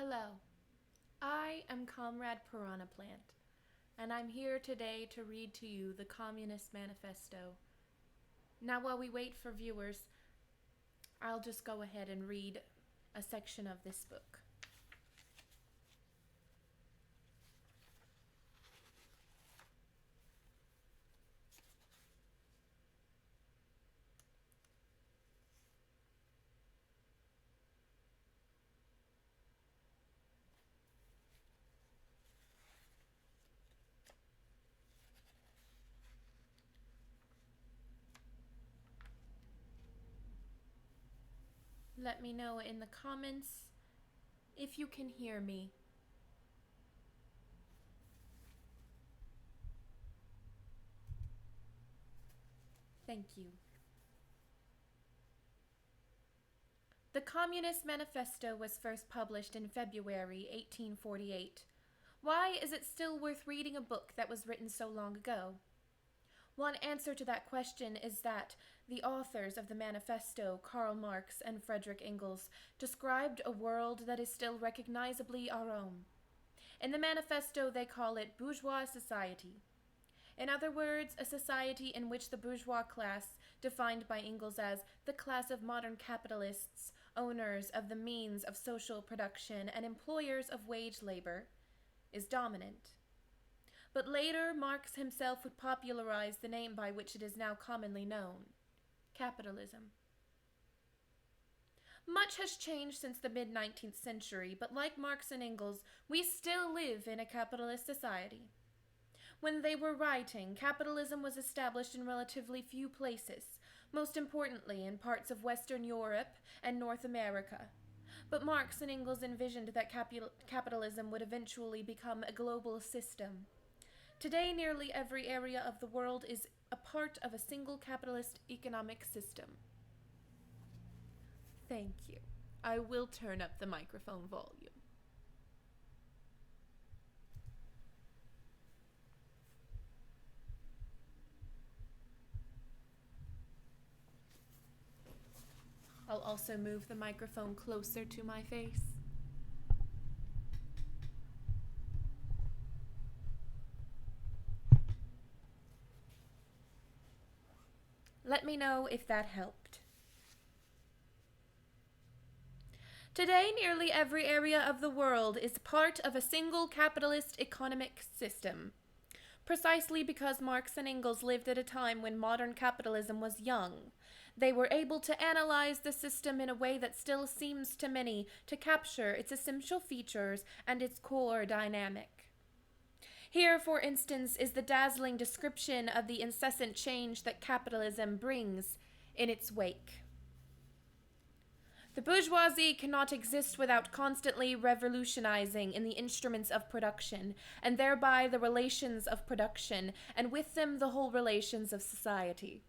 Hello, I am Comrade Piranha Plant, and I'm here today to read to you the Communist Manifesto. Now, while we wait for viewers, I'll just go ahead and read a section of this book. Let me know in the comments if you can hear me. Thank you. The Communist Manifesto was first published in February 1848. Why is it still worth reading a book that was written so long ago? One answer to that question is that the authors of the manifesto, Karl Marx and Friedrich Engels, described a world that is still recognizably our own. In the manifesto, they call it bourgeois society. In other words, a society in which the bourgeois class, defined by Engels as the class of modern capitalists, owners of the means of social production and employers of wage labor, is dominant. But later, Marx himself would popularize the name by which it is now commonly known: capitalism. Much has changed since the mid-19th century, but like Marx and Engels, we still live in a capitalist society. When they were writing, capitalism was established in relatively few places, most importantly in parts of Western Europe and North America. But Marx and Engels envisioned that capitalism would eventually become a global system. Today, nearly every area of the world is a part of a single capitalist economic system. Thank you. I will turn up the microphone volume. I'll also move the microphone closer to my face. Let me know if that helped. Today, nearly every area of the world is part of a single capitalist economic system. Precisely because Marx and Engels lived at a time when modern capitalism was young, they were able to analyze the system in a way that still seems to many to capture its essential features and its core dynamic. Here, for instance, is the dazzling description of the incessant change that capitalism brings in its wake. The bourgeoisie cannot exist without constantly revolutionizing in the instruments of production, and thereby the relations of production, and with them the whole relations of society.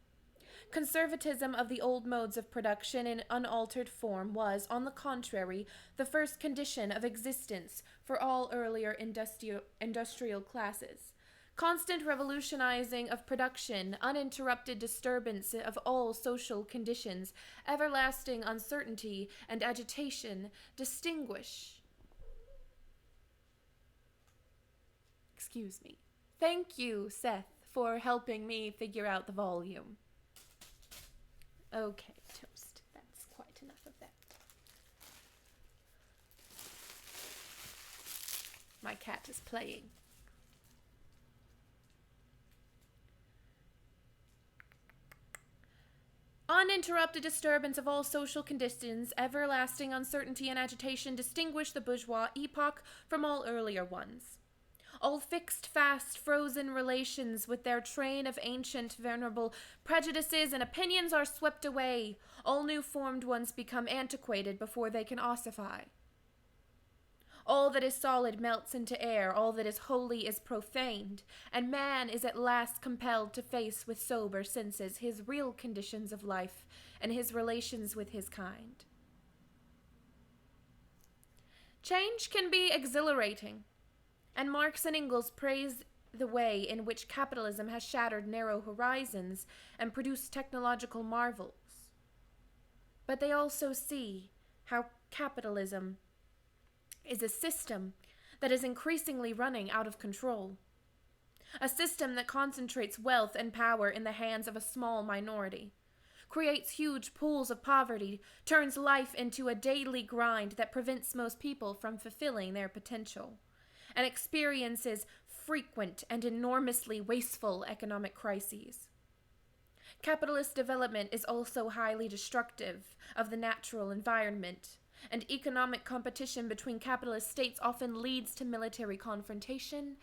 Conservatism of the old modes of production in unaltered form was, on the contrary, the first condition of existence for all earlier industrial classes. Constant revolutionizing of production, uninterrupted disturbance of all social conditions, everlasting uncertainty and agitation distinguish. Excuse me. Thank you, Seth, for helping me figure out the volume. Okay, toast. That's quite enough of that. My cat is playing. Uninterrupted disturbance of all social conditions, everlasting uncertainty and agitation distinguish the bourgeois epoch from all earlier ones. All fixed, fast, frozen relations with their train of ancient, venerable prejudices and opinions are swept away. All new-formed ones become antiquated before they can ossify. All that is solid melts into air, all that is holy is profaned, and man is at last compelled to face with sober senses his real conditions of life and his relations with his kind. Change can be exhilarating, and Marx and Engels praise the way in which capitalism has shattered narrow horizons and produced technological marvels. But they also see how capitalism is a system that is increasingly running out of control. A system that concentrates wealth and power in the hands of a small minority, creates huge pools of poverty, turns life into a daily grind that prevents most people from fulfilling their potential, and experiences frequent and enormously wasteful economic crises. Capitalist development is also highly destructive of the natural environment, and economic competition between capitalist states often leads to military confrontation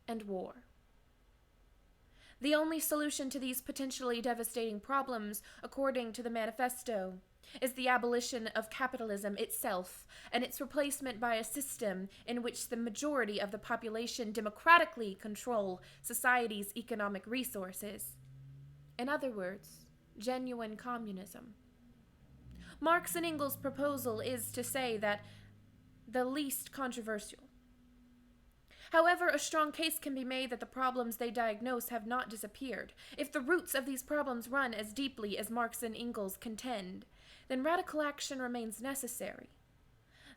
and war. The only solution to these potentially devastating problems, according to the manifesto, is the abolition of capitalism itself and its replacement by a system in which the majority of the population democratically control society's economic resources. In other words, genuine communism. Marx and Engels' proposal is to say that the least controversial. However, a strong case can be made that the problems they diagnose have not disappeared. If the roots of these problems run as deeply as Marx and Engels contend, then radical action remains necessary.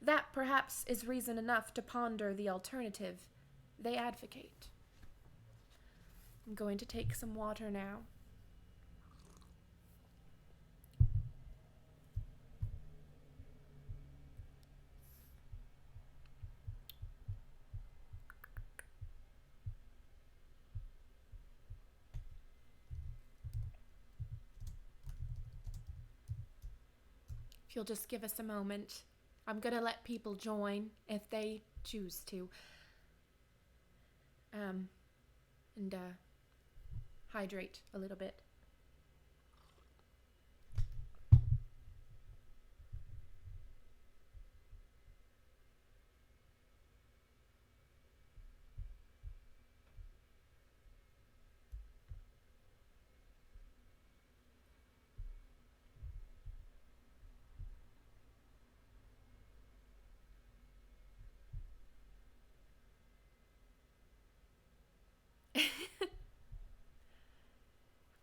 That, perhaps, is reason enough to ponder the alternative they advocate. I'm going to take some water now. If you'll just give us a moment, I'm going to let people join if they choose to. And hydrate a little bit.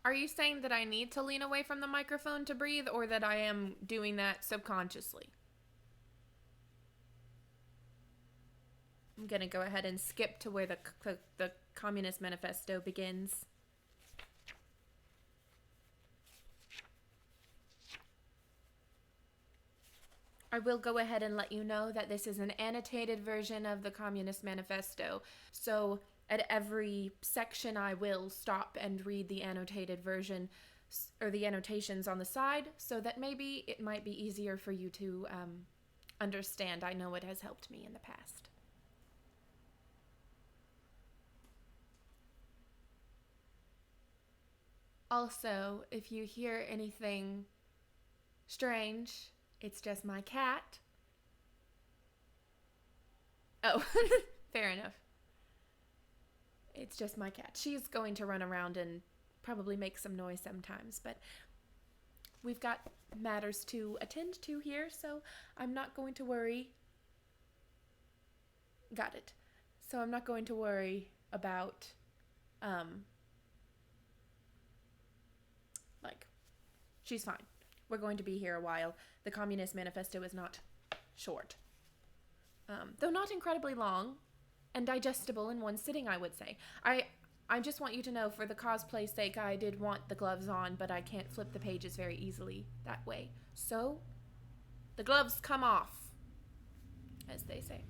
Are you saying that I need to lean away from the microphone to breathe, or that I am doing that subconsciously? I'm going to go ahead and skip to where the Communist Manifesto begins. I will go ahead and let you know that this is an annotated version of the Communist Manifesto, so at every section I will stop and read the annotated version, or the annotations on the side, so that maybe it might be easier for you to understand. I know it has helped me in the past. Also, if you hear anything strange, it's just my cat. Oh, fair enough. It's just my cat. She's going to run around and probably make some noise sometimes, but we've got matters to attend to here, so I'm not going to worry. Got it. So I'm not going to worry about, she's fine. We're going to be here a while. The Communist Manifesto is not short. Though not incredibly long, and digestible in one sitting, I would say. I just want you to know, for the cosplay's sake, I did want the gloves on, but I can't flip the pages very easily that way. So, the gloves come off, as they say.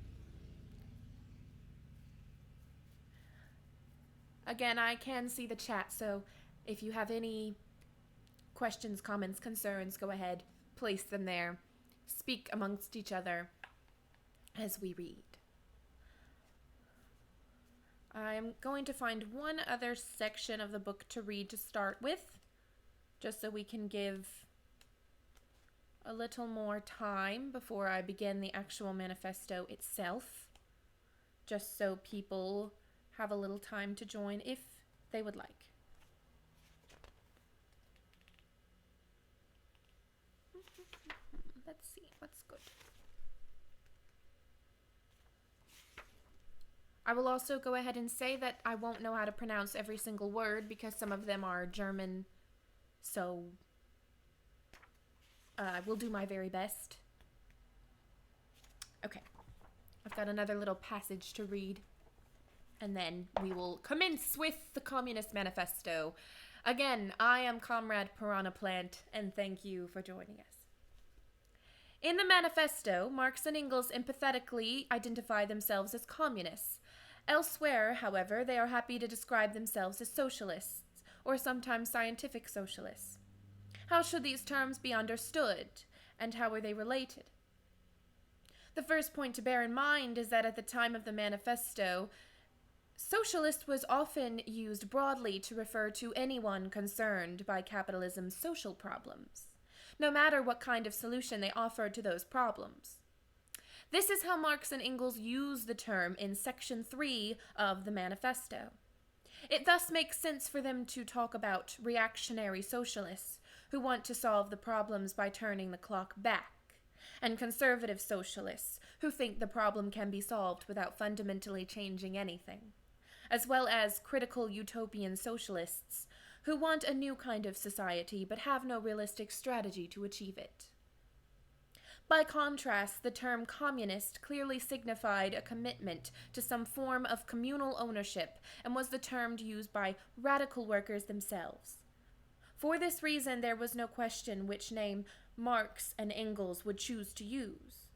Again, I can see the chat, so if you have any questions, comments, concerns, go ahead, place them there. Speak amongst each other as we read. I'm going to find one other section of the book to read to start with, just so we can give a little more time before I begin the actual manifesto itself, just so people have a little time to join if they would like. Let's see, what's good. I will also go ahead and say that I won't know how to pronounce every single word because some of them are German, so I will do my very best. Okay, I've got another little passage to read, and then we will commence with the Communist Manifesto. Again, I am Comrade Piranha Plant, and thank you for joining us. In the manifesto, Marx and Engels empathetically identify themselves as communists. Elsewhere, however, they are happy to describe themselves as socialists, or sometimes scientific socialists. How should these terms be understood, and how are they related? The first point to bear in mind is that at the time of the manifesto, socialist was often used broadly to refer to anyone concerned by capitalism's social problems, no matter what kind of solution they offered to those problems. This is how Marx and Engels use the term in Section 3 of the manifesto. It thus makes sense for them to talk about reactionary socialists who want to solve the problems by turning the clock back, and conservative socialists who think the problem can be solved without fundamentally changing anything, as well as critical utopian socialists who want a new kind of society but have no realistic strategy to achieve it. By contrast, the term communist clearly signified a commitment to some form of communal ownership and was the term used by radical workers themselves. For this reason, there was no question which name Marx and Engels would choose to use,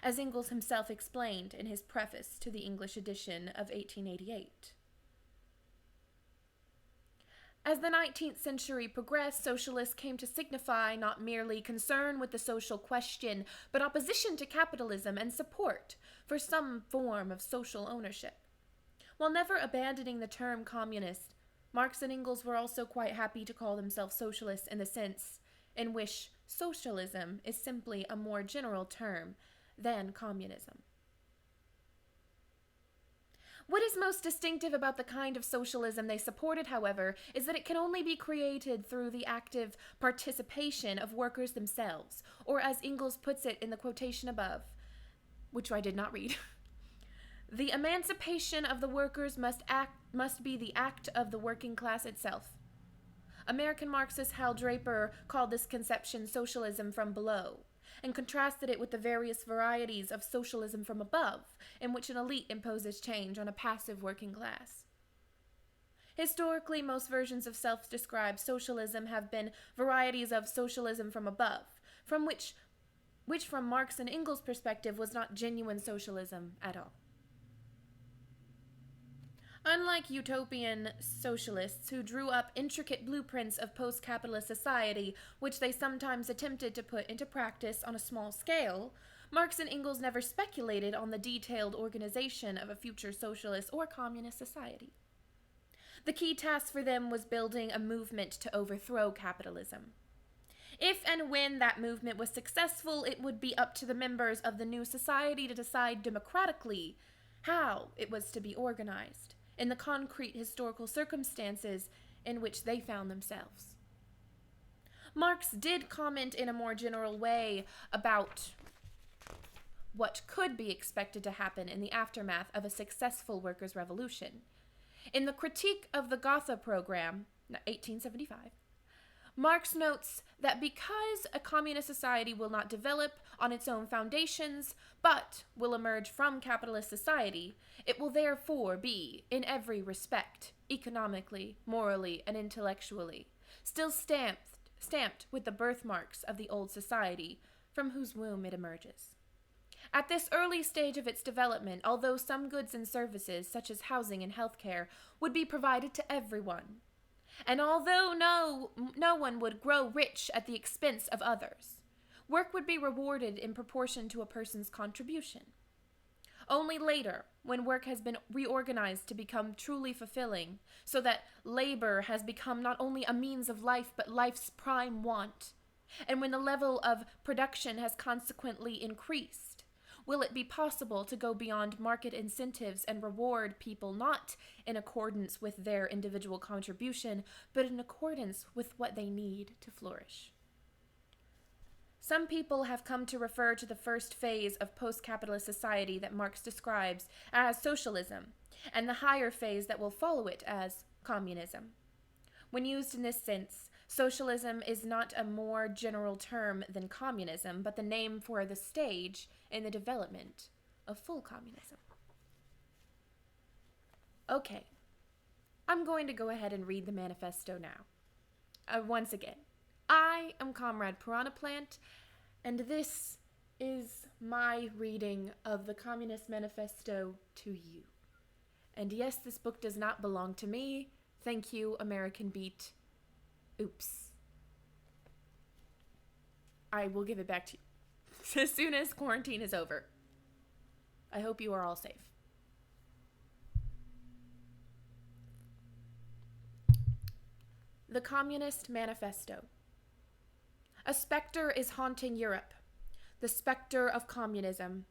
as Engels himself explained in his preface to the English edition of 1888. As the 19th century progressed, socialists came to signify not merely concern with the social question, but opposition to capitalism and support for some form of social ownership. While never abandoning the term communist, Marx and Engels were also quite happy to call themselves socialists in the sense in which socialism is simply a more general term than communism. What is most distinctive about the kind of socialism they supported, however, is that it can only be created through the active participation of workers themselves, or as Engels puts it in the quotation above, which I did not read, the emancipation of the workers must be the act of the working class itself. American Marxist Hal Draper called this conception socialism from below, and contrasted it with the various varieties of socialism from above, in which an elite imposes change on a passive working class. Historically, most versions of self-described socialism have been varieties of socialism from above, which from Marx and Engels' perspective was not genuine socialism at all. Unlike utopian socialists who drew up intricate blueprints of post-capitalist society, which they sometimes attempted to put into practice on a small scale, Marx and Engels never speculated on the detailed organization of a future socialist or communist society. The key task for them was building a movement to overthrow capitalism. If and when that movement was successful, it would be up to the members of the new society to decide democratically how it was to be organized in the concrete historical circumstances in which they found themselves. Marx did comment in a more general way about what could be expected to happen in the aftermath of a successful workers' revolution. In the Critique of the Gotha Program, 1875, Marx notes that because a communist society will not develop on its own foundations, but will emerge from capitalist society, it will therefore be, in every respect, economically, morally, and intellectually, still stamped with the birthmarks of the old society from whose womb it emerges. At this early stage of its development, although some goods and services, such as housing and healthcare, would be provided to everyone, and although no one would grow rich at the expense of others, work would be rewarded in proportion to a person's contribution. Only later, when work has been reorganized to become truly fulfilling, so that labor has become not only a means of life but life's prime want, and when the level of production has consequently increased, will it be possible to go beyond market incentives and reward people not in accordance with their individual contribution, but in accordance with what they need to flourish. Some people have come to refer to the first phase of post-capitalist society that Marx describes as socialism, and the higher phase that will follow it as communism. When used in this sense, socialism is not a more general term than communism, but the name for the stage in the development of full communism. Okay, I'm going to go ahead and read the manifesto now. Once again, I am Comrade Piranha Plant, and this is my reading of the Communist Manifesto to you. And yes, this book does not belong to me. Thank you, American Beat. Oops. I will give it back to you as soon as quarantine is over. I hope you are all safe. The Communist Manifesto. A specter is haunting Europe, the specter of communism.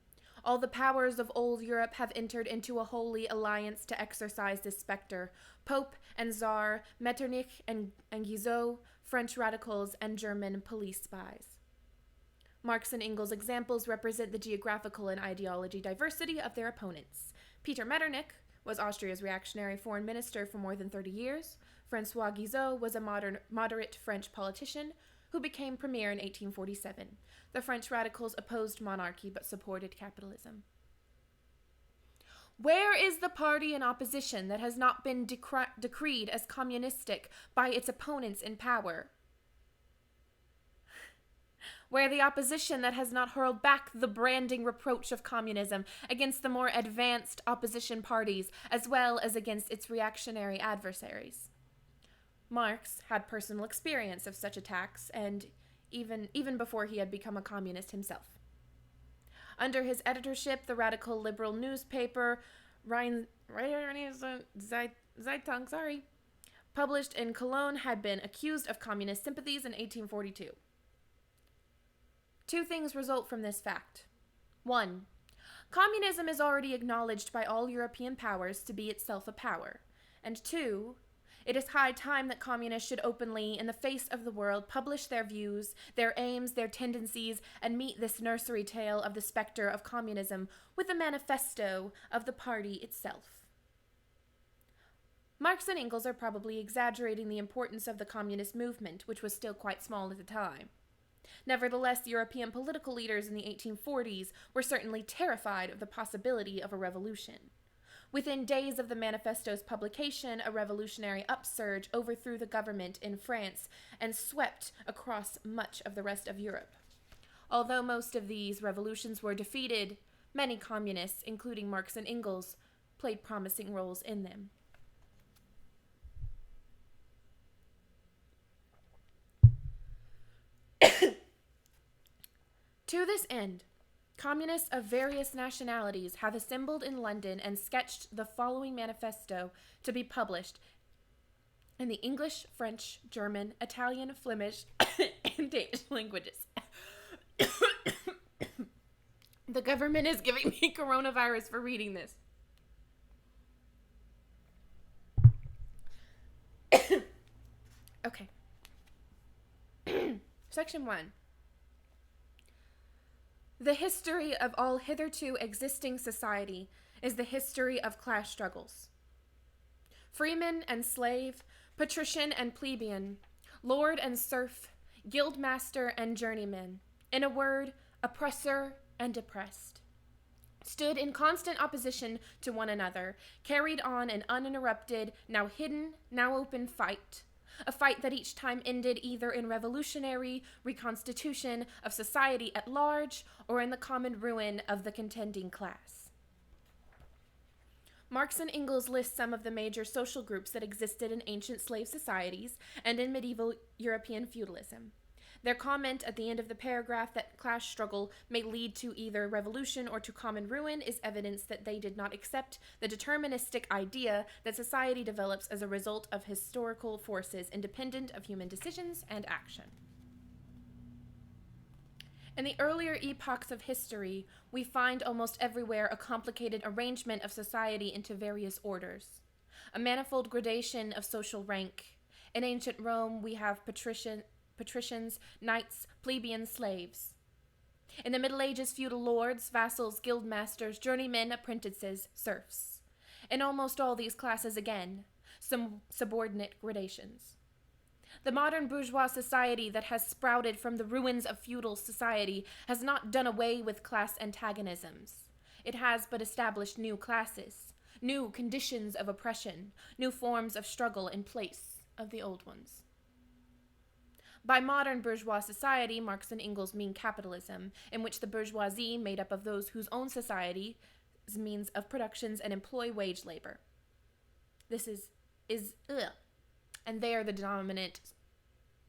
All the powers of old Europe have entered into a holy alliance to exorcise this specter. Pope and Tsar, Metternich and Guizot, French radicals, and German police spies. Marx and Engels' examples represent the geographical and ideology diversity of their opponents. Peter Metternich was Austria's reactionary foreign minister for more than 30 years. Francois Guizot was a moderate French politician who became premier in 1847. The French radicals opposed monarchy but supported capitalism. Where is the party in opposition that has not been decreed as communistic by its opponents in power? Where the opposition that has not hurled back the branding reproach of communism against the more advanced opposition parties as well as against its reactionary adversaries? Marx had personal experience of such attacks, and even before he had become a communist himself. Under his editorship, the radical liberal newspaper Zeitung, published in Cologne, had been accused of communist sympathies in 1842. Two things result from this fact. 1. Communism is already acknowledged by all European powers to be itself a power. And 2. It is high time that communists should openly, in the face of the world, publish their views, their aims, their tendencies, and meet this nursery tale of the specter of communism with a manifesto of the party itself. Marx and Engels are probably exaggerating the importance of the communist movement, which was still quite small at the time. Nevertheless, European political leaders in the 1840s were certainly terrified of the possibility of a revolution. Within days of the manifesto's publication, a revolutionary upsurge overthrew the government in France and swept across much of the rest of Europe. Although most of these revolutions were defeated, many communists, including Marx and Engels, played promising roles in them. To this end, communists of various nationalities have assembled in London and sketched the following manifesto to be published in the English, French, German, Italian, Flemish, and Danish languages. The government is giving me coronavirus for reading this. Okay. Section 1. The history of all hitherto existing society is the history of class struggles. Freeman and slave, patrician and plebeian, lord and serf, guildmaster and journeyman, in a word, oppressor and oppressed, stood in constant opposition to one another, carried on an uninterrupted, now hidden, now open fight, a fight that each time ended either in revolutionary reconstitution of society at large or in the common ruin of the contending class. Marx and Engels list some of the major social groups that existed in ancient slave societies and in medieval European feudalism. Their comment at the end of the paragraph that class struggle may lead to either revolution or to common ruin is evidence that they did not accept the deterministic idea that society develops as a result of historical forces independent of human decisions and action. In the earlier epochs of history, we find almost everywhere a complicated arrangement of society into various orders, a manifold gradation of social rank. In ancient Rome, we have patricians, knights, plebeians, slaves. In the Middle Ages, feudal lords, vassals, guildmasters, journeymen, apprentices, serfs. In almost all these classes, again, some subordinate gradations. The modern bourgeois society that has sprouted from the ruins of feudal society has not done away with class antagonisms. It has but established new classes, new conditions of oppression, new forms of struggle in place of the old ones. By modern bourgeois society, Marx and Engels mean capitalism, in which the bourgeoisie, made up of those whose own society means of productions and employ wage labor. This is and they are the dominant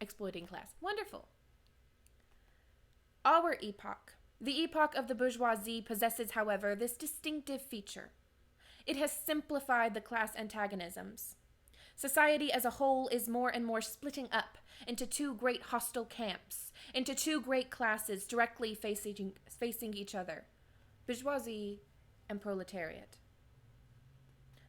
exploiting class. Wonderful. Our epoch, the epoch of the bourgeoisie, possesses, however, this distinctive feature. It has simplified the class antagonisms. Society as a whole is more and more splitting up into two great hostile camps, into two great classes directly facing each other, bourgeoisie and proletariat.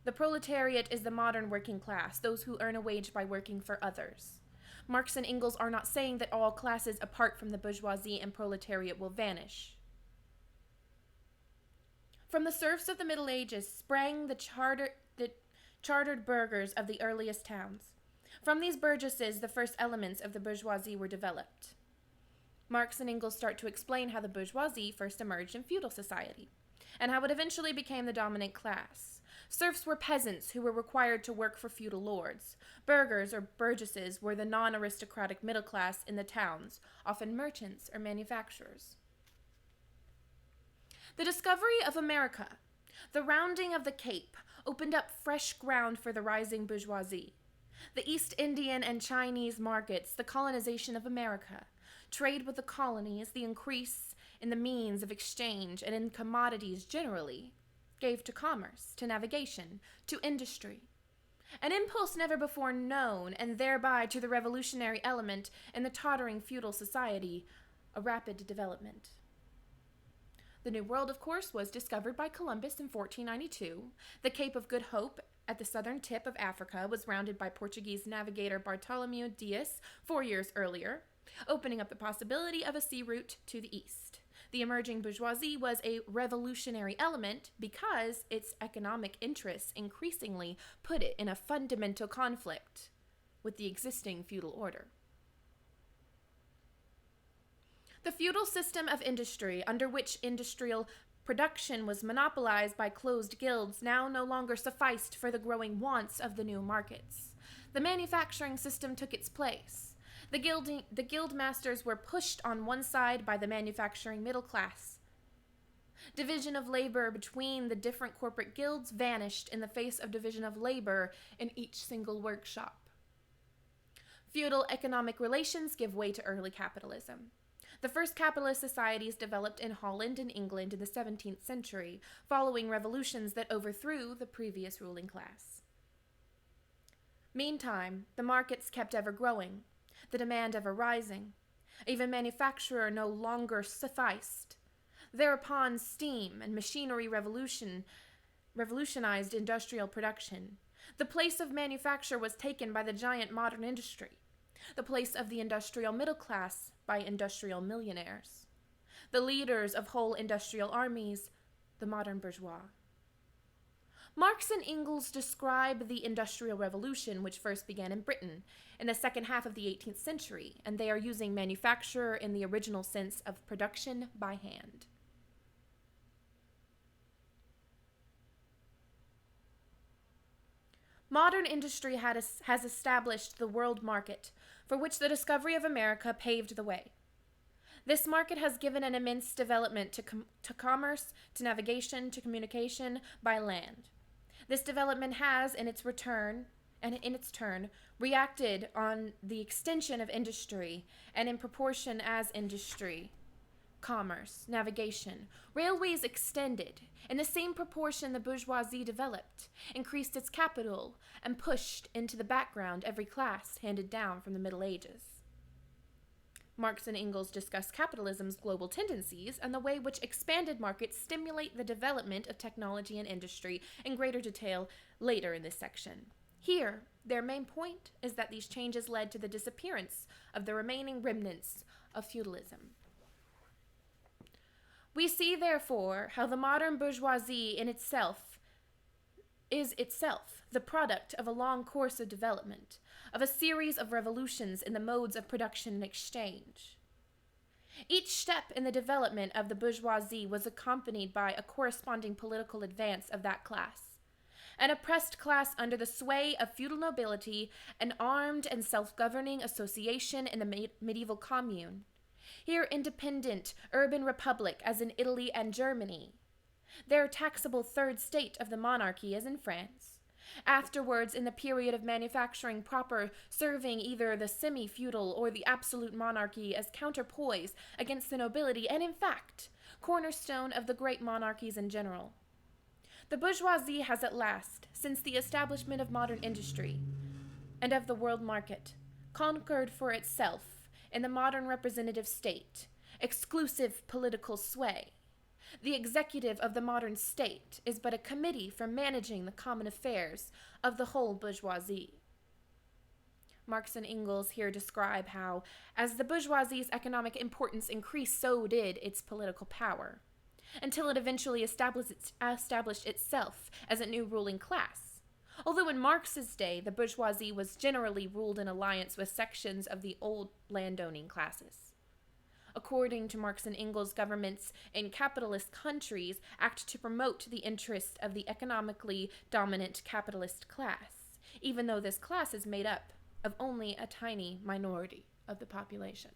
The proletariat is the modern working class, those who earn a wage by working for others. Marx and Engels are not saying that all classes apart from the bourgeoisie and proletariat will vanish. From the serfs of the Middle Ages sprang the chartered burghers of the earliest towns. From these burgesses, the first elements of the bourgeoisie were developed. Marx and Engels start to explain how the bourgeoisie first emerged in feudal society, and how it eventually became the dominant class. Serfs were peasants who were required to work for feudal lords. Burghers or burgesses were the non-aristocratic middle class in the towns, often merchants or manufacturers. The discovery of America, the rounding of the Cape, opened up fresh ground for the rising bourgeoisie. The East Indian and Chinese markets, the colonization of America, trade with the colonies, the increase in the means of exchange and in commodities generally, gave to commerce, to navigation, to industry, an impulse never before known, and thereby to the revolutionary element in the tottering feudal society, a rapid development. The New World, of course, was discovered by Columbus in 1492. The Cape of Good Hope at the southern tip of Africa was rounded by Portuguese navigator Bartolomeu Dias 4 years earlier, opening up the possibility of a sea route to the east. The emerging bourgeoisie was a revolutionary element because its economic interests increasingly put it in a fundamental conflict with the existing feudal order. The feudal system of industry, under which industrial production was monopolized by closed guilds, now no longer sufficed for the growing wants of the new markets. The manufacturing system took its place. The guild masters were pushed on one side by the manufacturing middle class. Division of labor between the different corporate guilds vanished in the face of division of labor in each single workshop. Feudal economic relations give way to early capitalism. The first capitalist societies developed in Holland and England in the 17th century, following revolutions that overthrew the previous ruling class. Meantime, the markets kept ever growing, the demand ever rising. Even manufacture no longer sufficed. Thereupon, steam and machinery revolutionized industrial production. The place of manufacture was taken by the giant modern industry. The place of the industrial middle class by industrial millionaires. The leaders of whole industrial armies, the modern bourgeois. Marx and Engels describe the Industrial Revolution, which first began in Britain in the second half of the 18th century, and they are using manufacture in the original sense of production by hand. Modern industry has established the world market, for which the discovery of America paved the way. This market has given an immense development to commerce, to navigation, to communication by land. This development has, in its turn, reacted on the extension of industry, and in proportion as industry, commerce, navigation, railways extended, in the same proportion the bourgeoisie developed, increased its capital, and pushed into the background every class handed down from the Middle Ages. Marx and Engels discuss capitalism's global tendencies and the way which expanded markets stimulate the development of technology and industry in greater detail later in this section. Here, their main point is that these changes led to the disappearance of the remaining remnants of feudalism. We see, therefore, how the modern bourgeoisie is itself the product of a long course of development, of a series of revolutions in the modes of production and exchange. Each step in the development of the bourgeoisie was accompanied by a corresponding political advance of that class. An oppressed class under the sway of feudal nobility, an armed and self-governing association in the medieval commune. Here independent urban republic as in Italy and Germany. Their taxable third state of the monarchy as in France. Afterwards, in the period of manufacturing proper, serving either the semi-feudal or the absolute monarchy as counterpoise against the nobility, and in fact, cornerstone of the great monarchies in general. The bourgeoisie has at last, since the establishment of modern industry and of the world market, conquered for itself, in the modern representative state, exclusive political sway. The executive of the modern state is but a committee for managing the common affairs of the whole bourgeoisie. Marx and Engels here describe how, as the bourgeoisie's economic importance increased, so did its political power, until it eventually established itself as a new ruling class. Although in Marx's day, the bourgeoisie was generally ruled in alliance with sections of the old landowning classes. According to Marx and Engels, governments in capitalist countries act to promote the interests of the economically dominant capitalist class, even though this class is made up of only a tiny minority of the population.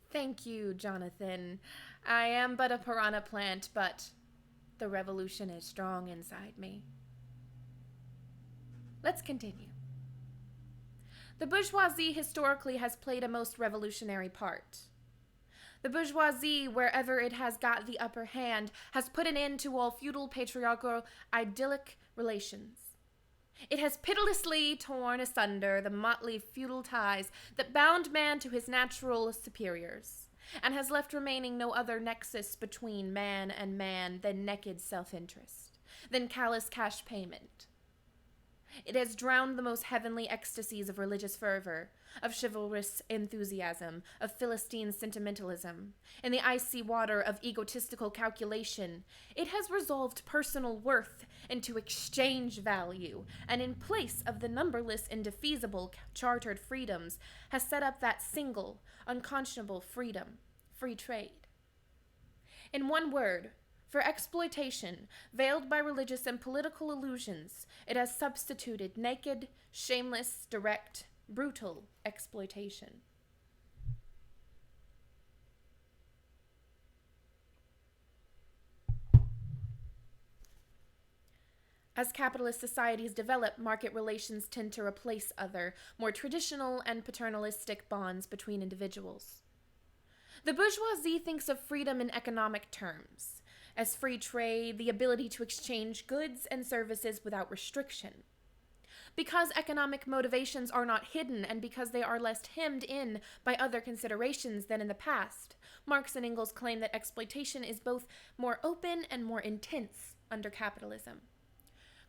Thank you, Jonathan. I am but a piranha plant, but the revolution is strong inside me. Let's continue. The bourgeoisie historically has played a most revolutionary part. The bourgeoisie, wherever it has got the upper hand, has put an end to all feudal, patriarchal, idyllic relations. It has pitilessly torn asunder the motley feudal ties that bound man to his natural superiors, and has left remaining no other nexus between man and man than naked self-interest, than callous cash payment. It has drowned the most heavenly ecstasies of religious fervor, of chivalrous enthusiasm, of Philistine sentimentalism. In the icy water of egotistical calculation, it has resolved personal worth into exchange value, and in place of the numberless indefeasible chartered freedoms, has set up that single, unconscionable freedom, free trade. In one word, for exploitation, veiled by religious and political illusions, it has substituted naked, shameless, direct, brutal exploitation. As capitalist societies develop, market relations tend to replace other, more traditional and paternalistic bonds between individuals. The bourgeoisie thinks of freedom in economic terms, as free trade, the ability to exchange goods and services without restriction. Because economic motivations are not hidden and because they are less hemmed in by other considerations than in the past, Marx and Engels claim that exploitation is both more open and more intense under capitalism.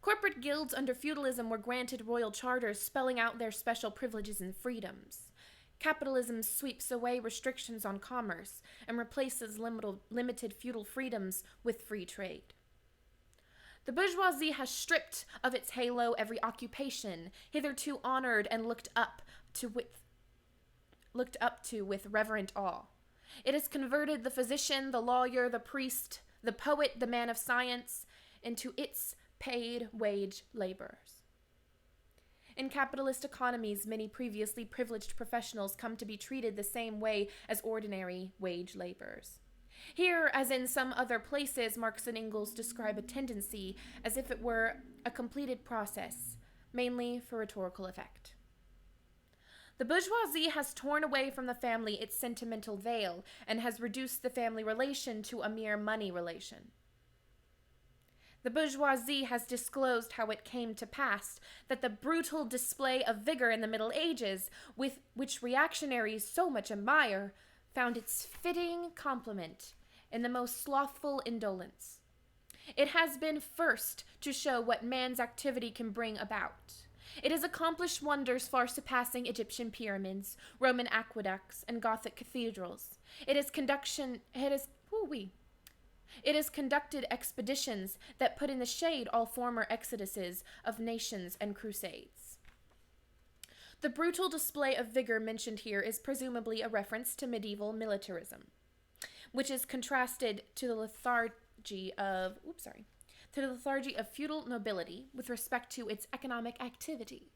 Corporate guilds under feudalism were granted royal charters spelling out their special privileges and freedoms. Capitalism sweeps away restrictions on commerce and replaces limited feudal freedoms with free trade. The bourgeoisie has stripped of its halo every occupation hitherto honored and looked up to with reverent awe. It has converted the physician, the lawyer, the priest, the poet, the man of science into its paid wage laborers. In capitalist economies, many previously privileged professionals come to be treated the same way as ordinary wage laborers. Here, as in some other places, Marx and Engels describe a tendency as if it were a completed process, mainly for rhetorical effect. The bourgeoisie has torn away from the family its sentimental veil and has reduced the family relation to a mere money relation. The bourgeoisie has disclosed how it came to pass that the brutal display of vigor in the Middle Ages, with which reactionaries so much admire, found its fitting complement in the most slothful indolence. It has been first to show what man's activity can bring about. It has accomplished wonders far surpassing Egyptian pyramids, Roman aqueducts, and Gothic cathedrals. It has conducted expeditions that put in the shade all former exoduses of nations and crusades. The brutal display of vigor mentioned here is presumably a reference to medieval militarism, which is contrasted to the lethargy of feudal nobility with respect to its economic activity.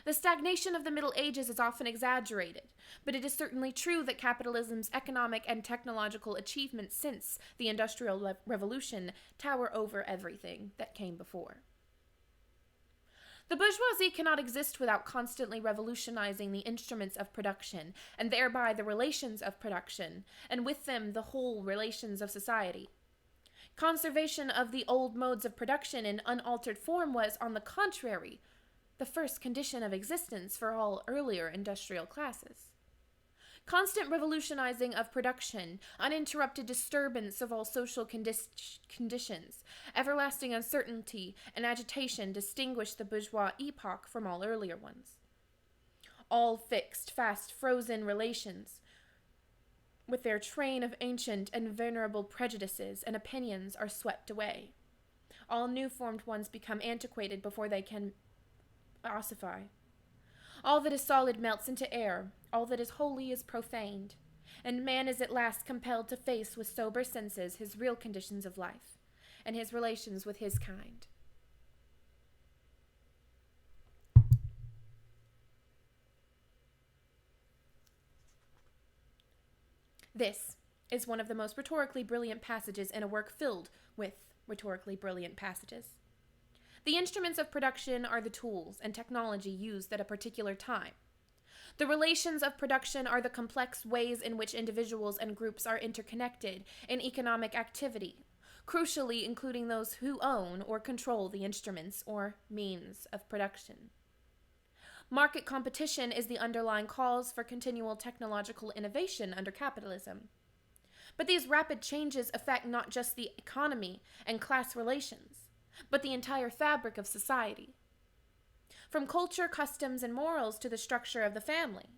The stagnation of the Middle Ages is often exaggerated, but it is certainly true that capitalism's economic and technological achievements since the Industrial Revolution tower over everything that came before. The bourgeoisie cannot exist without constantly revolutionizing the instruments of production, and thereby the relations of production, and with them the whole relations of society. Conservation of the old modes of production in unaltered form was, on the contrary, the first condition of existence for all earlier industrial classes. Constant revolutionizing of production, uninterrupted disturbance of all social conditions, everlasting uncertainty and agitation distinguish the bourgeois epoch from all earlier ones. All fixed, fast, frozen relations, with their train of ancient and venerable prejudices and opinions, are swept away. All new-formed ones become antiquated before they can ossify. All that is solid melts into air, all that is holy is profaned, and man is at last compelled to face with sober senses his real conditions of life, and his relations with his kind. This is one of the most rhetorically brilliant passages in a work filled with rhetorically brilliant passages. The instruments of production are the tools and technology used at a particular time. The relations of production are the complex ways in which individuals and groups are interconnected in economic activity, crucially including those who own or control the instruments or means of production. Market competition is the underlying cause for continual technological innovation under capitalism. But these rapid changes affect not just the economy and class relations, but the entire fabric of society, from culture, customs, and morals to the structure of the family.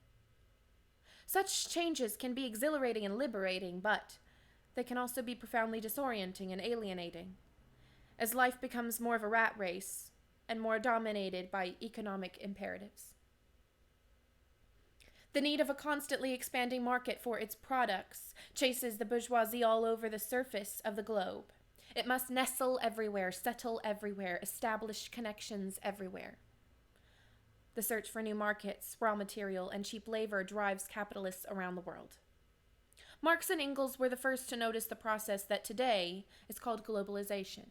Such changes can be exhilarating and liberating, but they can also be profoundly disorienting and alienating, as life becomes more of a rat race and more dominated by economic imperatives. The need of a constantly expanding market for its products chases the bourgeoisie all over the surface of the globe. It must nestle everywhere, settle everywhere, establish connections everywhere. The search for new markets, raw material, and cheap labor drives capitalists around the world. Marx and Engels were the first to notice the process that today is called globalization.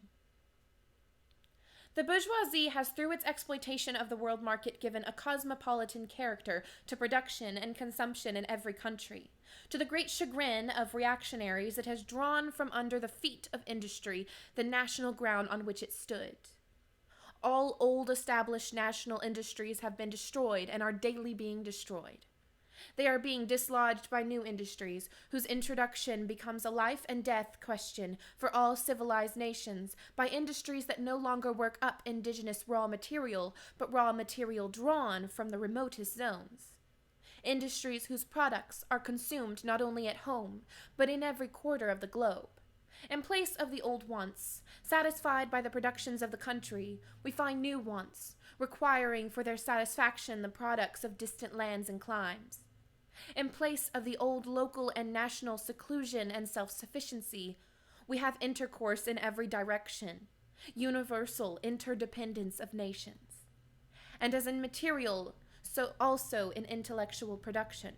The bourgeoisie has, through its exploitation of the world market, given a cosmopolitan character to production and consumption in every country. To the great chagrin of reactionaries, it has drawn from under the feet of industry the national ground on which it stood. All old established national industries have been destroyed and are daily being destroyed. They are being dislodged by new industries, whose introduction becomes a life and death question for all civilized nations, by industries that no longer work up indigenous raw material, but raw material drawn from the remotest zones. Industries whose products are consumed not only at home, but in every quarter of the globe. In place of the old wants, satisfied by the productions of the country, we find new wants, requiring for their satisfaction the products of distant lands and climes. In place of the old local and national seclusion and self-sufficiency, we have intercourse in every direction, universal interdependence of nations. And as in material, so also in intellectual production.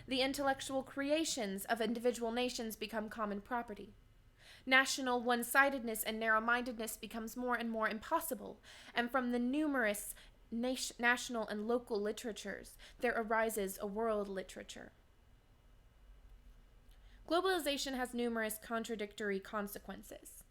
The intellectual creations of individual nations become common property. National one-sidedness and narrow-mindedness becomes more and more impossible, and from the numerous national and local literatures, there arises a world literature. Globalization has numerous contradictory consequences.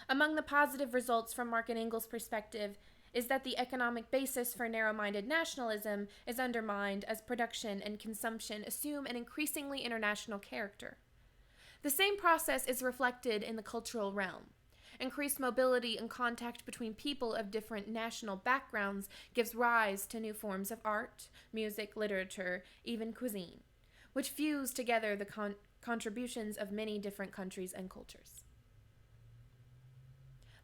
Among the positive results from Marx and Engels' perspective is that the economic basis for narrow-minded nationalism is undermined as production and consumption assume an increasingly international character. The same process is reflected in the cultural realm. Increased mobility and contact between people of different national backgrounds gives rise to new forms of art, music, literature, even cuisine, which fuse together the contributions of many different countries and cultures.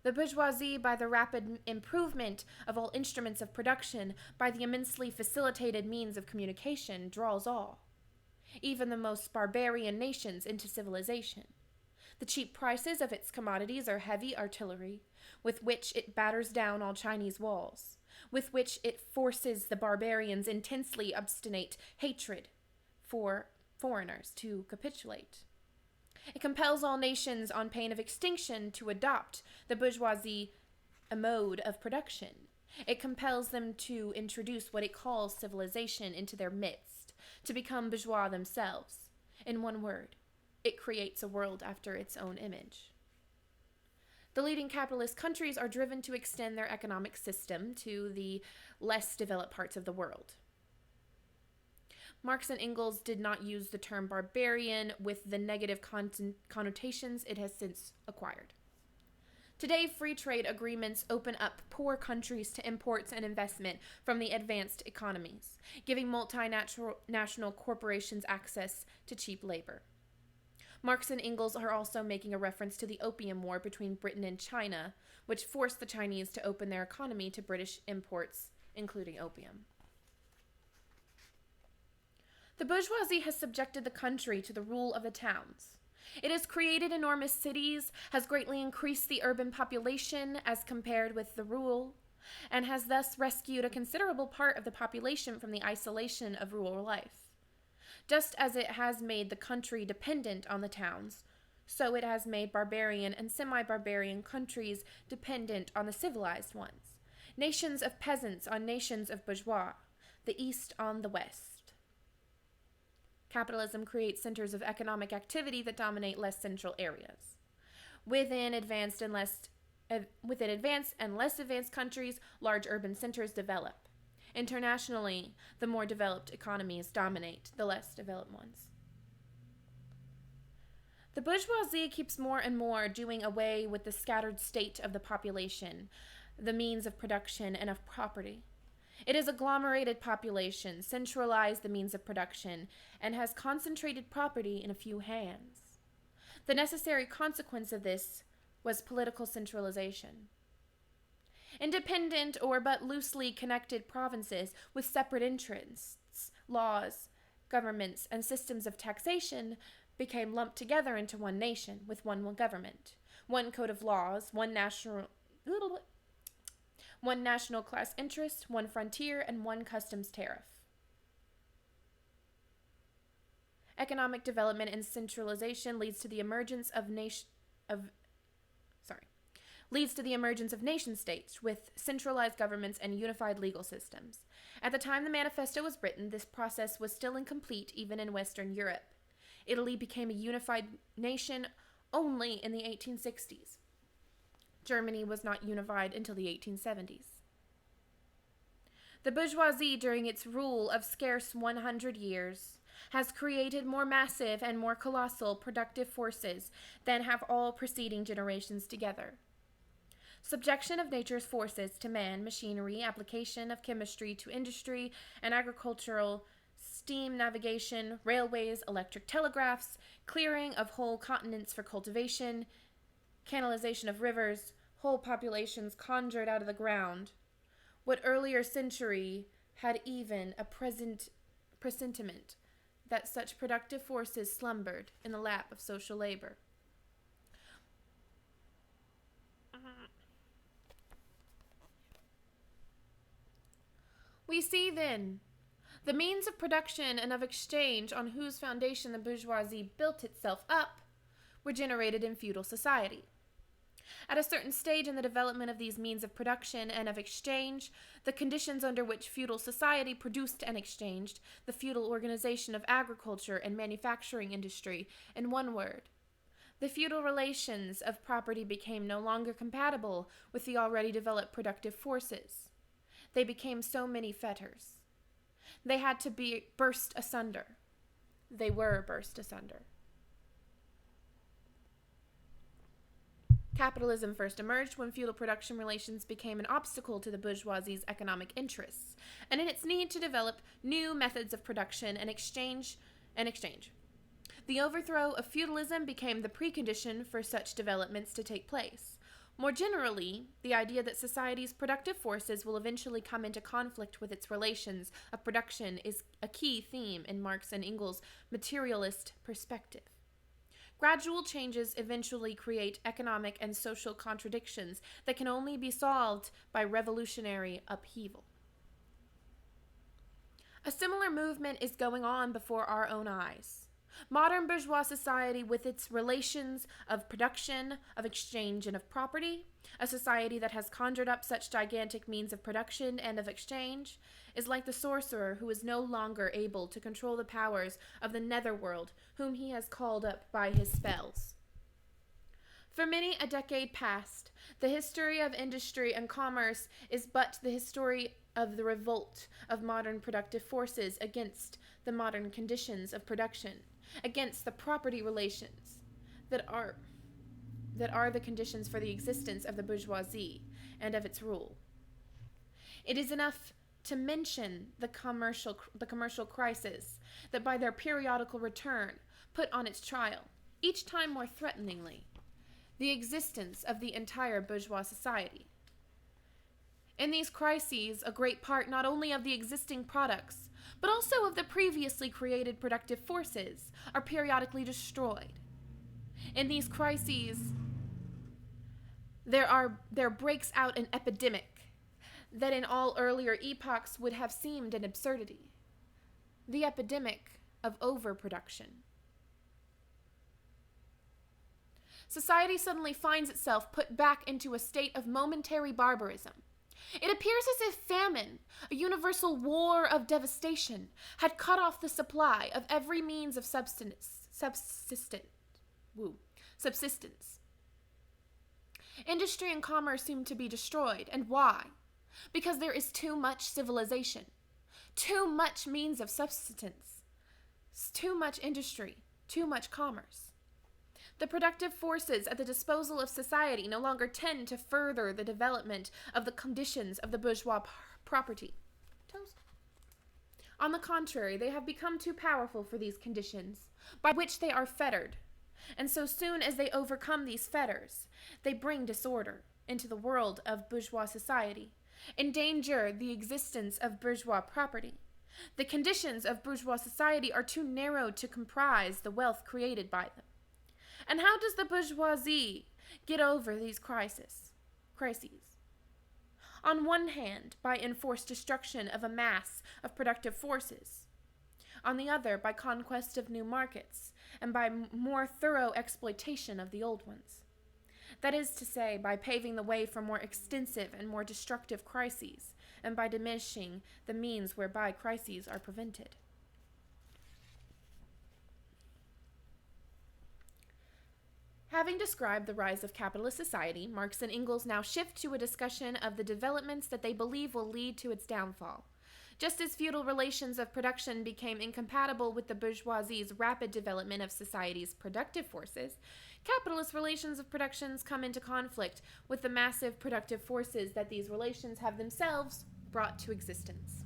The bourgeoisie, by the rapid improvement of all instruments of production, by the immensely facilitated means of communication, draws all, even the most barbarian nations, into civilization. The cheap prices of its commodities are heavy artillery, with which it batters down all Chinese walls, with which it forces the barbarians' intensely obstinate hatred for foreigners to capitulate. It compels all nations on pain of extinction to adopt the bourgeoisie mode of production. It compels them to introduce what it calls civilization into their midst, to become bourgeois themselves. In one word, it creates a world after its own image. The leading capitalist countries are driven to extend their economic system to the less developed parts of the world. Marx and Engels did not use the term barbarian with the negative connotations it has since acquired. Today, free trade agreements open up poor countries to imports and investment from the advanced economies, giving multinational corporations access to cheap labor. Marx and Engels are also making a reference to the Opium War between Britain and China, which forced the Chinese to open their economy to British imports, including opium. The bourgeoisie has subjected the country to the rule of the towns. It has created enormous cities, has greatly increased the urban population as compared with the rural, and has thus rescued a considerable part of the population from the isolation of rural life. Just as it has made the country dependent on the towns, so it has made barbarian and semi-barbarian countries dependent on the civilized ones. Nations of peasants on nations of bourgeois, the East on the West. Capitalism creates centers of economic activity that dominate less central areas. Within advanced and less advanced countries, large urban centers develop. Internationally, the more developed economies dominate the less developed ones. The bourgeoisie keeps more and more doing away with the scattered state of the population, the means of production, and of property. It has agglomerated population, centralized the means of production, and has concentrated property in a few hands. The necessary consequence of this was political centralization. Independent or but loosely connected provinces with separate interests, laws, governments, and systems of taxation became lumped together into one nation with one government, one code of laws, one national class interest, one frontier, and one customs tariff. Economic development and centralization leads to the emergence of nation states with centralized governments and unified legal systems. At the time the manifesto was written, this process was still incomplete even in Western Europe. Italy became a unified nation only in the 1860s. Germany was not unified until the 1870s. The bourgeoisie, during its rule of scarce 100 years, has created more massive and more colossal productive forces than have all preceding generations together. Subjection of nature's forces to man, machinery, application of chemistry to industry and agricultural, steam navigation, railways, electric telegraphs, clearing of whole continents for cultivation, canalization of rivers, whole populations conjured out of the ground. What earlier century had even a presentiment that such productive forces slumbered in the lap of social labor? We see, then, the means of production and of exchange on whose foundation the bourgeoisie built itself up were generated in feudal society. At a certain stage in the development of these means of production and of exchange, the conditions under which feudal society produced and exchanged, the feudal organization of agriculture and manufacturing industry, in one word, the feudal relations of property became no longer compatible with the already developed productive forces. They became so many fetters. They had to be burst asunder. They were burst asunder. Capitalism first emerged when feudal production relations became an obstacle to the bourgeoisie's economic interests, and in its need to develop new methods of production and exchange. The overthrow of feudalism became the precondition for such developments to take place. More generally, the idea that society's productive forces will eventually come into conflict with its relations of production is a key theme in Marx and Engels' materialist perspective. Gradual changes eventually create economic and social contradictions that can only be solved by revolutionary upheaval. A similar movement is going on before our own eyes. Modern bourgeois society, with its relations of production, of exchange, and of property, a society that has conjured up such gigantic means of production and of exchange, is like the sorcerer who is no longer able to control the powers of the netherworld, whom he has called up by his spells. For many a decade past, the history of industry and commerce is but the history of the revolt of modern productive forces against the modern conditions of production, against the property relations that are the conditions for the existence of the bourgeoisie and of its rule. It is enough to mention the commercial crisis that by their periodical return put on its trial, each time more threateningly, the existence of the entire bourgeois society. In these crises, a great part not only of the existing products, but also of the previously created productive forces are periodically destroyed. In these crises, there breaks out an epidemic that in all earlier epochs would have seemed an absurdity. The epidemic of overproduction. Society suddenly finds itself put back into a state of momentary barbarism. It appears as if famine, a universal war of devastation, had cut off the supply of every means of subsistence. Industry and commerce seem to be destroyed, and why? Because there is too much civilization, too much means of subsistence, too much industry, too much commerce. The productive forces at the disposal of society no longer tend to further the development of the conditions of the bourgeois property. On the contrary, they have become too powerful for these conditions, by which they are fettered, and so soon as they overcome these fetters, they bring disorder into the world of bourgeois society, endanger the existence of bourgeois property. The conditions of bourgeois society are too narrow to comprise the wealth created by them. And how does the bourgeoisie get over these crises? On one hand, by enforced destruction of a mass of productive forces. On the other, by conquest of new markets, and by more thorough exploitation of the old ones. That is to say, by paving the way for more extensive and more destructive crises, and by diminishing the means whereby crises are prevented. Having described the rise of capitalist society, Marx and Engels now shift to a discussion of the developments that they believe will lead to its downfall. Just as feudal relations of production became incompatible with the bourgeoisie's rapid development of society's productive forces, capitalist relations of productions come into conflict with the massive productive forces that these relations have themselves brought to existence.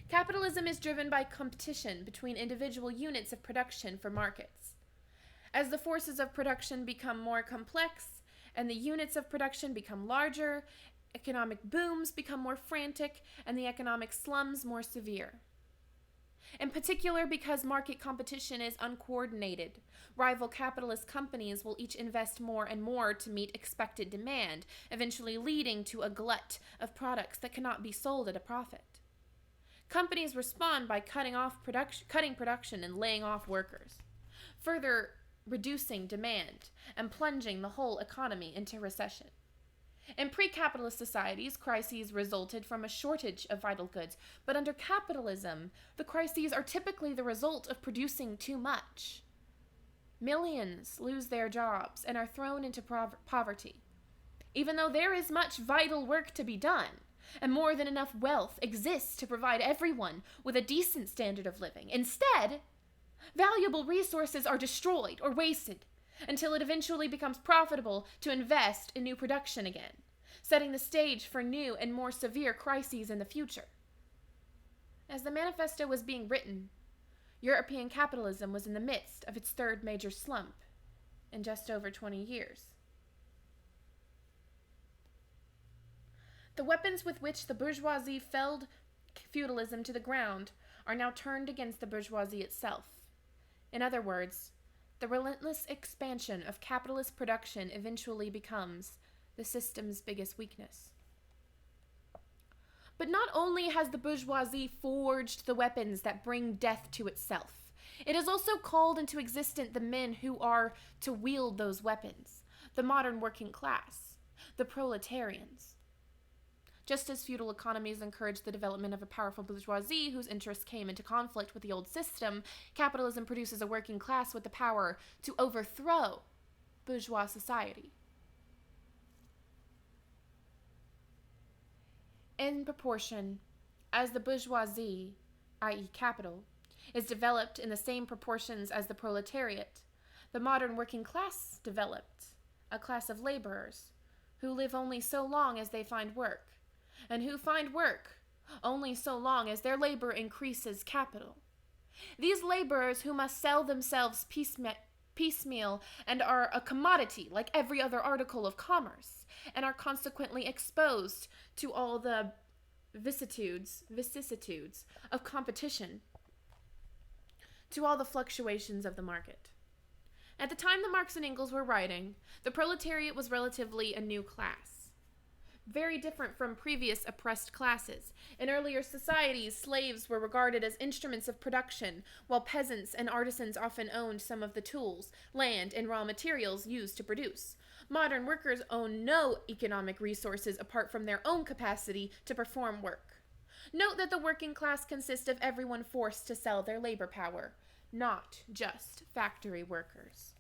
Capitalism is driven by competition between individual units of production for markets. As the forces of production become more complex and the units of production become larger, economic booms become more frantic and the economic slums more severe. In particular, because market competition is uncoordinated, rival capitalist companies will each invest more and more to meet expected demand, eventually leading to a glut of products that cannot be sold at a profit. Companies respond by cutting production and laying off workers, further reducing demand and plunging the whole economy into recession. In pre-capitalist societies, crises resulted from a shortage of vital goods, but under capitalism, the crises are typically the result of producing too much. Millions lose their jobs and are thrown into poverty, even though there is much vital work to be done, and more than enough wealth exists to provide everyone with a decent standard of living. Instead, valuable resources are destroyed or wasted until it eventually becomes profitable to invest in new production again, setting the stage for new and more severe crises in the future. As the manifesto was being written, European capitalism was in the midst of its third major slump in just over 20 years. The weapons with which the bourgeoisie felled feudalism to the ground are now turned against the bourgeoisie itself. In other words, the relentless expansion of capitalist production eventually becomes the system's biggest weakness. But not only has the bourgeoisie forged the weapons that bring death to itself, it has also called into existence the men who are to wield those weapons, the modern working class, the proletarians. Just as feudal economies encouraged the development of a powerful bourgeoisie whose interests came into conflict with the old system, capitalism produces a working class with the power to overthrow bourgeois society. In proportion as the bourgeoisie, i.e. capital, is developed in the same proportions as the proletariat, the modern working class developed, a class of laborers who live only so long as they find work, and who find work only so long as their labor increases capital. These laborers who must sell themselves piecemeal and are a commodity like every other article of commerce, and are consequently exposed to all the vicissitudes of competition, to all the fluctuations of the market. At the time that Marx and Engels were writing, the proletariat was relatively a new class, very different from previous oppressed classes. In earlier societies, slaves were regarded as instruments of production, while peasants and artisans often owned some of the tools, land, and raw materials used to produce. Modern workers own no economic resources apart from their own capacity to perform work. Note that the working class consists of everyone forced to sell their labor power, not just factory workers.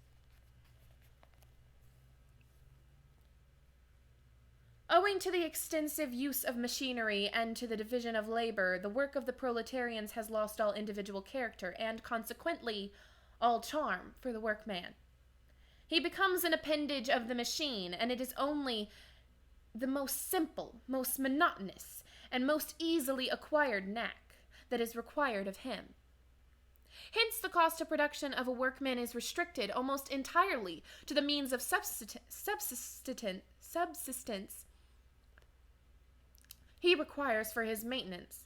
Owing to the extensive use of machinery and to the division of labor, the work of the proletarians has lost all individual character and, consequently, all charm for the workman. He becomes an appendage of the machine, and it is only the most simple, most monotonous, and most easily acquired knack that is required of him. Hence, the cost of production of a workman is restricted almost entirely to the means of subsistence he requires for his maintenance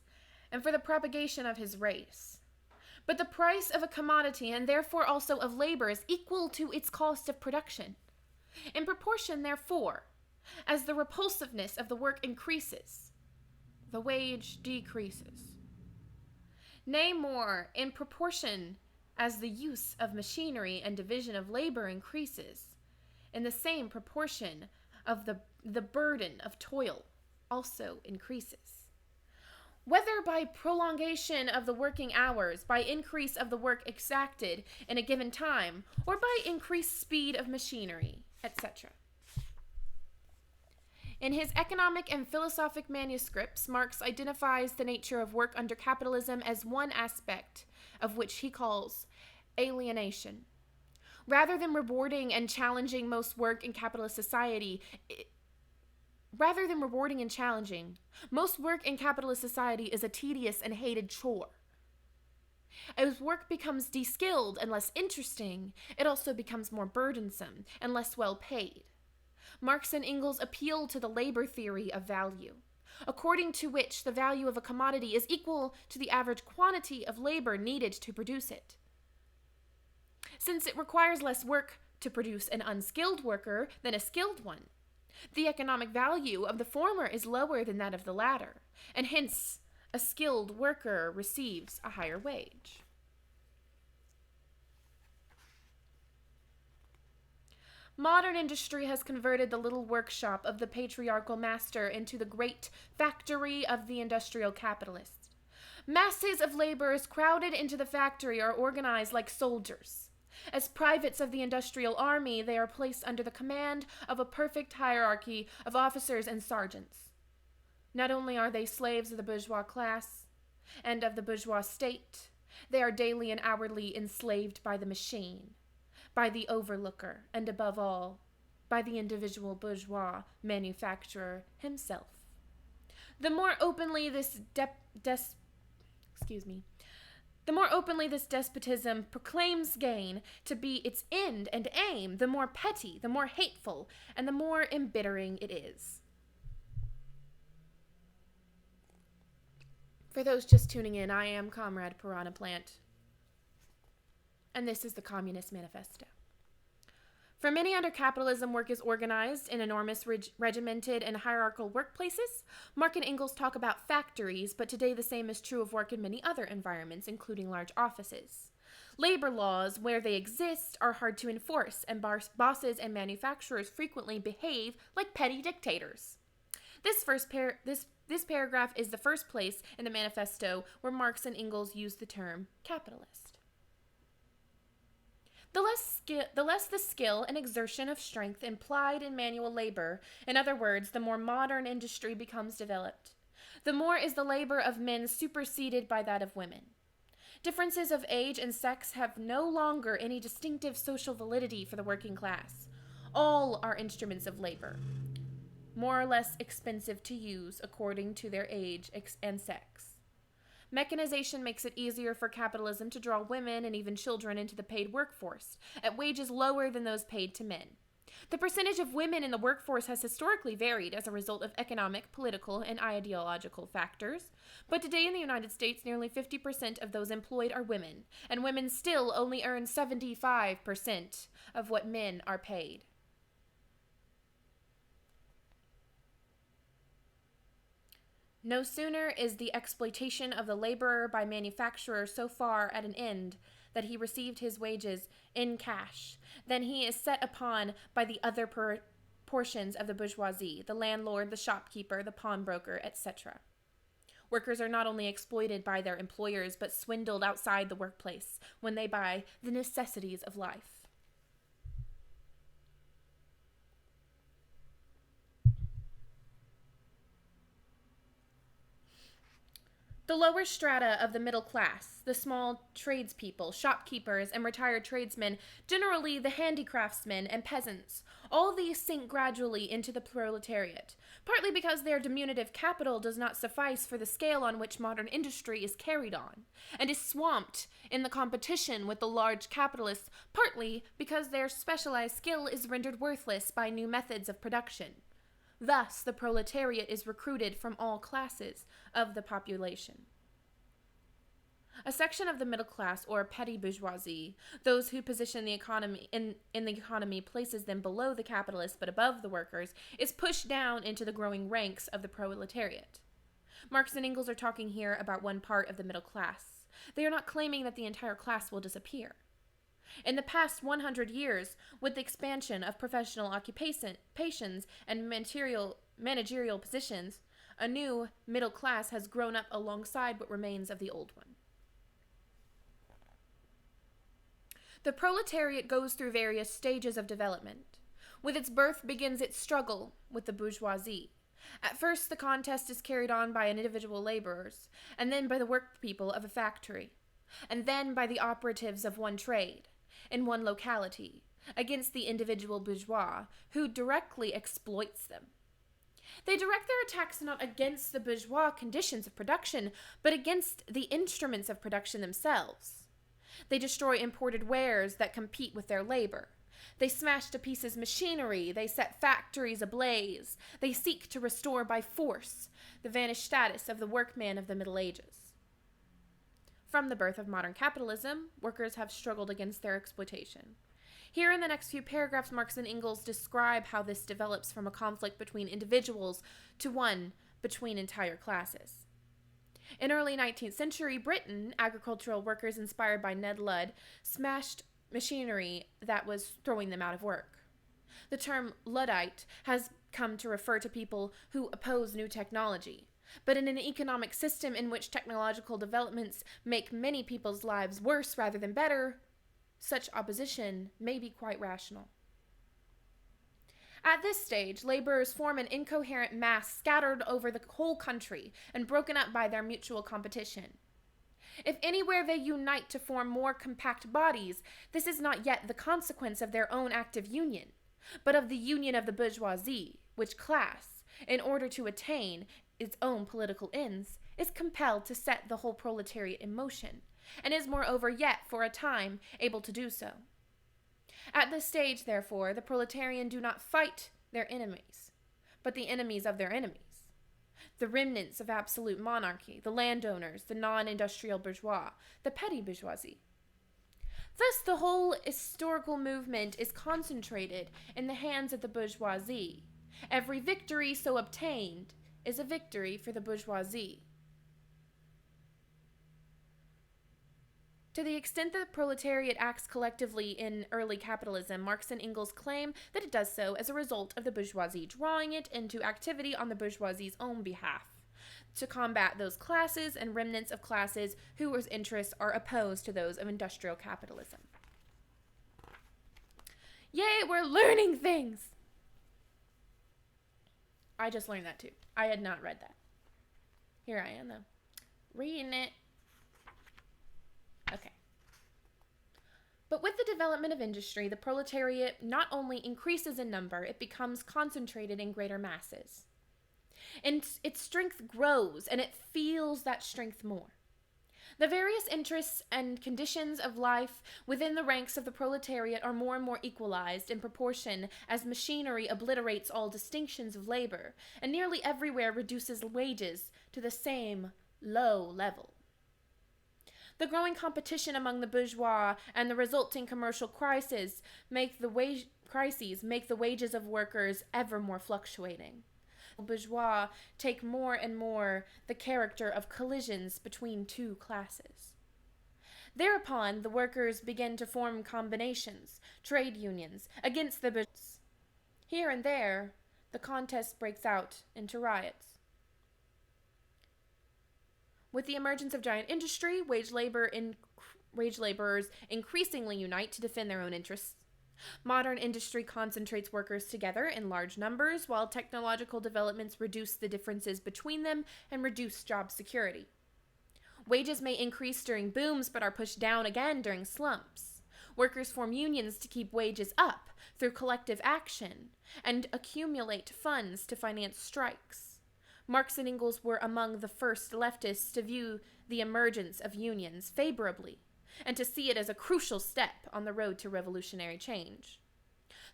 and for the propagation of his race. But the price of a commodity, and therefore also of labor, is equal to its cost of production. In proportion, therefore, as the repulsiveness of the work increases, the wage decreases. Nay, more, in proportion as the use of machinery and division of labor increases, in the same proportion of the burden of toil also increases. Whether by prolongation of the working hours, by increase of the work exacted in a given time, or by increased speed of machinery, etc. In his economic and philosophic manuscripts, Marx identifies the nature of work under capitalism as one aspect of which he calls alienation. Rather than rewarding and challenging most work in capitalist society, most work in capitalist society is a tedious and hated chore. As work becomes de-skilled and less interesting, it also becomes more burdensome and less well paid. Marx and Engels appeal to the labor theory of value, according to which the value of a commodity is equal to the average quantity of labor needed to produce it. Since it requires less work to produce an unskilled worker than a skilled one, the economic value of the former is lower than that of the latter, and hence a skilled worker receives a higher wage. Modern industry has converted the little workshop of the patriarchal master into the great factory of the industrial capitalist. Masses of laborers crowded into the factory are organized like soldiers. As privates of the industrial army, they are placed under the command of a perfect hierarchy of officers and sergeants. Not only are they slaves of the bourgeois class and of the bourgeois state, they are daily and hourly enslaved by the machine, by the overlooker, and above all, by the individual bourgeois manufacturer himself. The more openly this despotism proclaims gain to be its end and aim, the more petty, the more hateful, and the more embittering it is. For those just tuning in, I am Comrade Piranha Plant, and this is the Communist Manifesto. For many under capitalism, work is organized in enormous, regimented, and hierarchical workplaces. Marx and Engels talk about factories, but today the same is true of work in many other environments, including large offices. Labor laws, where they exist, are hard to enforce, and bosses and manufacturers frequently behave like petty dictators. This paragraph is the first place in the manifesto where Marx and Engels use the term capitalist. The less the skill and exertion of strength implied in manual labor, in other words, the more modern industry becomes developed, the more is the labor of men superseded by that of women. Differences of age and sex have no longer any distinctive social validity for the working class. All are instruments of labor, more or less expensive to use according to their age and sex. Mechanization makes it easier for capitalism to draw women and even children into the paid workforce, at wages lower than those paid to men. The percentage of women in the workforce has historically varied as a result of economic, political, and ideological factors, but today in the United States, nearly 50% of those employed are women, and women still only earn 75% of what men are paid. No sooner is the exploitation of the laborer by manufacturer so far at an end that he received his wages in cash than he is set upon by the other portions of the bourgeoisie, the landlord, the shopkeeper, the pawnbroker, etc. Workers are not only exploited by their employers, but swindled outside the workplace when they buy the necessities of life. The lower strata of the middle class, the small tradespeople, shopkeepers, and retired tradesmen, generally the handicraftsmen and peasants, all these sink gradually into the proletariat, partly because their diminutive capital does not suffice for the scale on which modern industry is carried on, and is swamped in the competition with the large capitalists, partly because their specialized skill is rendered worthless by new methods of production. Thus, the proletariat is recruited from all classes of the population. A section of the middle class, or petty bourgeoisie, those who position the economy in the economy places them below the capitalists but above the workers, is pushed down into the growing ranks of the proletariat. Marx and Engels are talking here about one part of the middle class. They are not claiming that the entire class will disappear. In the past 100 years, with the expansion of professional occupations and managerial positions, a new middle class has grown up alongside what remains of the old one. The proletariat goes through various stages of development. With its birth begins its struggle with the bourgeoisie. At first, the contest is carried on by individual laborers, and then by the workpeople of a factory, and then by the operatives of one trade, in one locality, against the individual bourgeois, who directly exploits them. They direct their attacks not against the bourgeois conditions of production, but against the instruments of production themselves. They destroy imported wares that compete with their labor. They smash to pieces machinery. They set factories ablaze. They seek to restore by force the vanished status of the workman of the Middle Ages. From the birth of modern capitalism, workers have struggled against their exploitation. Here in the next few paragraphs, Marx and Engels describe how this develops from a conflict between individuals to one between entire classes. In early 19th century Britain, agricultural workers inspired by Ned Ludd smashed machinery that was throwing them out of work. The term Luddite has come to refer to people who oppose new technology. But in an economic system in which technological developments make many people's lives worse rather than better, such opposition may be quite rational. At this stage, laborers form an incoherent mass scattered over the whole country and broken up by their mutual competition. If anywhere they unite to form more compact bodies, this is not yet the consequence of their own active union, but of the union of the bourgeoisie, which class, in order to attain its own political ends, is compelled to set the whole proletariat in motion, and is moreover yet, for a time, able to do so. At this stage, therefore, the proletarian do not fight their enemies, but the enemies of their enemies. the remnants of absolute monarchy, the landowners, the non-industrial bourgeois, the petty bourgeoisie. Thus, the whole historical movement is concentrated in the hands of the bourgeoisie. Every victory so obtained is a victory for the bourgeoisie. To the extent that the proletariat acts collectively in early capitalism, Marx and Engels claim that it does so as a result of the bourgeoisie drawing it into activity on the bourgeoisie's own behalf, to combat those classes and remnants of classes whose interests are opposed to those of industrial capitalism. Yay, we're learning things! I just learned that too. I had not read that. Here I am, though. Reading it. Okay. But with the development of industry, the proletariat not only increases in number, it becomes concentrated in greater masses. And its strength grows, and it feels that strength more. The various interests and conditions of life within the ranks of the proletariat are more and more equalized in proportion as machinery obliterates all distinctions of labor, and nearly everywhere reduces wages to the same low level. The growing competition among the bourgeois and the resulting commercial crises make the wages of workers ever more fluctuating. Bourgeois take more and more the character of collisions between two classes. Thereupon, the workers begin to form combinations, trade unions, against the bourgeois. Here and there, the contest breaks out into riots. With the emergence of giant industry, wage laborers increasingly unite to defend their own interests. Modern industry concentrates workers together in large numbers, while technological developments reduce the differences between them and reduce job security. Wages may increase during booms, but are pushed down again during slumps. Workers form unions to keep wages up through collective action and accumulate funds to finance strikes. Marx and Engels were among the first leftists to view the emergence of unions favorably and to see it as a crucial step on the road to revolutionary change.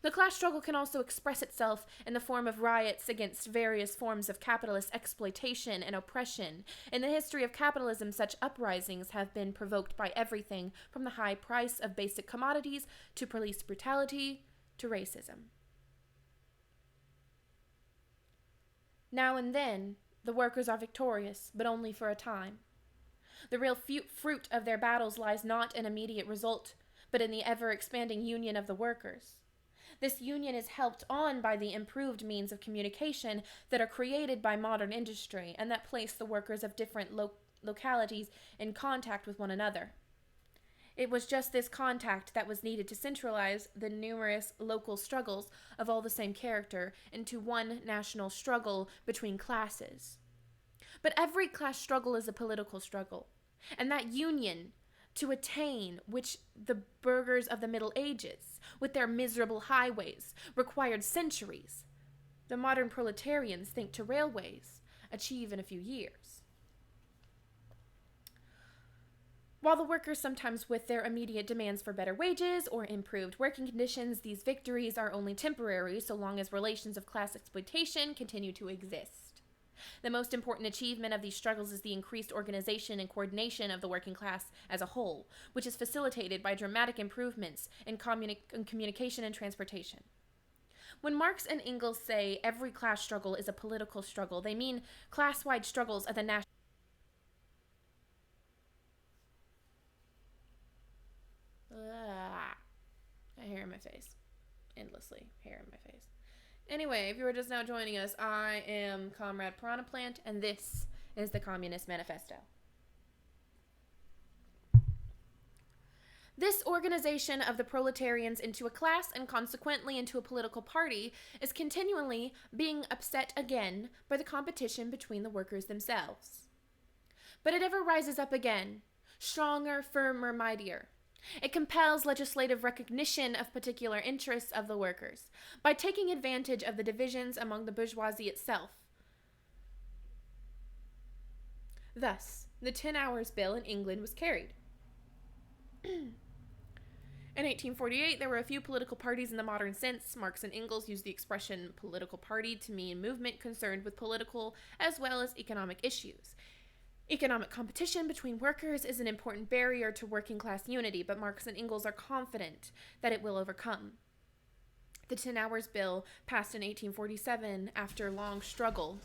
The class struggle can also express itself in the form of riots against various forms of capitalist exploitation and oppression. In the history of capitalism, such uprisings have been provoked by everything from the high price of basic commodities to police brutality to racism. Now and then, the workers are victorious, but only for a time. The real fruit of their battles lies not in immediate result, but in the ever-expanding union of the workers. This union is helped on by the improved means of communication that are created by modern industry and that place the workers of different localities in contact with one another. It was just this contact that was needed to centralize the numerous local struggles of all the same character into one national struggle between classes. But every class struggle is a political struggle, and that union to attain which the burghers of the Middle Ages, with their miserable highways, required centuries, the modern proletarians think to railways, achieve in a few years. While the workers sometimes with their immediate demands for better wages or improved working conditions, these victories are only temporary so long as relations of class exploitation continue to exist. The most important achievement of these struggles is the increased organization and coordination of the working class as a whole, which is facilitated by dramatic improvements in communication and transportation. When Marx and Engels say every class struggle is a political struggle, they mean class-wide struggles of the national. Hair in my face. Endlessly hair in my face. Anyway, if you are just now joining us, I am Comrade Piranha Plant, and this is the Communist Manifesto. This organization of the proletarians into a class and consequently into a political party is continually being upset again by the competition between the workers themselves. But it ever rises up again, stronger, firmer, mightier. It compels legislative recognition of particular interests of the workers by taking advantage of the divisions among the bourgeoisie itself. Thus, the 10 Hours Bill in England was carried. In 1848, there were a few political parties in the modern sense. Marx and Engels used the expression political party to mean movement concerned with political as well as economic issues. Economic competition between workers is an important barrier to working class unity, but Marx and Engels are confident that it will overcome. The 10 Hours Bill, passed in 1847 after long struggle,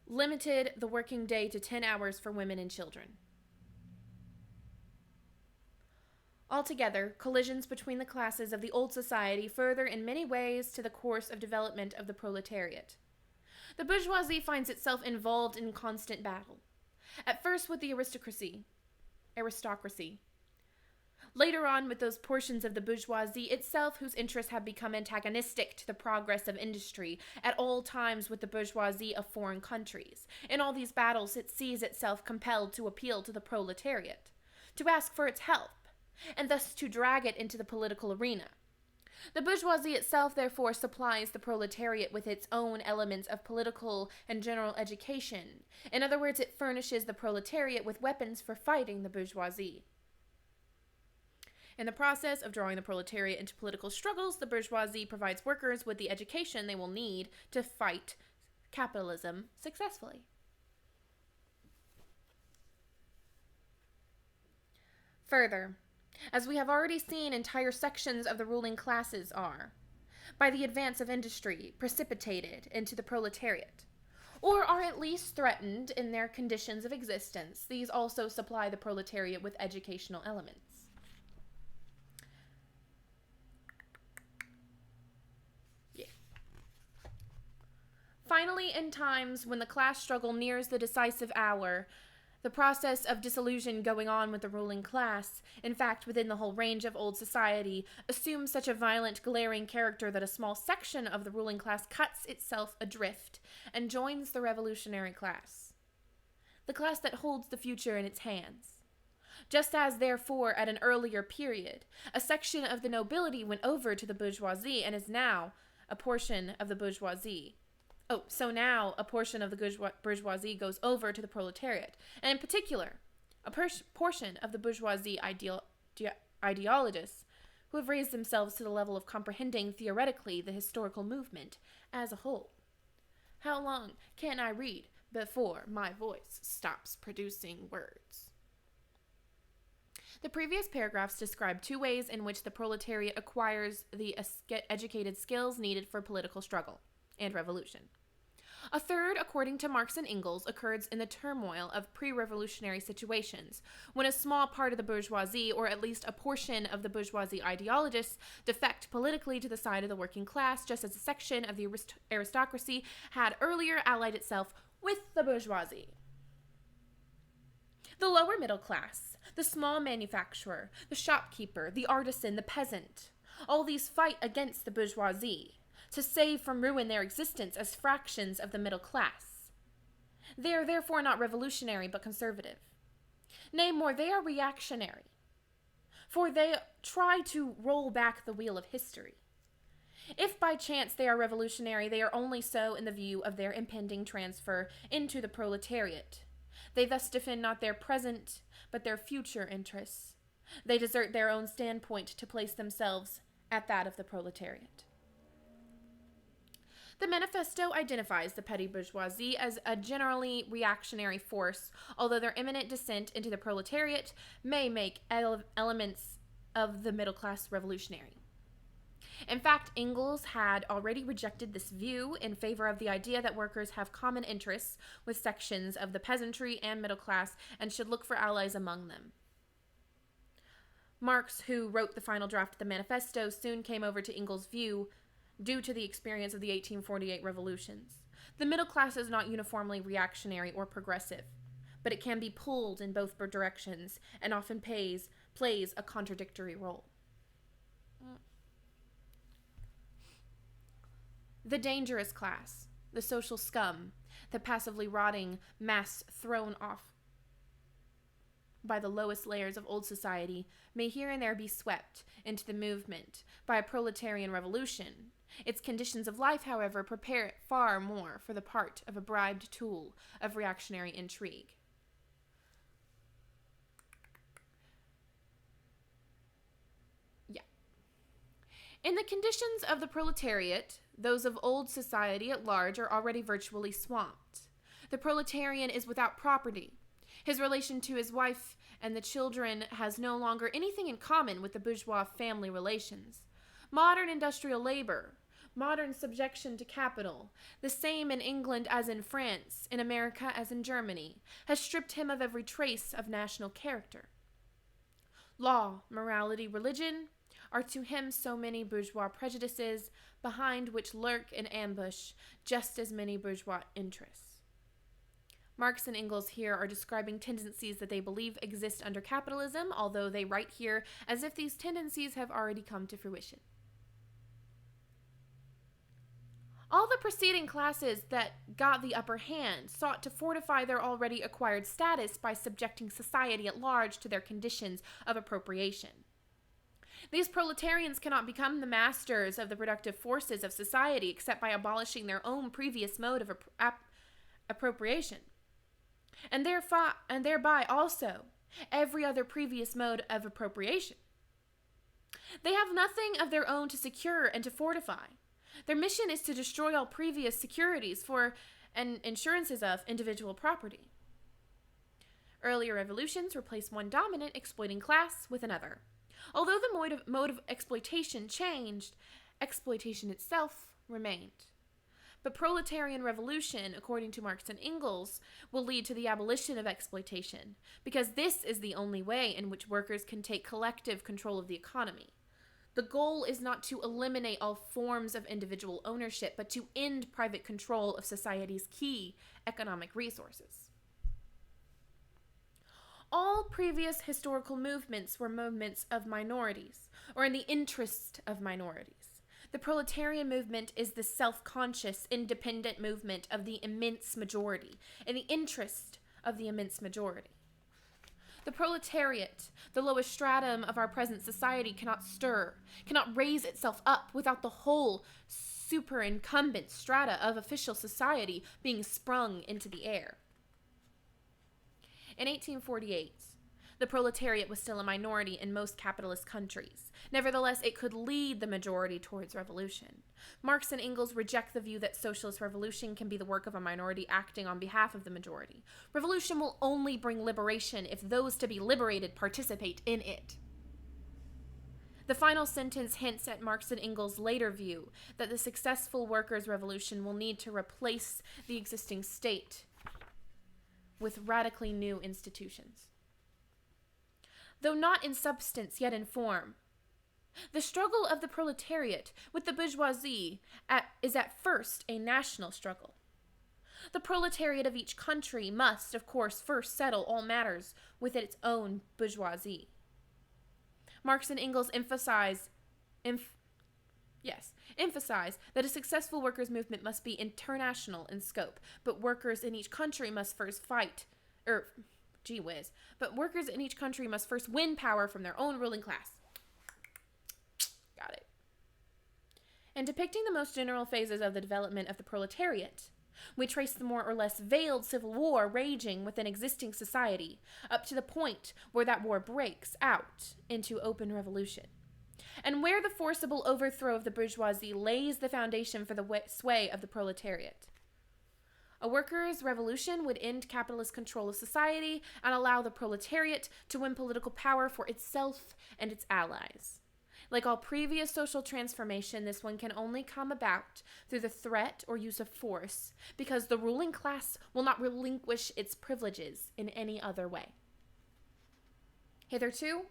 limited the working day to 10 hours for women and children. Altogether, collisions between the classes of the old society further in many ways to the course of development of the proletariat. The bourgeoisie finds itself involved in constant battle, at first with the aristocracy, later on with those portions of the bourgeoisie itself whose interests have become antagonistic to the progress of industry, at all times with the bourgeoisie of foreign countries. In all these battles, it sees itself compelled to appeal to the proletariat, to ask for its help, and thus to drag it into the political arena. The bourgeoisie itself, therefore, supplies the proletariat with its own elements of political and general education. In other words, it furnishes the proletariat with weapons for fighting the bourgeoisie. In the process of drawing the proletariat into political struggles, the bourgeoisie provides workers with the education they will need to fight capitalism successfully. Further, as we have already seen, entire sections of the ruling classes are, by the advance of industry, precipitated into the proletariat, or are at least threatened in their conditions of existence. These also supply the proletariat with educational elements. Finally, in times when the class struggle nears the decisive hour, the process of dissolution going on with the ruling class, in fact within the whole range of old society, assumes such a violent, glaring character that a small section of the ruling class cuts itself adrift and joins the revolutionary class, the class that holds the future in its hands. Just as, therefore, at an earlier period, a section of the nobility went over to the bourgeoisie and is now a portion of the bourgeoisie. So now a portion of the bourgeoisie goes over to the proletariat, and in particular, a portion of the bourgeoisie ideologists who have raised themselves to the level of comprehending theoretically the historical movement as a whole. How long can I read before my voice stops producing words? The previous paragraphs describe two ways in which the proletariat acquires the educated skills needed for political struggle and revolution. A third, according to Marx and Engels, occurs in the turmoil of pre-revolutionary situations, when a small part of the bourgeoisie, or at least a portion of the bourgeoisie ideologists, defect politically to the side of the working class, just as a section of the aristocracy had earlier allied itself with the bourgeoisie. The lower middle class, the small manufacturer, the shopkeeper, the artisan, the peasant, all these fight against the bourgeoisie to save from ruin their existence as fractions of the middle class. They are therefore not revolutionary but conservative. Nay, more, they are reactionary, for they try to roll back the wheel of history. If by chance they are revolutionary, they are only so in the view of their impending transfer into the proletariat. They thus defend not their present, but their future interests. They desert their own standpoint to place themselves at that of the proletariat. The manifesto identifies the petty bourgeoisie as a generally reactionary force, although their imminent descent into the proletariat may make elements of the middle class revolutionary. In fact, Engels had already rejected this view in favor of the idea that workers have common interests with sections of the peasantry and middle class and should look for allies among them. Marx, who wrote the final draft of the manifesto, soon came over to Engels' view due to the experience of the 1848 revolutions. The middle class is not uniformly reactionary or progressive, but it can be pulled in both directions and often plays a contradictory role. The dangerous class, the social scum, the passively rotting mass thrown off by the lowest layers of old society, may here and there be swept into the movement by a proletarian revolution. Its conditions of life, however, prepare it far more for the part of a bribed tool of reactionary intrigue. In the conditions of the proletariat, those of old society at large are already virtually swamped. The proletarian is without property. His relation to his wife and the children has no longer anything in common with the bourgeois family relations. Modern industrial labor, modern subjection to capital, the same in England as in France, in America as in Germany, has stripped him of every trace of national character. Law, morality, religion are to him so many bourgeois prejudices, behind which lurk in ambush just as many bourgeois interests. Marx and Engels here are describing tendencies that they believe exist under capitalism, although they write here as if these tendencies have already come to fruition. All the preceding classes that got the upper hand sought to fortify their already acquired status by subjecting society at large to their conditions of appropriation. These proletarians cannot become the masters of the productive forces of society except by abolishing their own previous mode of appropriation, and thereby also every other previous mode of appropriation. They have nothing of their own to secure and to fortify. Their mission is to destroy all previous securities for and insurances of individual property. Earlier revolutions replaced one dominant exploiting class with another. Although the mode of exploitation changed, exploitation itself remained. But proletarian revolution, according to Marx and Engels, will lead to the abolition of exploitation, because this is the only way in which workers can take collective control of the economy. The goal is not to eliminate all forms of individual ownership, but to end private control of society's key economic resources. All previous historical movements were movements of minorities, or in the interest of minorities. The proletarian movement is the self-conscious, independent movement of the immense majority, in the interest of the immense majority. The proletariat, the lowest stratum of our present society, cannot stir, cannot raise itself up without the whole superincumbent strata of official society being sprung into the air. In 1848, the proletariat was still a minority in most capitalist countries. Nevertheless, it could lead the majority towards revolution. Marx and Engels reject the view that socialist revolution can be the work of a minority acting on behalf of the majority. Revolution will only bring liberation if those to be liberated participate in it. The final sentence hints at Marx and Engels' later view that the successful workers' revolution will need to replace the existing state with radically new institutions. Though not in substance, yet in form, the struggle of the proletariat with the bourgeoisie is at first a national struggle. The proletariat of each country must, of course, first settle all matters with its own bourgeoisie. Marx and Engels emphasize that a successful workers' movement must be international in scope, but workers in each country must first workers in each country must first win power from their own ruling class. Got it. In depicting the most general phases of the development of the proletariat, we trace the more or less veiled civil war raging within existing society, up to the point where that war breaks out into open revolution, and where the forcible overthrow of the bourgeoisie lays the foundation for the sway of the proletariat. A workers' revolution would end capitalist control of society and allow the proletariat to win political power for itself and its allies. Like all previous social transformation, this one can only come about through the threat or use of force, because the ruling class will not relinquish its privileges in any other way. Hitherto,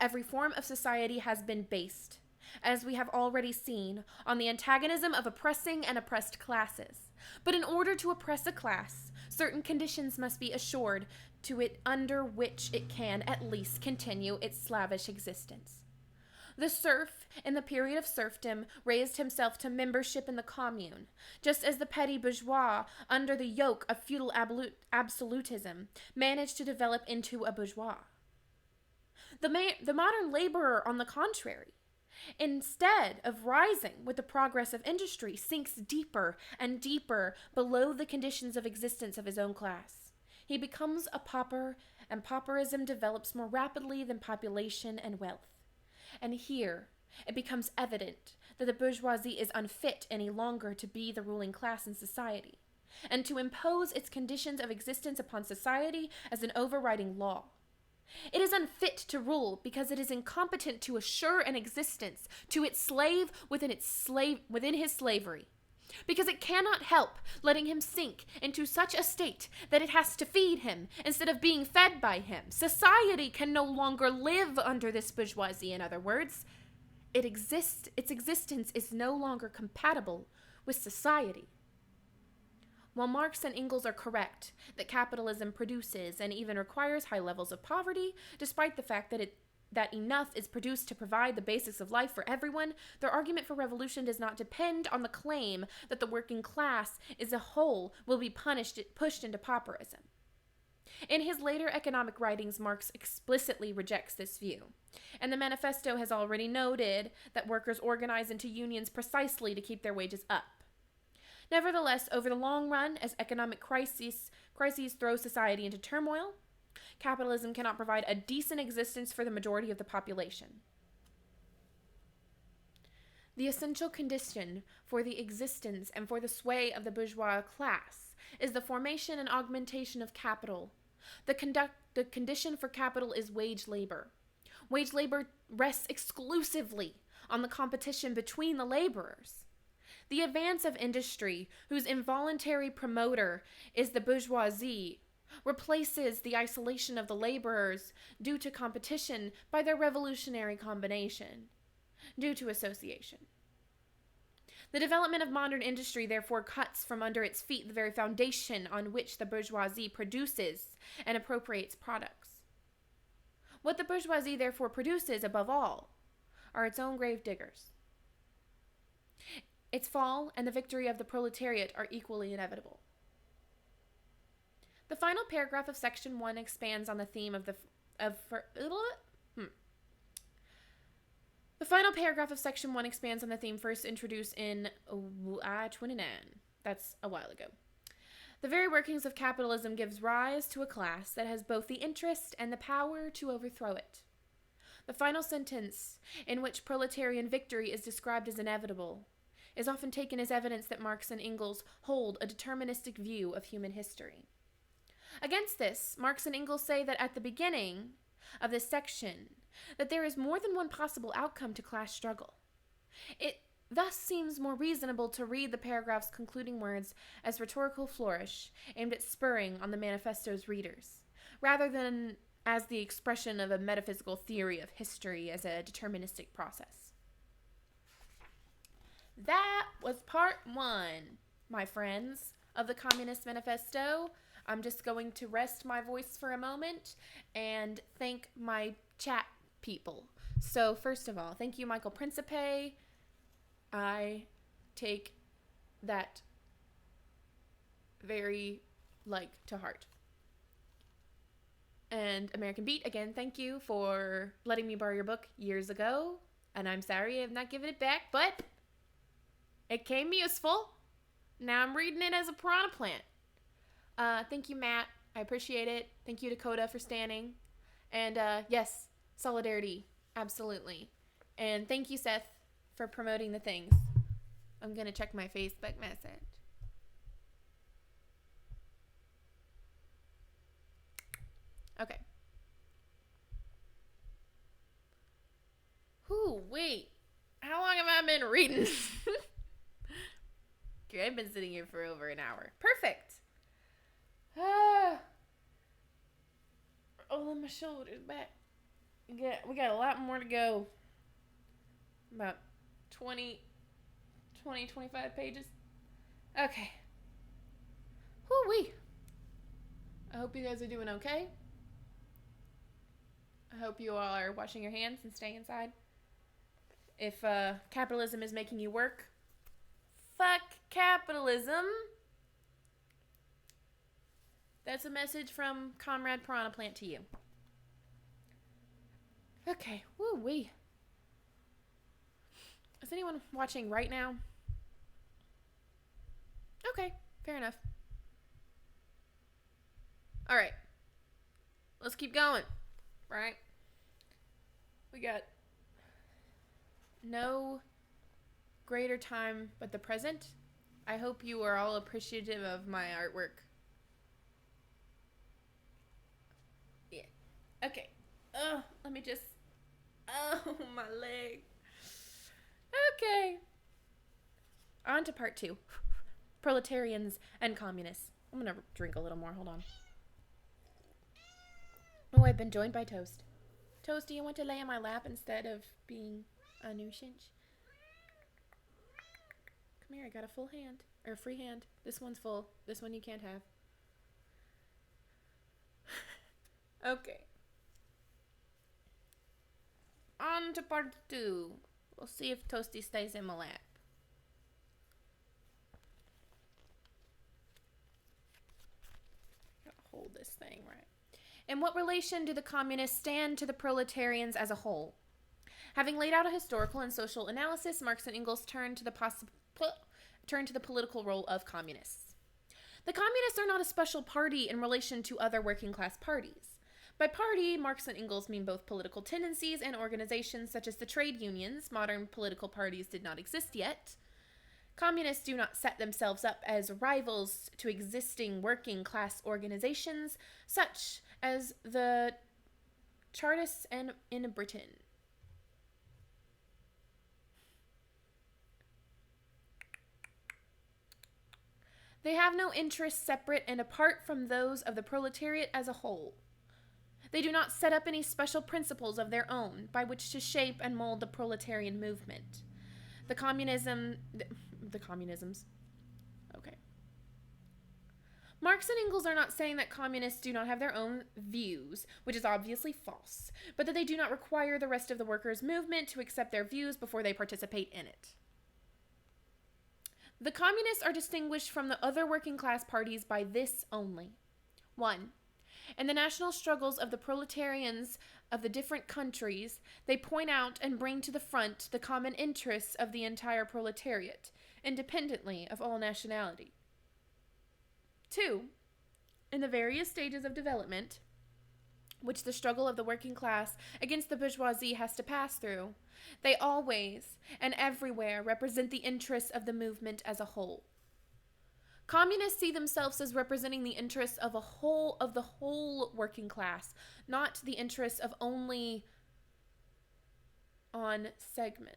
every form of society has been based, as we have already seen, on the antagonism of oppressing and oppressed classes. But in order to oppress a class, certain conditions must be assured to it under which it can at least continue its slavish existence. The serf, in the period of serfdom, raised himself to membership in the commune, just as the petty bourgeois, under the yoke of feudal absolutism, managed to develop into a bourgeois. The modern laborer, on the contrary, instead of rising with the progress of industry, sinks deeper and deeper below the conditions of existence of his own class. He becomes a pauper, and pauperism develops more rapidly than population and wealth. And here, it becomes evident that the bourgeoisie is unfit any longer to be the ruling class in society, and to impose its conditions of existence upon society as an overriding law. It is unfit to rule because it is incompetent to assure an existence to its slave within his slavery, because it cannot help letting him sink into such a state that it has to feed him instead of being fed by him. Society can no longer live under this bourgeoisie, in other words. Its existence is no longer compatible with society. While Marx and Engels are correct that capitalism produces and even requires high levels of poverty, despite the fact that enough is produced to provide the basics of life for everyone, their argument for revolution does not depend on the claim that the working class as a whole will be pushed into pauperism. In his later economic writings, Marx explicitly rejects this view, and the manifesto has already noted that workers organize into unions precisely to keep their wages up. Nevertheless, over the long run, as economic crises throw society into turmoil, capitalism cannot provide a decent existence for the majority of the population. The essential condition for the existence and for the sway of the bourgeois class is the formation and augmentation of capital. The condition for capital is wage labor. Wage labor rests exclusively on the competition between the laborers. The advance of industry, whose involuntary promoter is the bourgeoisie, replaces the isolation of the laborers due to competition by their revolutionary combination, due to association. The development of modern industry therefore cuts from under its feet the very foundation on which the bourgeoisie produces and appropriates products. What the bourgeoisie therefore produces, above all, are its own grave diggers. Its fall and the victory of the proletariat are equally inevitable. The final paragraph of Section 1 expands on the theme of the final paragraph of Section 1 expands on the theme first introduced in 29. That's a while ago. The very workings of capitalism gives rise to a class that has both the interest and the power to overthrow it. The final sentence, in which proletarian victory is described as inevitable, is often taken as evidence that Marx and Engels hold a deterministic view of human history. Against this, Marx and Engels say that at the beginning of this section, that there is more than one possible outcome to class struggle. It thus seems more reasonable to read the paragraph's concluding words as rhetorical flourish aimed at spurring on the manifesto's readers, rather than as the expression of a metaphysical theory of history as a deterministic process. That was part 1, my friends, of the Communist Manifesto. I'm just going to rest my voice for a moment and thank my chat people. So first of all, thank you, Michael Principe. I take that very, to heart. And American Beat, again, thank you for letting me borrow your book years ago. And I'm sorry I have not given it back, but it came useful. Now I'm reading it as a Piranha Plant. Thank you, Matt. I appreciate it. Thank you, Dakota, for standing. And yes, solidarity. Absolutely. And thank you, Seth, for promoting the things. I'm going to check my Facebook message. Okay. Ooh, wait. How long have I been reading? Okay, I've been sitting here for over an hour. Perfect. Oh, my shoulder's back. We got a lot more to go. About 25 pages. Okay. Whoo-wee. I hope you guys are doing okay. I hope you all are washing your hands and staying inside. If capitalism is making you work, fuck capitalism. That's a message from Comrade Piranha Plant to you. Okay, woo-wee. Is anyone watching right now? Okay, fair enough. Alright. Let's keep going. Right? We got no greater time but the present. I hope you are all appreciative of my artwork. Yeah. Okay. Oh, let me just... Oh, my leg. Okay. On to part 2. Proletarians and communists. I'm gonna drink a little more. Hold on. Oh, I've been joined by Toast. Toast, do you want to lay on my lap instead of being a nuisance? Come here, I got a full hand. Or a free hand. This one's full. This one you can't have. Okay. On to part 2. We'll see if Toasty stays in my lap. Gotta hold this thing right. In what relation do the communists stand to the proletarians as a whole? Having laid out a historical and social analysis, Marx and Engels turn to the political role of communists. The communists are not a special party in relation to other working class parties. By party, Marx and Engels mean both political tendencies and organizations such as the trade unions. Modern political parties did not exist yet. Communists do not set themselves up as rivals to existing working class organizations, such as the Chartists in Britain. They have no interests separate and apart from those of the proletariat as a whole. They do not set up any special principles of their own by which to shape and mold the proletarian movement. The communisms. Okay. Marx and Engels are not saying that communists do not have their own views, which is obviously false, but that they do not require the rest of the workers' movement to accept their views before they participate in it. The communists are distinguished from the other working class parties by this only. 1. In the national struggles of the proletarians of the different countries, they point out and bring to the front the common interests of the entire proletariat, independently of all nationality. 2. In the various stages of development, which the struggle of the working class against the bourgeoisie has to pass through, they always and everywhere represent the interests of the movement as a whole. Communists see themselves as representing the interests of the whole working class, not the interests of only on segment.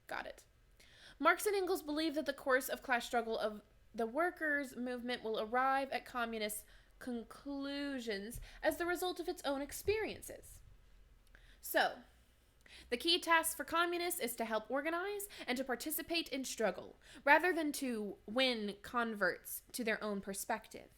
Got it. Marx and Engels believe that the course of class struggle of the workers' movement will arrive at communist conclusions as the result of its own experiences. So, the key task for communists is to help organize and to participate in struggle, rather than to win converts to their own perspective.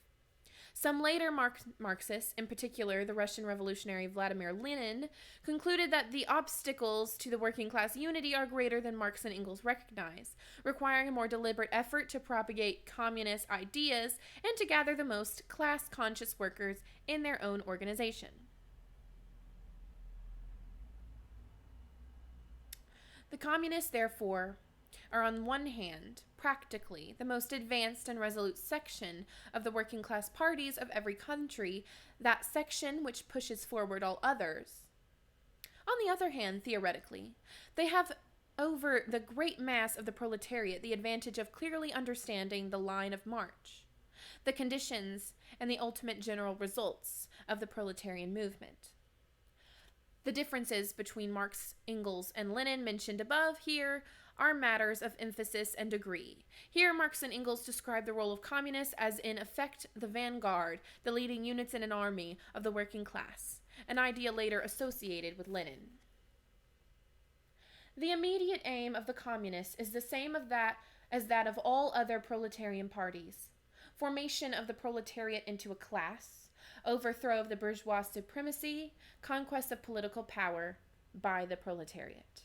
Some later Marxists, in particular the Russian revolutionary Vladimir Lenin, concluded that the obstacles to the working class unity are greater than Marx and Engels recognize, requiring a more deliberate effort to propagate communist ideas and to gather the most class-conscious workers in their own organization. The communists, therefore, are on one hand, practically, the most advanced and resolute section of the working class parties of every country, that section which pushes forward all others. On the other hand, theoretically, they have over the great mass of the proletariat the advantage of clearly understanding the line of march, the conditions, and the ultimate general results of the proletarian movement. The differences between Marx, Engels, and Lenin mentioned above here are matters of emphasis and degree. Here, Marx and Engels describe the role of communists as in effect the vanguard, the leading units in an army of the working class, an idea later associated with Lenin. The immediate aim of the communists is the same as that of all other proletarian parties: formation of the proletariat into a class, overthrow of the bourgeois supremacy, conquest of political power by the proletariat.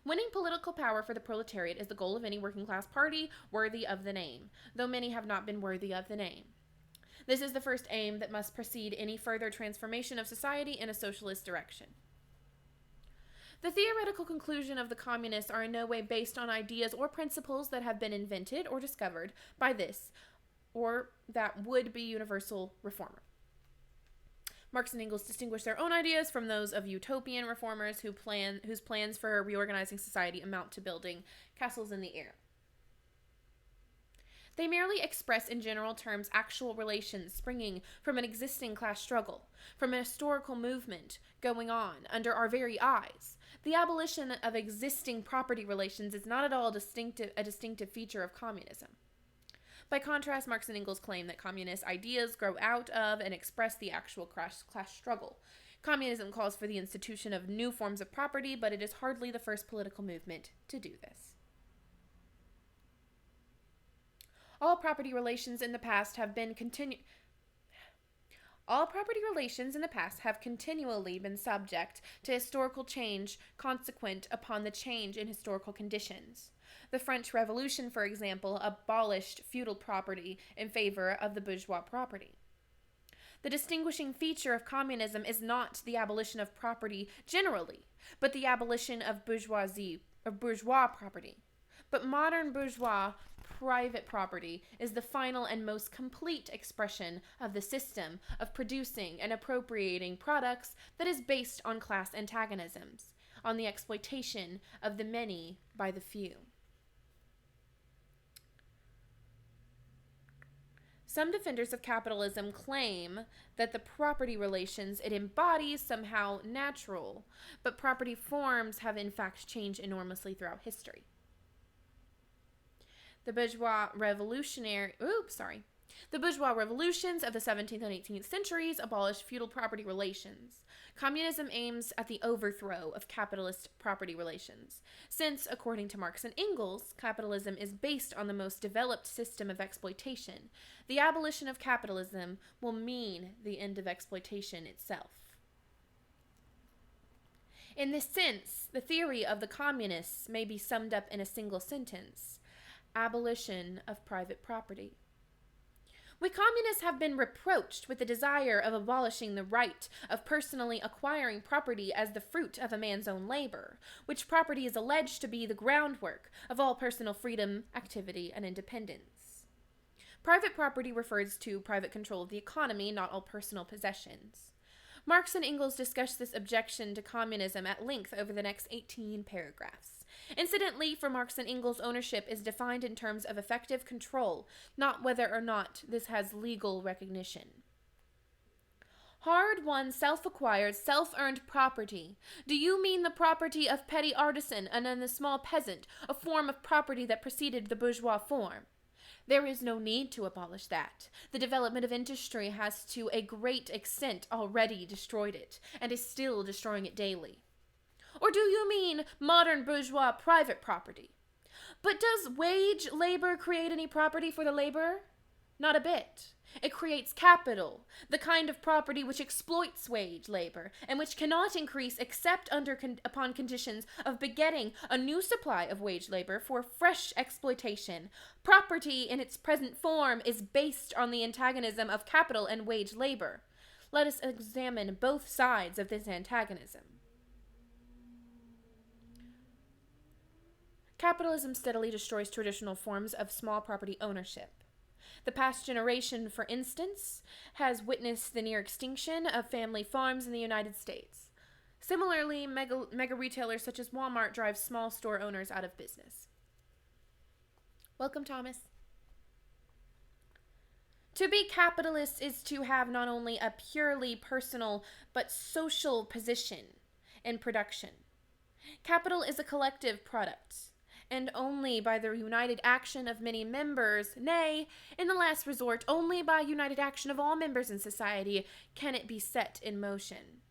Winning political power for the proletariat is the goal of any working class party worthy of the name, though many have not been worthy of the name. This is the first aim that must precede any further transformation of society in a socialist direction. The theoretical conclusions of the communists are in no way based on ideas or principles that have been invented or discovered by this or that would-be universal reformer. Marx and Engels distinguish their own ideas from those of utopian reformers whose plans for reorganizing society amount to building castles in the air. They merely express in general terms actual relations springing from an existing class struggle, from an historical movement going on under our very eyes. The abolition of existing property relations is not at all a distinctive feature of communism. By contrast, Marx and Engels claim that communist ideas grow out of and express the actual class struggle. Communism calls for the institution of new forms of property, but it is hardly the first political movement to do this. All property relations in the past have continually been subject to historical change consequent upon the change in historical conditions. The French Revolution, for example, abolished feudal property in favor of the bourgeois property. The distinguishing feature of communism is not the abolition of property generally, but the abolition of bourgeois property. But modern bourgeois private property is the final and most complete expression of the system of producing and appropriating products that is based on class antagonisms, on the exploitation of the many by the few. Some defenders of capitalism claim that the property relations it embodies somehow natural, but property forms have in fact changed enormously throughout history. The bourgeois revolutions of the 17th and 18th centuries abolished feudal property relations. Communism aims at the overthrow of capitalist property relations, since, according to Marx and Engels, capitalism is based on the most developed system of exploitation. The abolition of capitalism will mean the end of exploitation itself. In this sense, the theory of the communists may be summed up in a single sentence: abolition of private property. We communists have been reproached with the desire of abolishing the right of personally acquiring property as the fruit of a man's own labor, which property is alleged to be the groundwork of all personal freedom, activity, and independence. Private property refers to private control of the economy, not all personal possessions. Marx and Engels discuss this objection to communism at length over the next 18 paragraphs. Incidentally, for Marx and Engels, ownership is defined in terms of effective control, not whether or not this has legal recognition. Hard-won, self-acquired, self-earned property. Do you mean the property of petty artisan and then the small peasant, a form of property that preceded the bourgeois form? There is no need to abolish that. The development of industry has to a great extent already destroyed it, and is still destroying it daily. Or do you mean modern bourgeois private property? But does wage labor create any property for the laborer? Not a bit. It creates capital, the kind of property which exploits wage labor, and which cannot increase except upon conditions of begetting a new supply of wage labor for fresh exploitation. Property in its present form is based on the antagonism of capital and wage labor. Let us examine both sides of this antagonism. Capitalism steadily destroys traditional forms of small property ownership. The past generation, for instance, has witnessed the near extinction of family farms in the United States. Similarly, mega retailers such as Walmart drive small store owners out of business. Welcome, Thomas. To be capitalist is to have not only a purely personal but social position in production. Capital is a collective product, and only by the united action of many members, nay, in the last resort, only by united action of all members in society, can it be set in motion.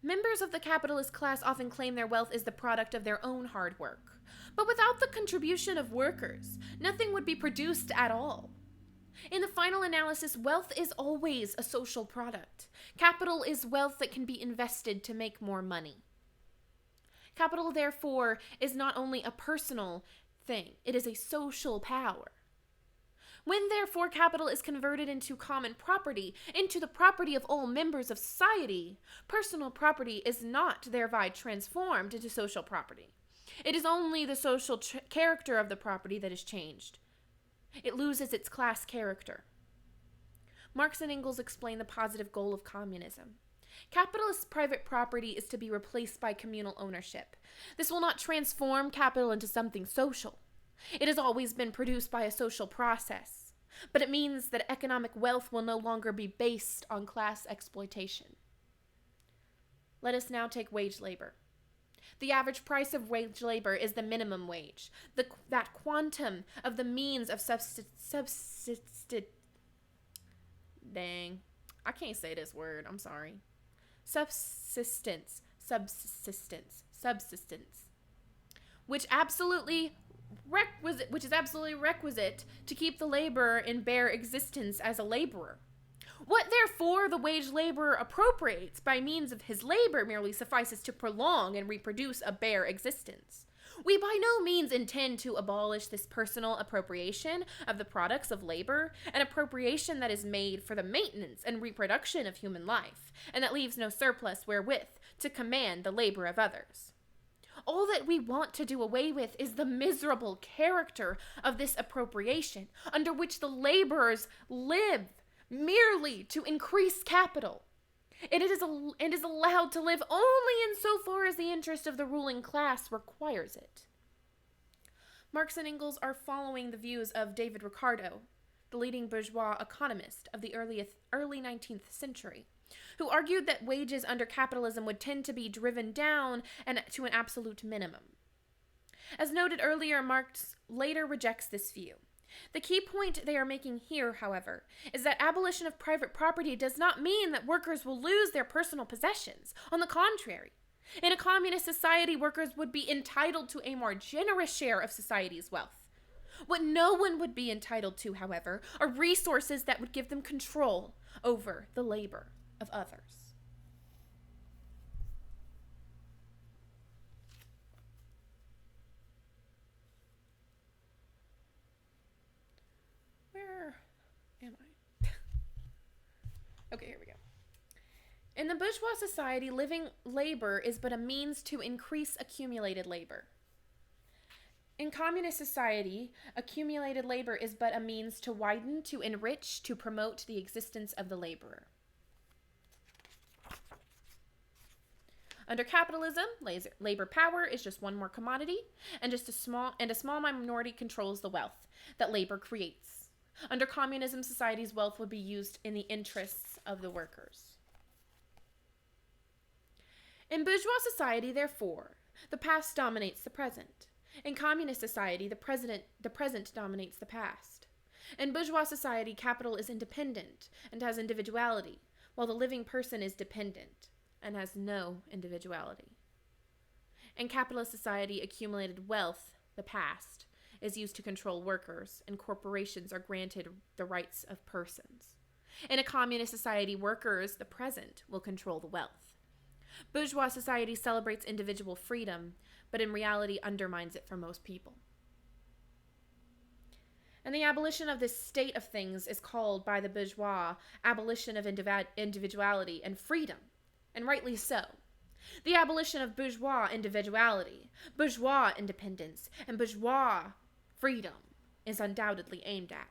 Members of the capitalist class often claim their wealth is the product of their own hard work. But without the contribution of workers, nothing would be produced at all. In the final analysis, wealth is always a social product. Capital is wealth that can be invested to make more money. Capital, therefore, is not only a personal thing, it is a social power. When, therefore, capital is converted into common property, into the property of all members of society, personal property is not thereby transformed into social property. It is only the social character of the property that is changed. It loses its class character. Marx and Engels explain the positive goal of communism. Capitalist private property is to be replaced by communal ownership. This will not transform capital into something social. It has always been produced by a social process, but it means that economic wealth will no longer be based on class exploitation. Let us now take wage labor. The average price of wage labor is the minimum wage, that quantum of the means of Dang, I can't say this word, I'm sorry. Subsistence, which is absolutely requisite to keep the laborer in bare existence as a laborer. What therefore the wage laborer appropriates by means of his labor merely suffices to prolong and reproduce a bare existence. We by no means intend to abolish this personal appropriation of the products of labor, an appropriation that is made for the maintenance and reproduction of human life, and that leaves no surplus wherewith to command the labor of others. All that we want to do away with is the miserable character of this appropriation, under which the laborers live merely to increase capital. It is allowed to live only insofar as the interest of the ruling class requires it. Marx and Engels are following the views of David Ricardo, the leading bourgeois economist of the early 19th century, who argued that wages under capitalism would tend to be driven down and to an absolute minimum. As noted earlier, Marx later rejects this view. The key point they are making here, however, is that abolition of private property does not mean that workers will lose their personal possessions. On the contrary, in a communist society, workers would be entitled to a more generous share of society's wealth. What no one would be entitled to, however, are resources that would give them control over the labor of others. Am I? Okay, here we go. In the bourgeois society, living labor is but a means to increase accumulated labor. In communist society, accumulated labor is but a means to widen, to enrich, to promote the existence of the laborer. Under capitalism, labor power is just one more commodity, and a small minority controls the wealth that labor creates. Under communism, society's wealth would be used in the interests of the workers. In bourgeois society, therefore, the past dominates the present. In communist society, the present dominates the past. In bourgeois society, capital is independent and has individuality, while the living person is dependent and has no individuality. In capitalist society, accumulated wealth, the past, is used to control workers, and corporations are granted the rights of persons. In a communist society, workers, the present, will control the wealth. Bourgeois society celebrates individual freedom, but in reality undermines it for most people. And the abolition of this state of things is called by the bourgeois abolition of individuality and freedom, and rightly so. The abolition of bourgeois individuality, bourgeois independence, and bourgeois freedom is undoubtedly aimed at.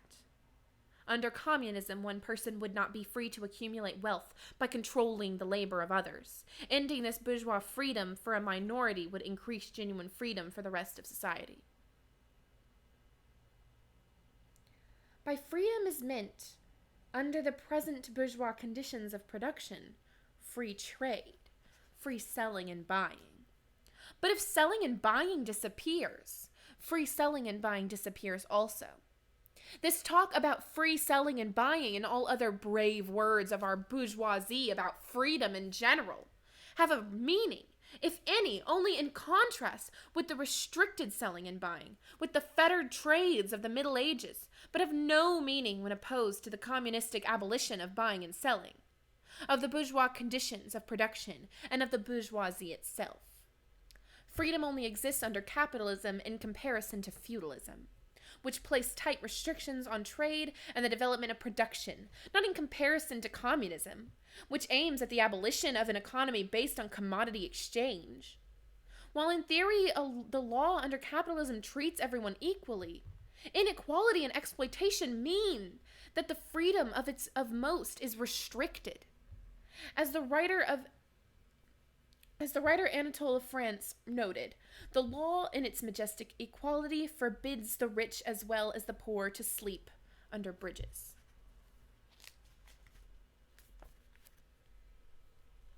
Under communism, one person would not be free to accumulate wealth by controlling the labor of others. Ending this bourgeois freedom for a minority would increase genuine freedom for the rest of society. By freedom is meant, under the present bourgeois conditions of production, free trade, free selling and buying. But if selling and buying disappears, free selling and buying disappears also. This talk about free selling and buying and all other brave words of our bourgeoisie about freedom in general have a meaning, if any, only in contrast with the restricted selling and buying, with the fettered trades of the Middle Ages, but have no meaning when opposed to the communistic abolition of buying and selling, of the bourgeois conditions of production, and of the bourgeoisie itself. Freedom only exists under capitalism in comparison to feudalism, which placed tight restrictions on trade and the development of production, not in comparison to communism, which aims at the abolition of an economy based on commodity exchange. While in theory, the law under capitalism treats everyone equally, inequality and exploitation mean that the freedom of most is restricted. As the writer Anatole France noted, the law in its majestic equality forbids the rich as well as the poor to sleep under bridges.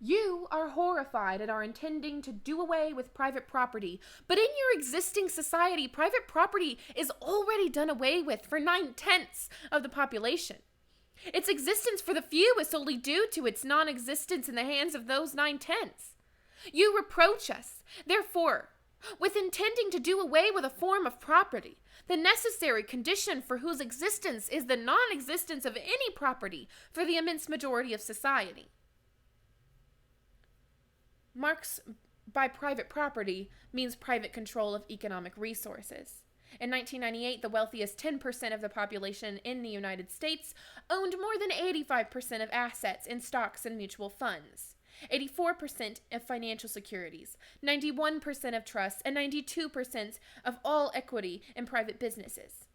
You are horrified at our intending to do away with private property, but in your existing society, private property is already done away with for 9/10 of the population. Its existence for the few is solely due to its non-existence in the hands of those 9/10. You reproach us, therefore, with intending to do away with a form of property, the necessary condition for whose existence is the non-existence of any property for the immense majority of society. Marx, by private property, means private control of economic resources. In 1998, the wealthiest 10% of the population in the United States owned more than 85% of assets in stocks and mutual funds, 84% of financial securities, 91% of trusts, and 92% of all equity in private businesses.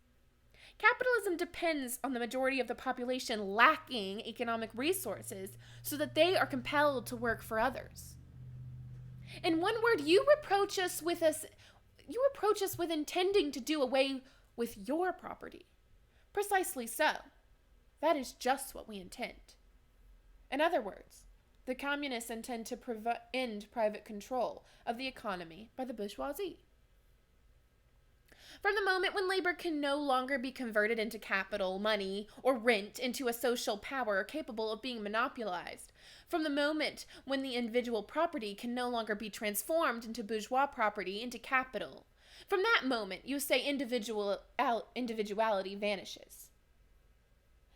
Capitalism depends on the majority of the population lacking economic resources so that they are compelled to work for others. In one word, you reproach us with intending to do away with your property. Precisely so. That is just what we intend. In other words, the communists intend to end private control of the economy by the bourgeoisie. From the moment when labor can no longer be converted into capital, money, or rent into a social power capable of being monopolized, from the moment when the individual property can no longer be transformed into bourgeois property, into capital, from that moment you say individuality vanishes.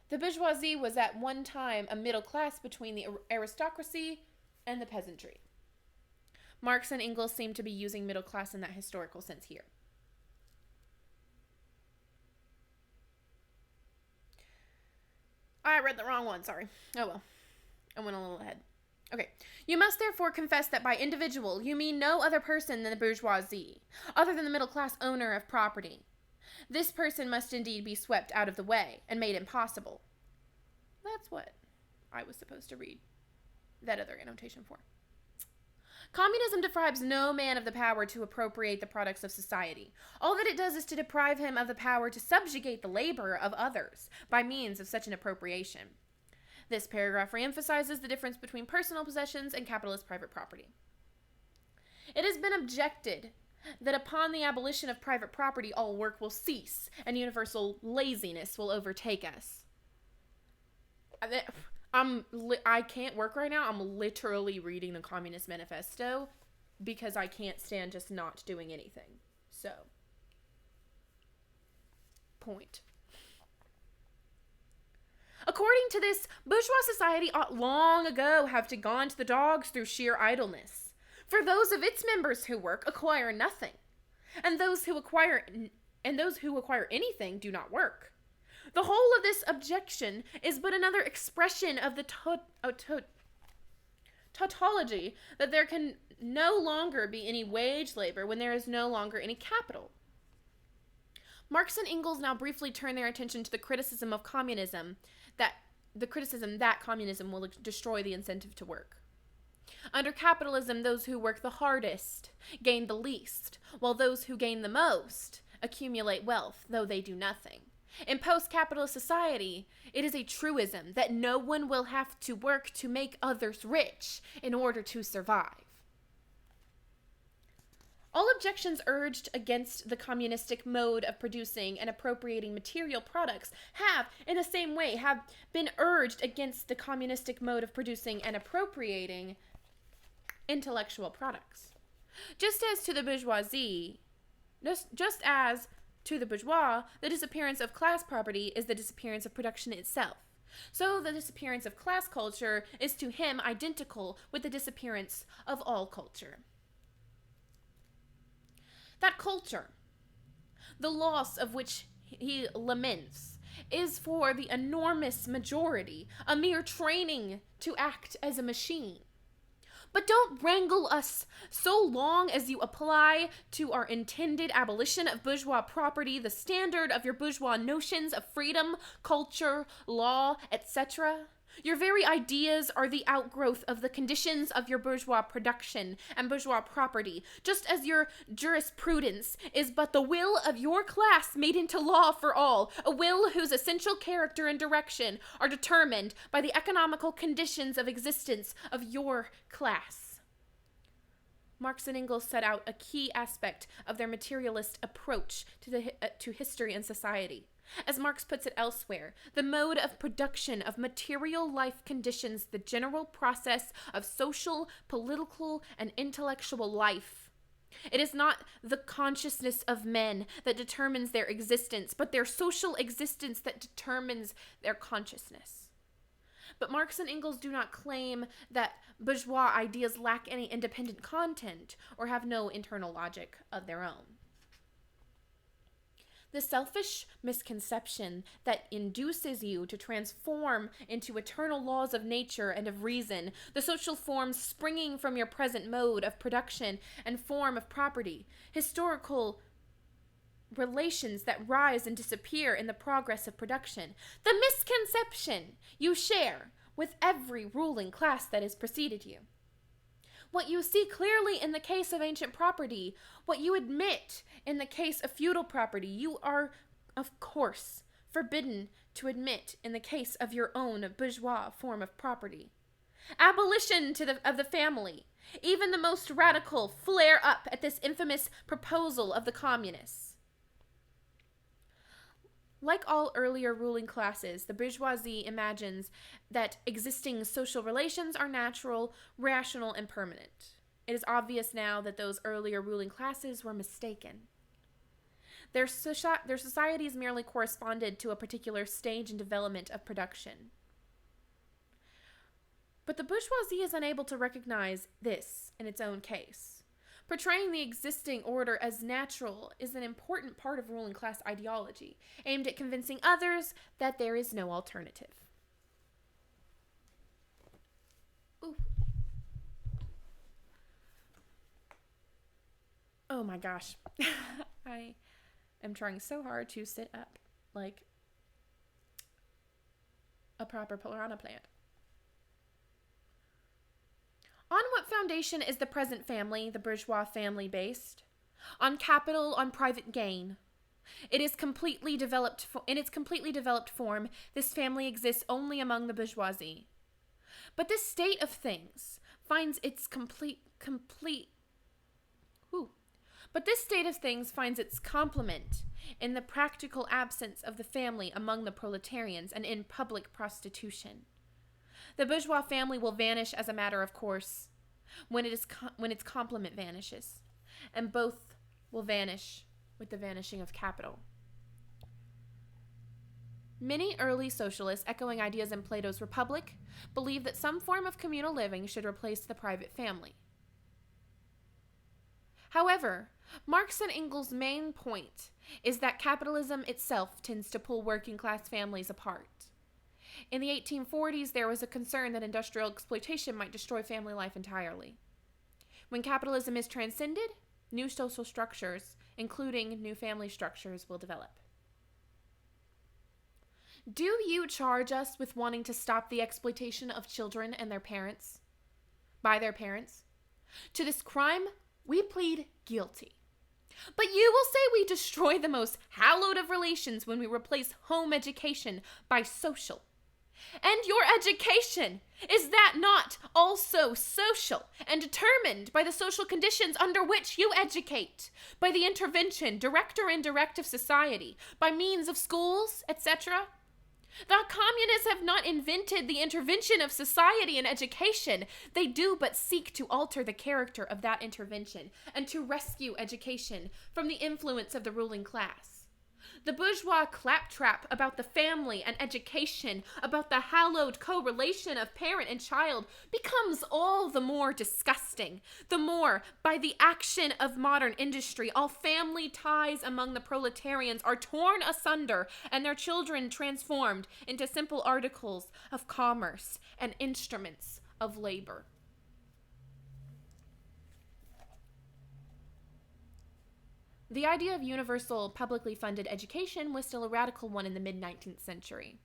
The bourgeoisie was at one time a middle class between the aristocracy and the peasantry. Marx and Engels seem to be using middle class in that historical sense here. I read the wrong one, sorry. Oh well. I went a little ahead. Okay. You must therefore confess that by individual you mean no other person than the bourgeoisie, other than the middle class owner of property. This person must indeed be swept out of the way and made impossible. That's what I was supposed to read that other annotation for. Communism deprives no man of the power to appropriate the products of society. All that it does is to deprive him of the power to subjugate the labor of others by means of such an appropriation. This paragraph reemphasizes the difference between personal possessions and capitalist private property. It has been objected that upon the abolition of private property, all work will cease and universal laziness will overtake us. I can't work right now. I'm literally reading the Communist Manifesto because I can't stand just not doing anything. So, point. According to this, bourgeois society ought long ago have gone to the dogs through sheer idleness. For those of its members who work acquire nothing, and those who acquire anything do not work. The whole of this objection is but another expression of the tautology that there can no longer be any wage labor when there is no longer any capital. Marx and Engels now briefly turn their attention to the criticism of communism, that communism will destroy the incentive to work. Under capitalism, those who work the hardest gain the least, while those who gain the most accumulate wealth, though they do nothing. In post-capitalist society, it is a truism that no one will have to work to make others rich in order to survive. All objections urged against the communistic mode of producing and appropriating material products have, in the same way, been urged against the communistic mode of producing and appropriating intellectual products. Just as to the bourgeois, the disappearance of class property is the disappearance of production itself. So the disappearance of class culture is to him identical with the disappearance of all culture. That culture, the loss of which he laments, is for the enormous majority a mere training to act as a machine. But don't wrangle us so long as you apply to our intended abolition of bourgeois property the standard of your bourgeois notions of freedom, culture, law, etc. Your very ideas are the outgrowth of the conditions of your bourgeois production and bourgeois property, just as your jurisprudence is but the will of your class made into law for all, a will whose essential character and direction are determined by the economical conditions of existence of your class. Marx and Engels set out a key aspect of their materialist approach to history and society. As Marx puts it elsewhere, the mode of production of material life conditions the general process of social, political, and intellectual life. It is not the consciousness of men that determines their existence, but their social existence that determines their consciousness. But Marx and Engels do not claim that bourgeois ideas lack any independent content or have no internal logic of their own. The selfish misconception that induces you to transform into eternal laws of nature and of reason, the social forms springing from your present mode of production and form of property, historical relations that rise and disappear in the progress of production, the misconception you share with every ruling class that has preceded you. What you see clearly in the case of ancient property, what you admit in the case of feudal property, you are, of course, forbidden to admit in the case of your own bourgeois form of property. Abolition of the family. Even the most radical flare up at this infamous proposal of the communists. Like all earlier ruling classes, the bourgeoisie imagines that existing social relations are natural, rational, and permanent. It is obvious now that those earlier ruling classes were mistaken. Their societies merely corresponded to a particular stage in development of production. But the bourgeoisie is unable to recognize this in its own case. Portraying the existing order as natural is an important part of ruling class ideology, aimed at convincing others that there is no alternative. Ooh. Oh my gosh. I am trying so hard to sit up like a proper piranha plant. On what foundation is the present family, the bourgeois family, based? On capital, on private gain. In its completely developed form, this family exists only among the bourgeoisie. But this state of things finds its complement in the practical absence of the family among the proletarians and in public prostitution. The bourgeois family will vanish as a matter of course when its complement vanishes, and both will vanish with the vanishing of capital. Many early socialists, echoing ideas in Plato's Republic, believed that some form of communal living should replace the private family. However, Marx and Engels' main point is that capitalism itself tends to pull working class families apart. In the 1840s, there was a concern that industrial exploitation might destroy family life entirely. When capitalism is transcended, new social structures, including new family structures, will develop. Do you charge us with wanting to stop the exploitation of children and their parents? By their parents? To this crime, we plead guilty. But you will say we destroy the most hallowed of relations when we replace home education by social. And your education, is that not also social and determined by the social conditions under which you educate, by the intervention, direct or indirect, of society, by means of schools, etc.? The communists have not invented the intervention of society in education. They do but seek to alter the character of that intervention and to rescue education from the influence of the ruling class. The bourgeois claptrap about the family and education, about the hallowed correlation of parent and child, becomes all the more disgusting, the more, by the action of modern industry, all family ties among the proletarians are torn asunder and their children transformed into simple articles of commerce and instruments of labor. The idea of universal, publicly funded education was still a radical one in the mid-19th century.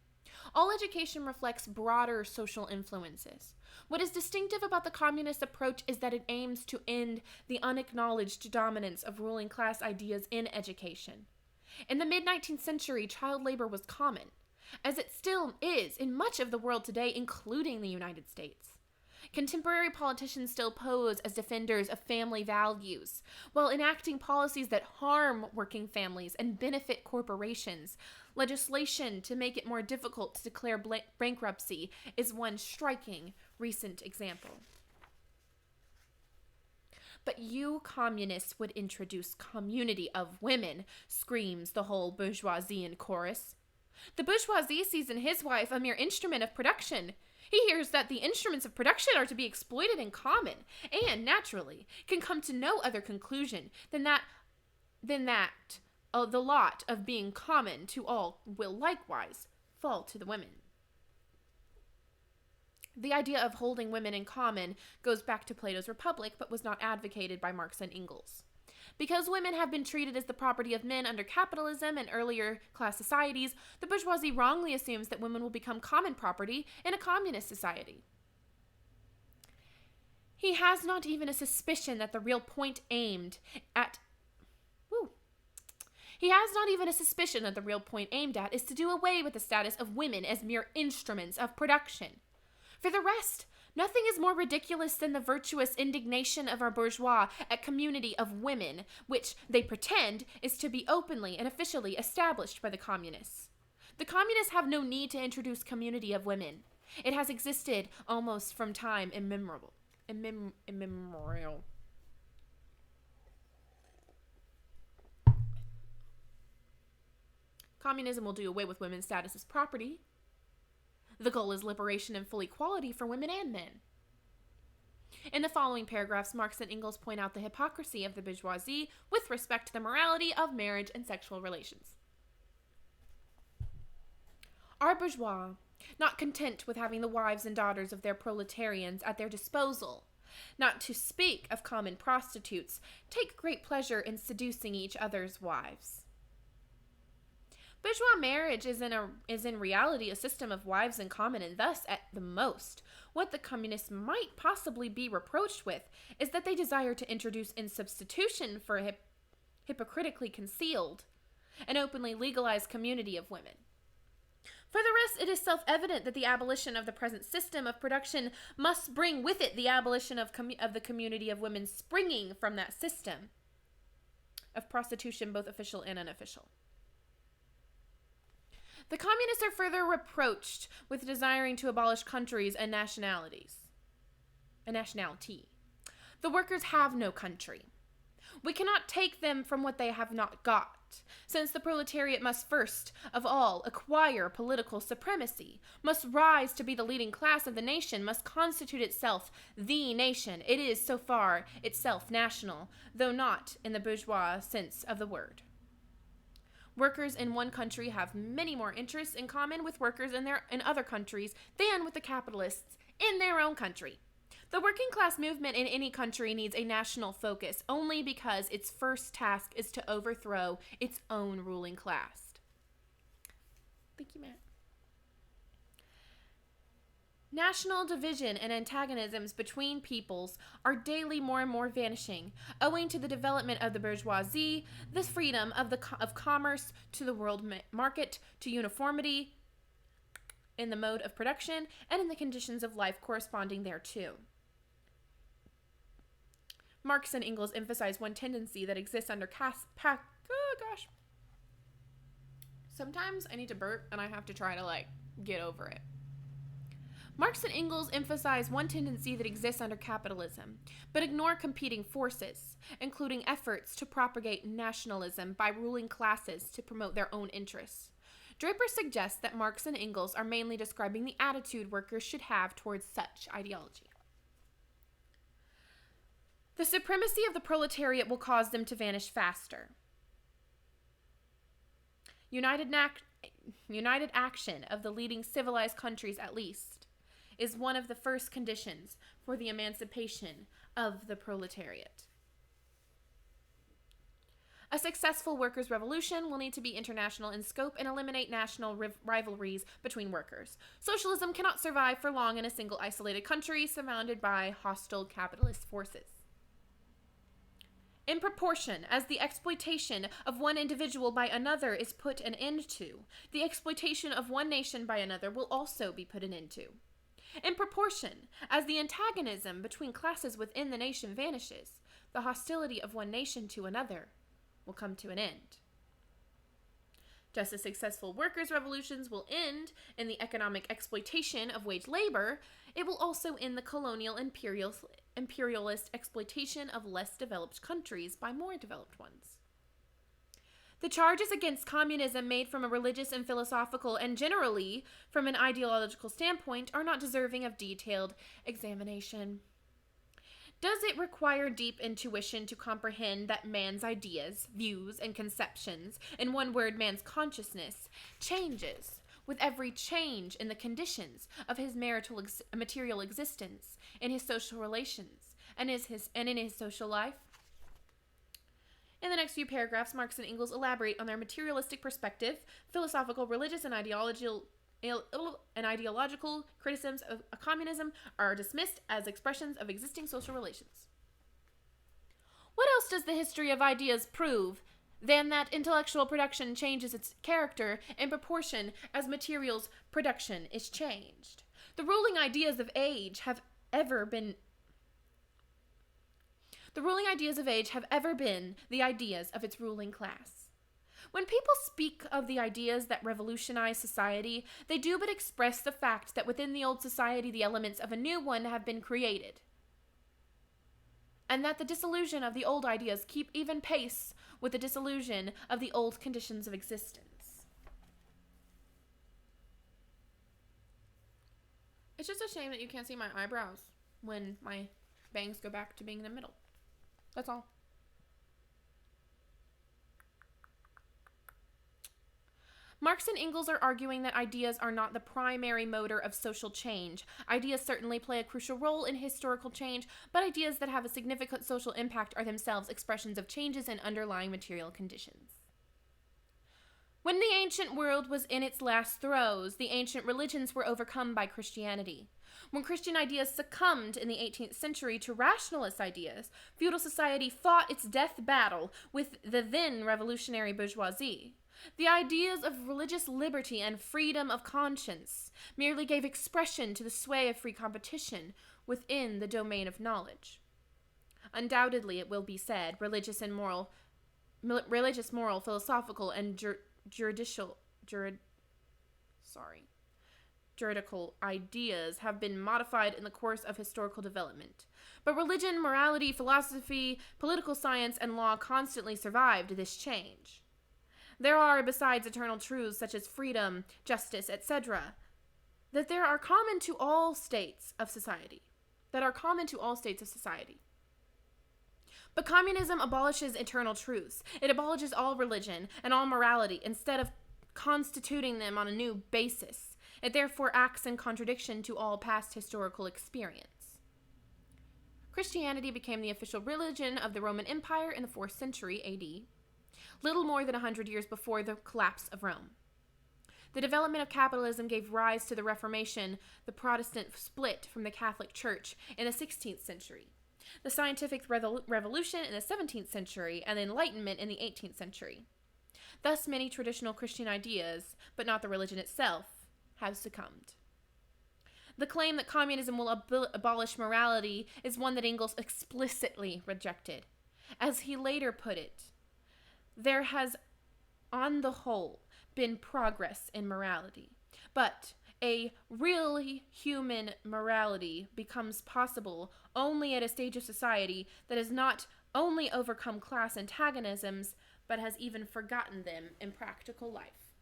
All education reflects broader social influences. What is distinctive about the communist approach is that it aims to end the unacknowledged dominance of ruling class ideas in education. In the mid-19th century, child labor was common, as it still is in much of the world today, including the United States. Contemporary politicians still pose as defenders of family values, while enacting policies that harm working families and benefit corporations. Legislation to make it more difficult to declare bankruptcy is one striking recent example. But you communists would introduce community of women, screams the whole bourgeoisie in chorus. The bourgeoisie sees in his wife a mere instrument of production. He hears that the instruments of production are to be exploited in common, and, naturally, can come to no other conclusion than that the lot of being common to all will likewise fall to the women. The idea of holding women in common goes back to Plato's Republic, but was not advocated by Marx and Engels. Because women have been treated as the property of men under capitalism and earlier class societies, the bourgeoisie wrongly assumes that women will become common property in a communist society. He has not even a suspicion that the real point aimed at is to do away with the status of women as mere instruments of production. For the rest, nothing is more ridiculous than the virtuous indignation of our bourgeois at community of women, which they pretend is to be openly and officially established by the communists. The communists have no need to introduce community of women. It has existed almost from time immemorial. Communism will do away with women's status as property. The goal is liberation and full equality for women and men. In the following paragraphs, Marx and Engels point out the hypocrisy of the bourgeoisie with respect to the morality of marriage and sexual relations. Our bourgeois, not content with having the wives and daughters of their proletarians at their disposal, not to speak of common prostitutes, take great pleasure in seducing each other's wives. Bourgeois marriage is in reality a system of wives in common, and thus, at the most, what the communists might possibly be reproached with is that they desire to introduce in substitution for a hypocritically concealed and openly legalized community of women. For the rest, it is self-evident that the abolition of the present system of production must bring with it the abolition of the community of women springing from that system of prostitution, both official and unofficial. The communists are further reproached with desiring to abolish countries and nationality. The workers have no country. We cannot take them from what they have not got, since the proletariat must first of all acquire political supremacy, must rise to be the leading class of the nation, must constitute itself the nation. It is, so far, itself national, though not in the bourgeois sense of the word. Workers in one country have many more interests in common with workers in other countries than with the capitalists in their own country. The working class movement in any country needs a national focus only because its first task is to overthrow its own ruling class. Thank you, Matt. National division and antagonisms between peoples are daily more and more vanishing, owing to the development of the bourgeoisie, the freedom of commerce to the world market, to uniformity in the mode of production, and in the conditions of life corresponding thereto. Marx and Engels emphasize one tendency that exists under Sometimes I need to burp and I have to try to get over it. Marx and Engels emphasize one tendency that exists under capitalism, but ignore competing forces, including efforts to propagate nationalism by ruling classes to promote their own interests. Draper suggests that Marx and Engels are mainly describing the attitude workers should have towards such ideology. The supremacy of the proletariat will cause them to vanish faster. United action of the leading civilized countries, at least, is one of the first conditions for the emancipation of the proletariat. A successful workers' revolution will need to be international in scope and eliminate national rivalries between workers. Socialism cannot survive for long in a single isolated country surrounded by hostile capitalist forces. In proportion as the exploitation of one individual by another is put an end to, the exploitation of one nation by another will also be put an end to. In proportion as the antagonism between classes within the nation vanishes, the hostility of one nation to another will come to an end. Just as successful workers' revolutions will end in the economic exploitation of wage labor, it will also end the colonial imperialist exploitation of less developed countries by more developed ones. The charges against communism made from a religious and philosophical and generally from an ideological standpoint are not deserving of detailed examination. Does it require deep intuition to comprehend that man's ideas, views, and conceptions, in one word, man's consciousness, changes with every change in the conditions of his material existence, in his social relations, and in his social life? In the next few paragraphs, Marx and Engels elaborate on their materialistic perspective, philosophical, religious, and ideological criticisms of communism are dismissed as expressions of existing social relations. What else does the history of ideas prove than that intellectual production changes its character in proportion as materials production is changed? The ruling ideas of age have ever been the ideas of its ruling class. When people speak of the ideas that revolutionize society, they do but express the fact that within the old society the elements of a new one have been created, and that the dissolution of the old ideas keep even pace with the dissolution of the old conditions of existence. It's just a shame that you can't see my eyebrows when my bangs go back to being in the middle. That's all. Marx and Engels are arguing that ideas are not the primary motor of social change. Ideas certainly play a crucial role in historical change, but ideas that have a significant social impact are themselves expressions of changes in underlying material conditions. When the ancient world was in its last throes, the ancient religions were overcome by Christianity. When Christian ideas succumbed in the 18th century to rationalist ideas, feudal society fought its death battle with the then revolutionary bourgeoisie. The ideas of religious liberty and freedom of conscience merely gave expression to the sway of free competition within the domain of knowledge. Undoubtedly, it will be said, religious, moral, philosophical, and juridical ideas have been modified in the course of historical development. But religion, morality, philosophy, political science, and law constantly survived this change. There are, besides eternal truths such as freedom, justice, etc., that are common to all states of society. But communism abolishes eternal truths. It abolishes all religion and all morality instead of constituting them on a new basis. It therefore acts in contradiction to all past historical experience. Christianity became the official religion of the Roman Empire in the 4th century AD. Little more than 100 years before the collapse of Rome. The development of capitalism gave rise to the Reformation, the Protestant split from the Catholic Church in the 16th century, the scientific revolution in the 17th century, and the Enlightenment in the 18th century. Thus, many traditional Christian ideas, but not the religion itself, have succumbed. The claim that communism will abolish morality is one that Engels explicitly rejected. As he later put it, there has, on the whole, been progress in morality, but a really human morality becomes possible only at a stage of society that has not only overcome class antagonisms, but has even forgotten them in practical life.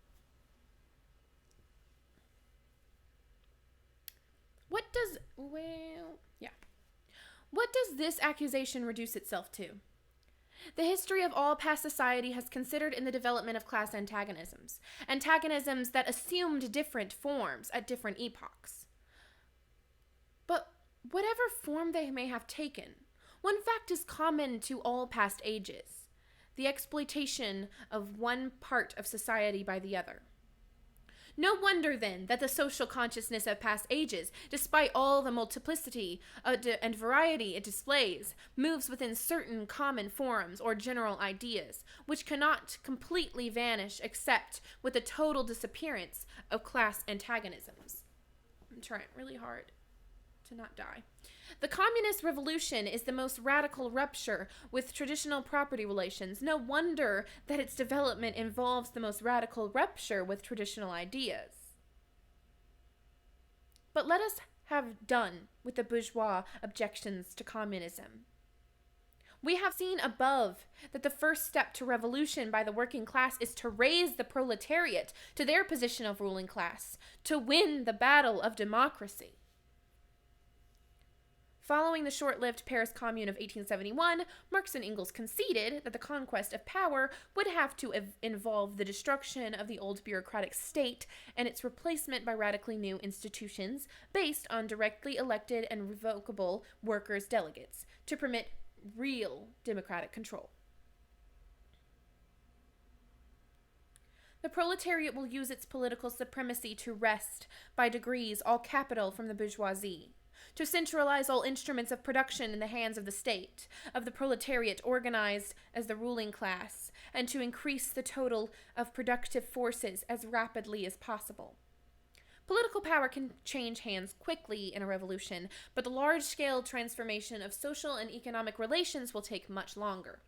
What does this accusation reduce itself to? The history of all past society has considered in the development of class antagonisms that assumed different forms at different epochs. But whatever form they may have taken, one fact is common to all past ages. the exploitation of one part of society by the other. No wonder, then, that the social consciousness of past ages, despite all the multiplicity and variety it displays, moves within certain common forms or general ideas, which cannot completely vanish except with the total disappearance of class antagonisms. I'm trying really hard to not die. The communist revolution is the most radical rupture with traditional property relations. No wonder that its development involves the most radical rupture with traditional ideas. But let us have done with the bourgeois objections to communism. We have seen above that the first step to revolution by the working class is to raise the proletariat to their position of ruling class, to win the battle of democracy. Following the short-lived Paris Commune of 1871, Marx and Engels conceded that the conquest of power would have to involve the destruction of the old bureaucratic state and its replacement by radically new institutions based on directly elected and revocable workers' delegates to permit real democratic control. The proletariat will use its political supremacy to wrest, by degrees, all capital from the bourgeoisie, to centralize all instruments of production in the hands of the state, of the proletariat organized as the ruling class, and to increase the total of productive forces as rapidly as possible. Political power can change hands quickly in a revolution, but the large-scale transformation of social and economic relations will take much longer.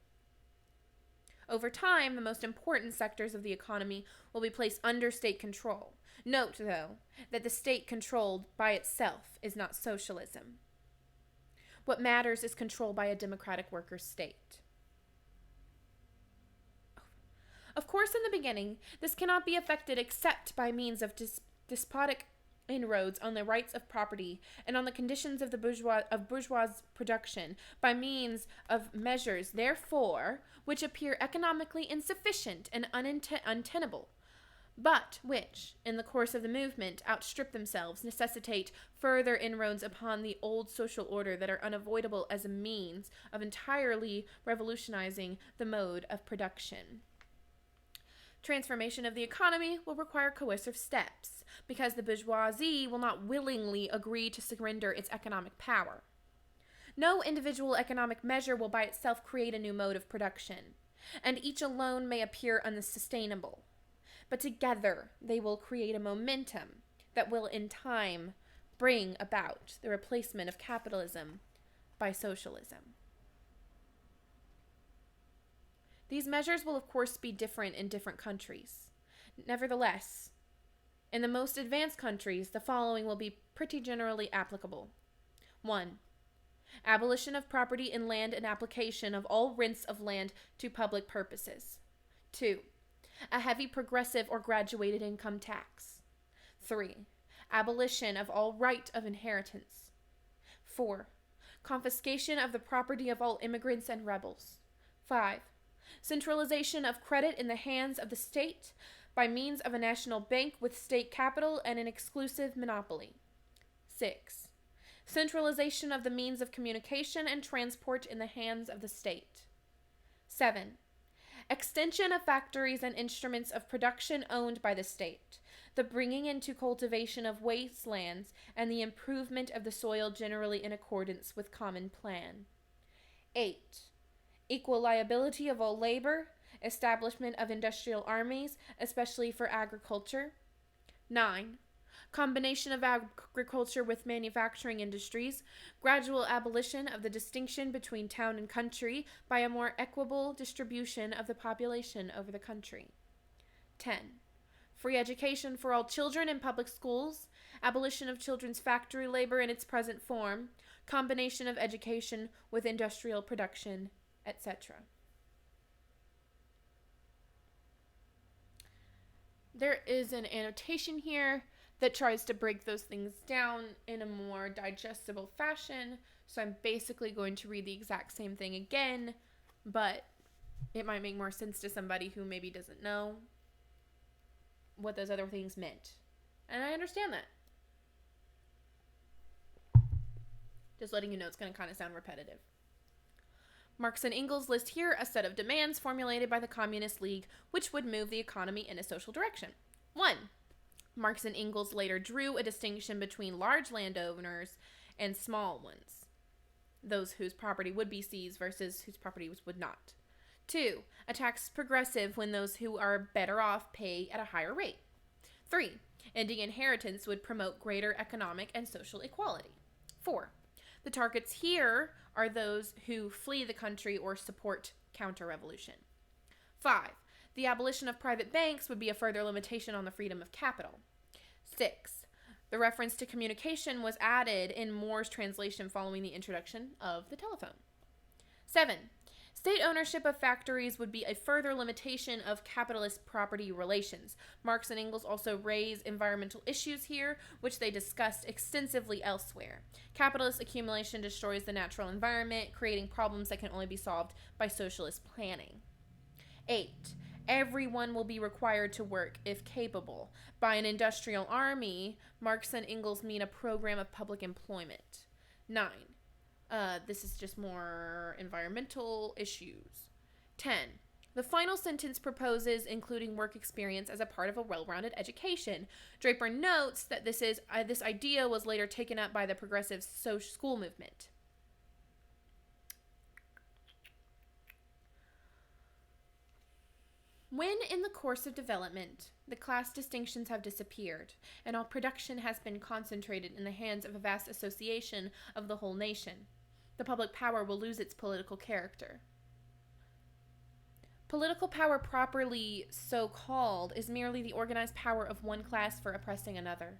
Over time, the most important sectors of the economy will be placed under state control. Note, though, that the state controlled by itself is not socialism. What matters is control by a democratic workers' state. Of course, in the beginning, this cannot be effected except by means of despotic inroads on the rights of property and on the conditions of the bourgeois production, by means of measures, therefore, which appear economically insufficient and untenable, but which, in the course of the movement, outstrip themselves, necessitate further inroads upon the old social order that are unavoidable as a means of entirely revolutionizing the mode of production. Transformation of the economy will require coercive steps, because the bourgeoisie will not willingly agree to surrender its economic power. No individual economic measure will by itself create a new mode of production, and each alone may appear unsustainable. But together they will create a momentum that will in time bring about the replacement of capitalism by socialism. These measures will of course be different in different countries. Nevertheless, in the most advanced countries, the following will be pretty generally applicable. 1. Abolition of property in land and application of all rents of land to public purposes. 2. A heavy progressive or graduated income tax. 3. Abolition of all right of inheritance. 4. Confiscation of the property of all immigrants and rebels. 5. Centralization of credit in the hands of the state by means of a national bank with state capital and an exclusive monopoly. 6. Centralization of the means of communication and transport in the hands of the state. 7. Extension of factories and instruments of production owned by the state, the bringing into cultivation of wastelands, and the improvement of the soil generally in accordance with common plan. 8. Equal liability of all labor, establishment of industrial armies, especially for agriculture. 9. Combination of agriculture with manufacturing industries, gradual abolition of the distinction between town and country by a more equitable distribution of the population over the country. 10. Free education for all children in public schools, abolition of children's factory labor in its present form, combination of education with industrial production, etc. There is an annotation here that tries to break those things down in a more digestible fashion. So I'm basically going to read the exact same thing again, but it might make more sense to somebody who maybe doesn't know what those other things meant. And I understand that. Just letting you know it's going to kind of sound repetitive. Marx and Engels list here a set of demands formulated by the Communist League, which would move the economy in a social direction. 1. Marx and Engels later drew a distinction between large landowners and small ones, those whose property would be seized versus whose property would not. 2. A tax progressive when those who are better off pay at a higher rate. 3. Ending inheritance would promote greater economic and social equality. 4. The targets here are those who flee the country or support counter-revolution. 5. The abolition of private banks would be a further limitation on the freedom of capital. 6. The reference to communication was added in Moore's translation following the introduction of the telephone. 7. State ownership of factories would be a further limitation of capitalist property relations. Marx and Engels also raise environmental issues here, which they discussed extensively elsewhere. Capitalist accumulation destroys the natural environment, creating problems that can only be solved by socialist planning. 8. Everyone will be required to work if capable. By an industrial army, Marx and Engels mean a program of public employment. 9. This is just more environmental issues. 10. The final sentence proposes including work experience as a part of a well-rounded education. Draper notes that this idea was later taken up by the progressive school movement. When in the course of development, the class distinctions have disappeared, and all production has been concentrated in the hands of a vast association of the whole nation, the public power will lose its political character. Political power properly so called is merely the organized power of one class for oppressing another.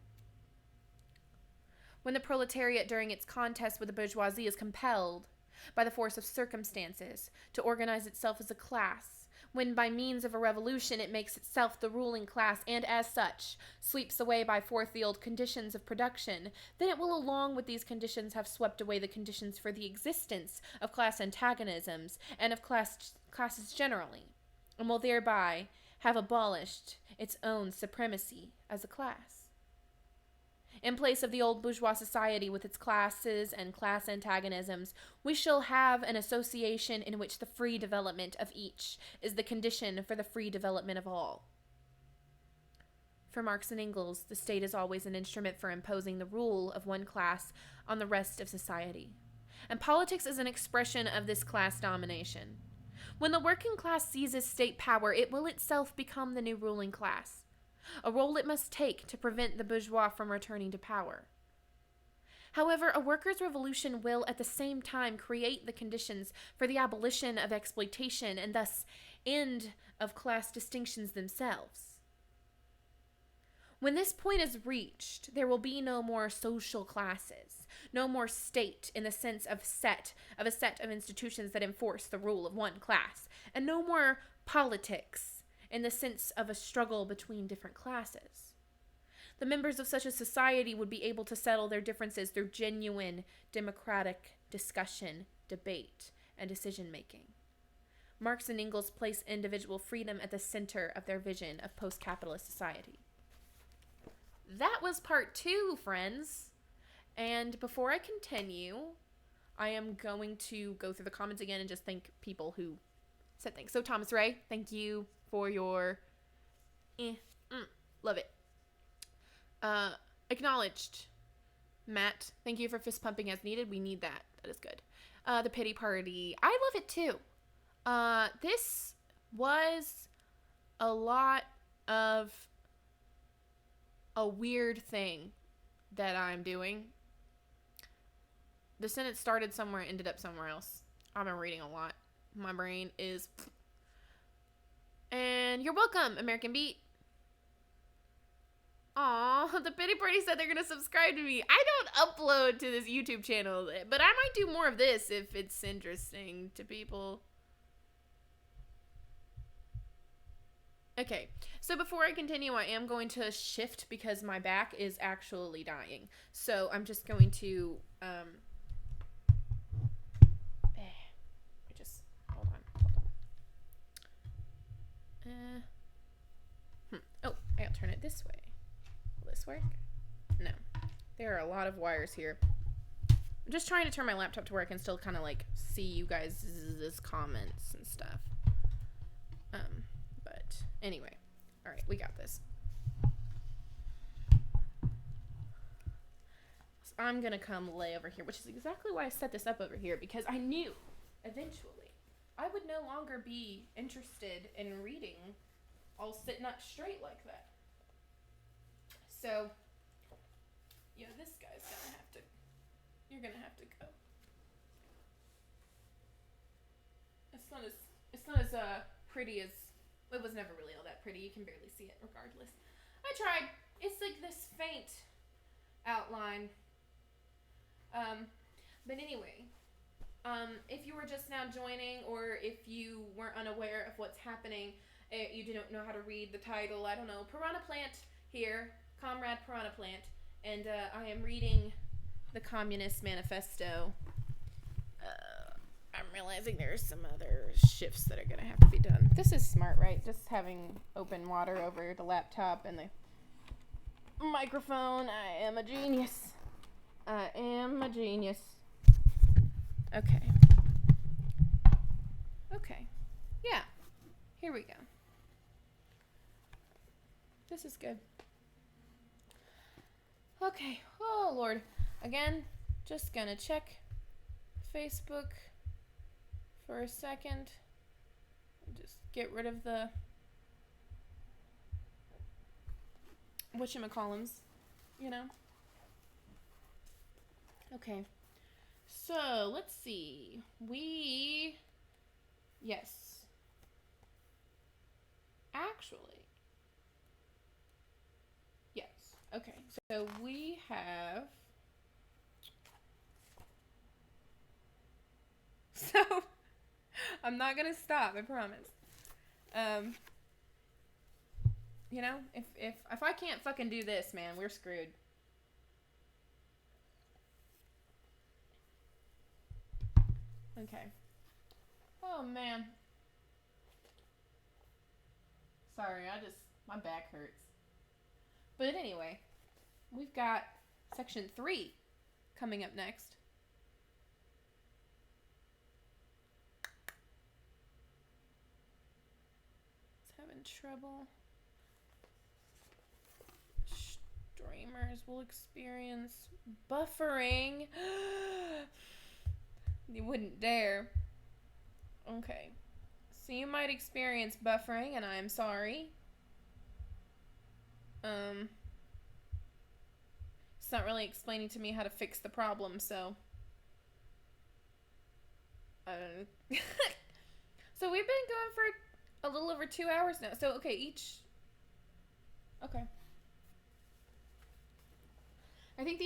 When the proletariat during its contest with the bourgeoisie is compelled, by the force of circumstances, to organize itself as a class, when by means of a revolution it makes itself the ruling class and as such sweeps away by force the old conditions of production, then it will along with these conditions have swept away the conditions for the existence of class antagonisms and of classes generally, and will thereby have abolished its own supremacy as a class. In place of the old bourgeois society with its classes and class antagonisms, we shall have an association in which the free development of each is the condition for the free development of all. For Marx and Engels, the state is always an instrument for imposing the rule of one class on the rest of society, and politics is an expression of this class domination. When the working class seizes state power, it will itself become the new ruling class, a role it must take to prevent the bourgeois from returning to power. However, a workers' revolution will at the same time create the conditions for the abolition of exploitation and thus end of class distinctions themselves. When this point is reached, there will be no more social classes, no more state in the sense of a set of institutions that enforce the rule of one class, and no more politics in the sense of a struggle between different classes. The members of such a society would be able to settle their differences through genuine democratic discussion, debate, and decision-making. Marx and Engels place individual freedom at the center of their vision of post-capitalist society. That was part 2, friends. And before I continue, I am going to go through the comments again and just thank people who said things. So Thomas Ray, thank you for your love it. Acknowledged. Matt, thank you for fist pumping as needed. We need that. That is good. The pity party. I love it too. This was a lot of a weird thing that I'm doing. The sentence started somewhere, ended up somewhere else. I've been reading a lot. My brain is... And you're welcome, American Beat. Aw, the pity party said they're gonna subscribe to me. I don't upload to this YouTube channel, but I might do more of this if it's interesting to people. Okay, so before I continue, I am going to shift because my back is actually dying. So I'm just going to, hold on. Oh, I'll turn it this way. Will this work? No. There are a lot of wires here. I'm just trying to turn my laptop to work and still kind of like see you guys' comments and stuff. But anyway, all right, we got this. So I'm gonna come lay over here, which is exactly why I set this up over here, because I knew eventually I would no longer be interested in reading all sitting up straight like that. So, yeah, this guy's gonna have to, you're gonna have to go. It's not as pretty as, it was never really all that pretty. You can barely see it regardless. I tried. It's like this faint outline. But anyway, if you were just now joining, or if you weren't unaware of what's happening, you didn't know how to read the title, I don't know, Piranha Plant here, Comrade Piranha Plant, and I am reading the Communist Manifesto. I'm realizing there's some other shifts that are going to have to be done. This is smart, right? Just having open water over the laptop and the microphone. I am a genius. I am a genius. Okay. Okay. Yeah. Here we go. This is good. Okay. Oh, Lord. Again, just gonna check Facebook for a second. Just get rid of the whatchamacallums, you know? Okay. So, let's see. Yes. Actually. Yes. Okay. So, we have... So, I'm not gonna stop, I promise. You know, if I can't fucking do this, man, we're screwed. Okay. Oh, man. Sorry, my back hurts. But anyway, we've got section 3 coming up next. It's having trouble. Streamers will experience buffering. You wouldn't dare. Okay. So you might experience buffering, and I'm sorry. It's not really explaining to me how to fix the problem, so. So we've been going for a little over 2 hours now. So, okay, okay. I think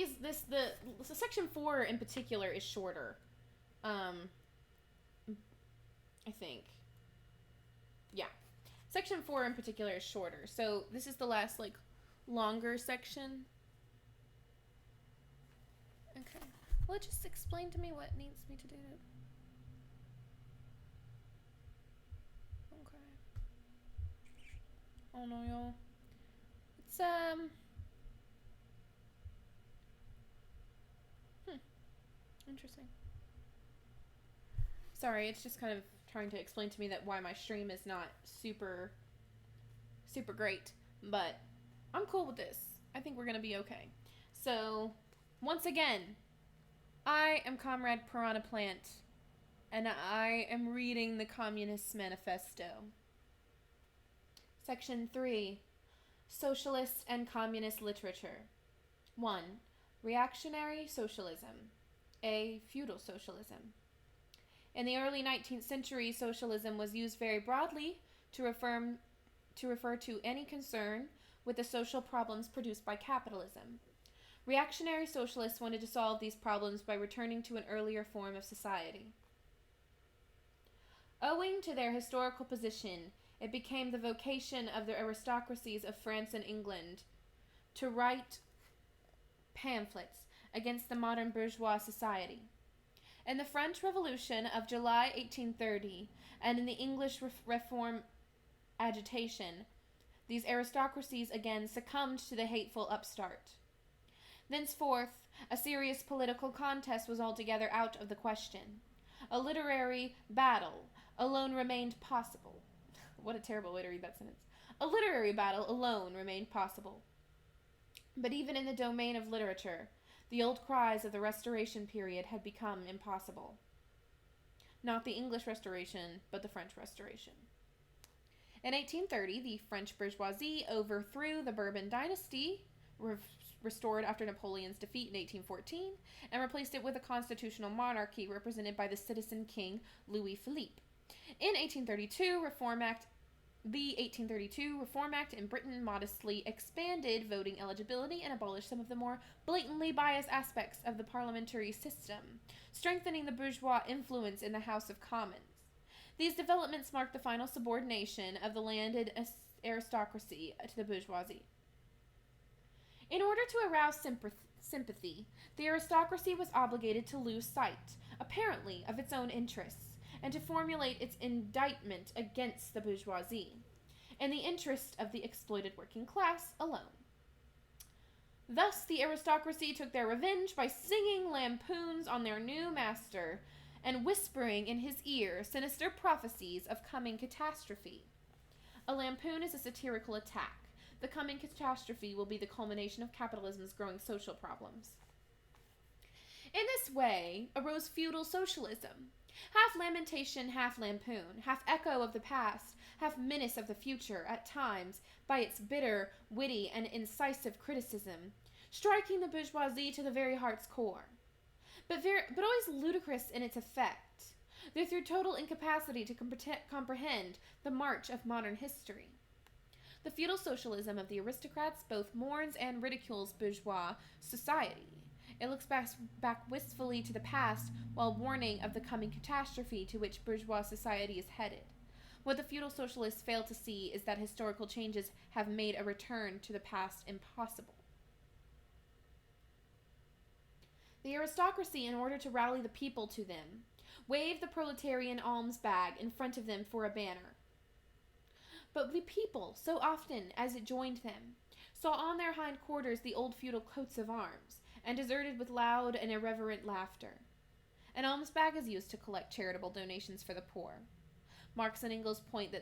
so section 4 in particular is shorter. I think. Yeah. Section 4 in particular is shorter. So this is the last, like, longer section. Okay. Well, just explain to me what needs me to do. Okay. Oh no, y'all. It's, interesting. Sorry, it's just kind of trying to explain to me that why my stream is not super great, but I'm cool with this. I think we're gonna be okay. So, once again, I am Comrade Piranha Plant, and I am reading the Communist Manifesto. Section 3, Socialist and Communist Literature. 1. Reactionary Socialism. A. Feudal Socialism. In the early 19th century, socialism was used very broadly to refer to any concern with the social problems produced by capitalism. Reactionary socialists wanted to solve these problems by returning to an earlier form of society. Owing to their historical position, it became the vocation of the aristocracies of France and England to write pamphlets against the modern bourgeois society. In the French Revolution of July 1830 and in the English Reform agitation, these aristocracies again succumbed to the hateful upstart. Thenceforth, a serious political contest was altogether out of the question. A literary battle alone remained possible. What a terrible way to read that sentence. A literary battle alone remained possible. But even in the domain of literature, the old cries of the Restoration period had become impossible. Not the English Restoration, but the French Restoration. In 1830, the French bourgeoisie overthrew the Bourbon dynasty, restored after Napoleon's defeat in 1814, and replaced it with a constitutional monarchy represented by the citizen king Louis Philippe. In the 1832 Reform Act in Britain modestly expanded voting eligibility and abolished some of the more blatantly biased aspects of the parliamentary system, strengthening the bourgeois influence in the House of Commons. These developments marked the final subordination of the landed aristocracy to the bourgeoisie. In order to arouse sympathy, the aristocracy was obligated to lose sight, apparently, of its own interests, and to formulate its indictment against the bourgeoisie, in the interest of the exploited working class alone. Thus, the aristocracy took their revenge by singing lampoons on their new master and whispering in his ear sinister prophecies of coming catastrophe. A lampoon is a satirical attack. The coming catastrophe will be the culmination of capitalism's growing social problems. In this way arose feudal socialism, half lamentation, half lampoon, half echo of the past, half menace of the future, at times, by its bitter, witty, and incisive criticism, striking the bourgeoisie to the very heart's core, but always ludicrous in its effect, though through total incapacity to comprehend the march of modern history. The feudal socialism of the aristocrats both mourns and ridicules bourgeois society. It looks back wistfully to the past while warning of the coming catastrophe to which bourgeois society is headed. What the feudal socialists fail to see is that historical changes have made a return to the past impossible. The aristocracy, in order to rally the people to them, waved the proletarian alms bag in front of them for a banner. But the people, so often as it joined them, saw on their hindquarters the old feudal coats of arms, and deserted with loud and irreverent laughter. An alms bag is used to collect charitable donations for the poor. Marx and Engels' point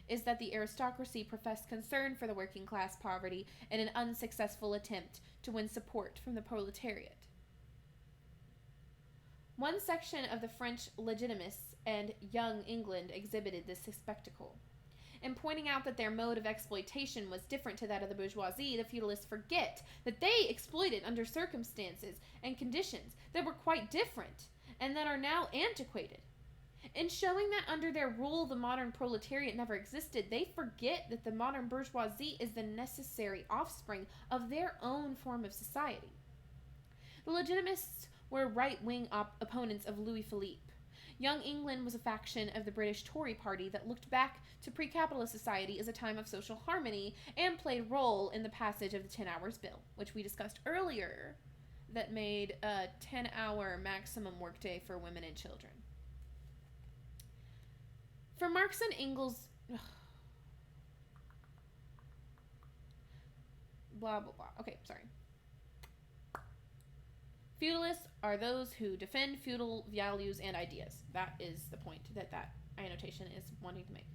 is that the aristocracy professed concern for the working class poverty in an unsuccessful attempt to win support from the proletariat. One section of the French Legitimists and Young England exhibited this spectacle. In pointing out that their mode of exploitation was different to that of the bourgeoisie, the feudalists forget that they exploited under circumstances and conditions that were quite different and that are now antiquated. In showing that under their rule the modern proletariat never existed, they forget that the modern bourgeoisie is the necessary offspring of their own form of society. The Legitimists were right-wing opponents of Louis Philippe. Young England was a faction of the British Tory party that looked back to pre-capitalist society as a time of social harmony and played a role in the passage of the 10 Hours Bill, which we discussed earlier, that made a 10-hour maximum workday for women and children. For Marx and Engels, blah, blah, blah. Okay, sorry. Feudalists are those who defend feudal values and ideas. That is the point that annotation is wanting to make.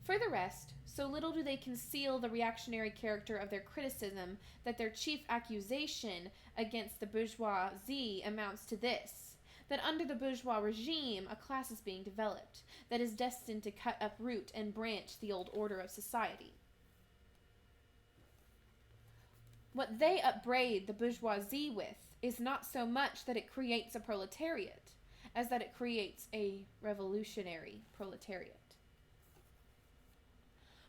For the rest, so little do they conceal the reactionary character of their criticism that their chief accusation against the bourgeoisie amounts to this, that under the bourgeois regime, a class is being developed that is destined to uproot and branch the old order of society. What they upbraid the bourgeoisie with is not so much that it creates a proletariat, as that it creates a revolutionary proletariat.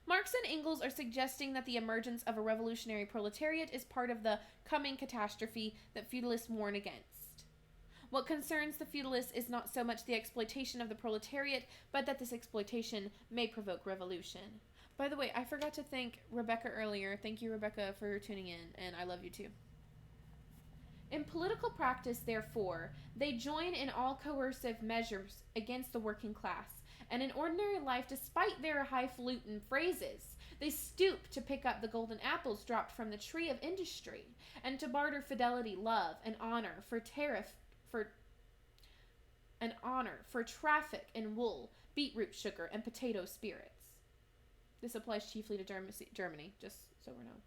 Marx and Engels are suggesting that the emergence of a revolutionary proletariat is part of the coming catastrophe that feudalists warn against. What concerns the feudalists is not so much the exploitation of the proletariat, but that this exploitation may provoke revolution. By the way, I forgot to thank Rebecca earlier. Thank you, Rebecca, for tuning in, and I love you too. In political practice, therefore, they join in all coercive measures against the working class, and in ordinary life, despite their highfalutin phrases, They stoop to pick up the golden apples dropped from the tree of industry, and to barter fidelity, love, and honor for traffic in wool, beetroot sugar, and potato spirits. This applies chiefly to Germany, just so we know.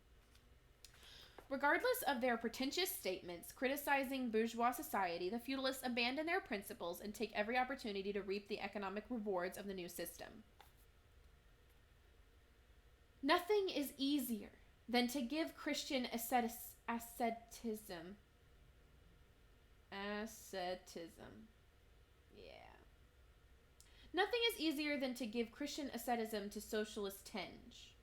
Regardless of their pretentious statements criticizing bourgeois society, the feudalists abandon their principles and take every opportunity to reap the economic rewards of the new system. Nothing is easier than to give Christian asceticism. Yeah. Nothing is easier than to give Christian asceticism to socialist tinge.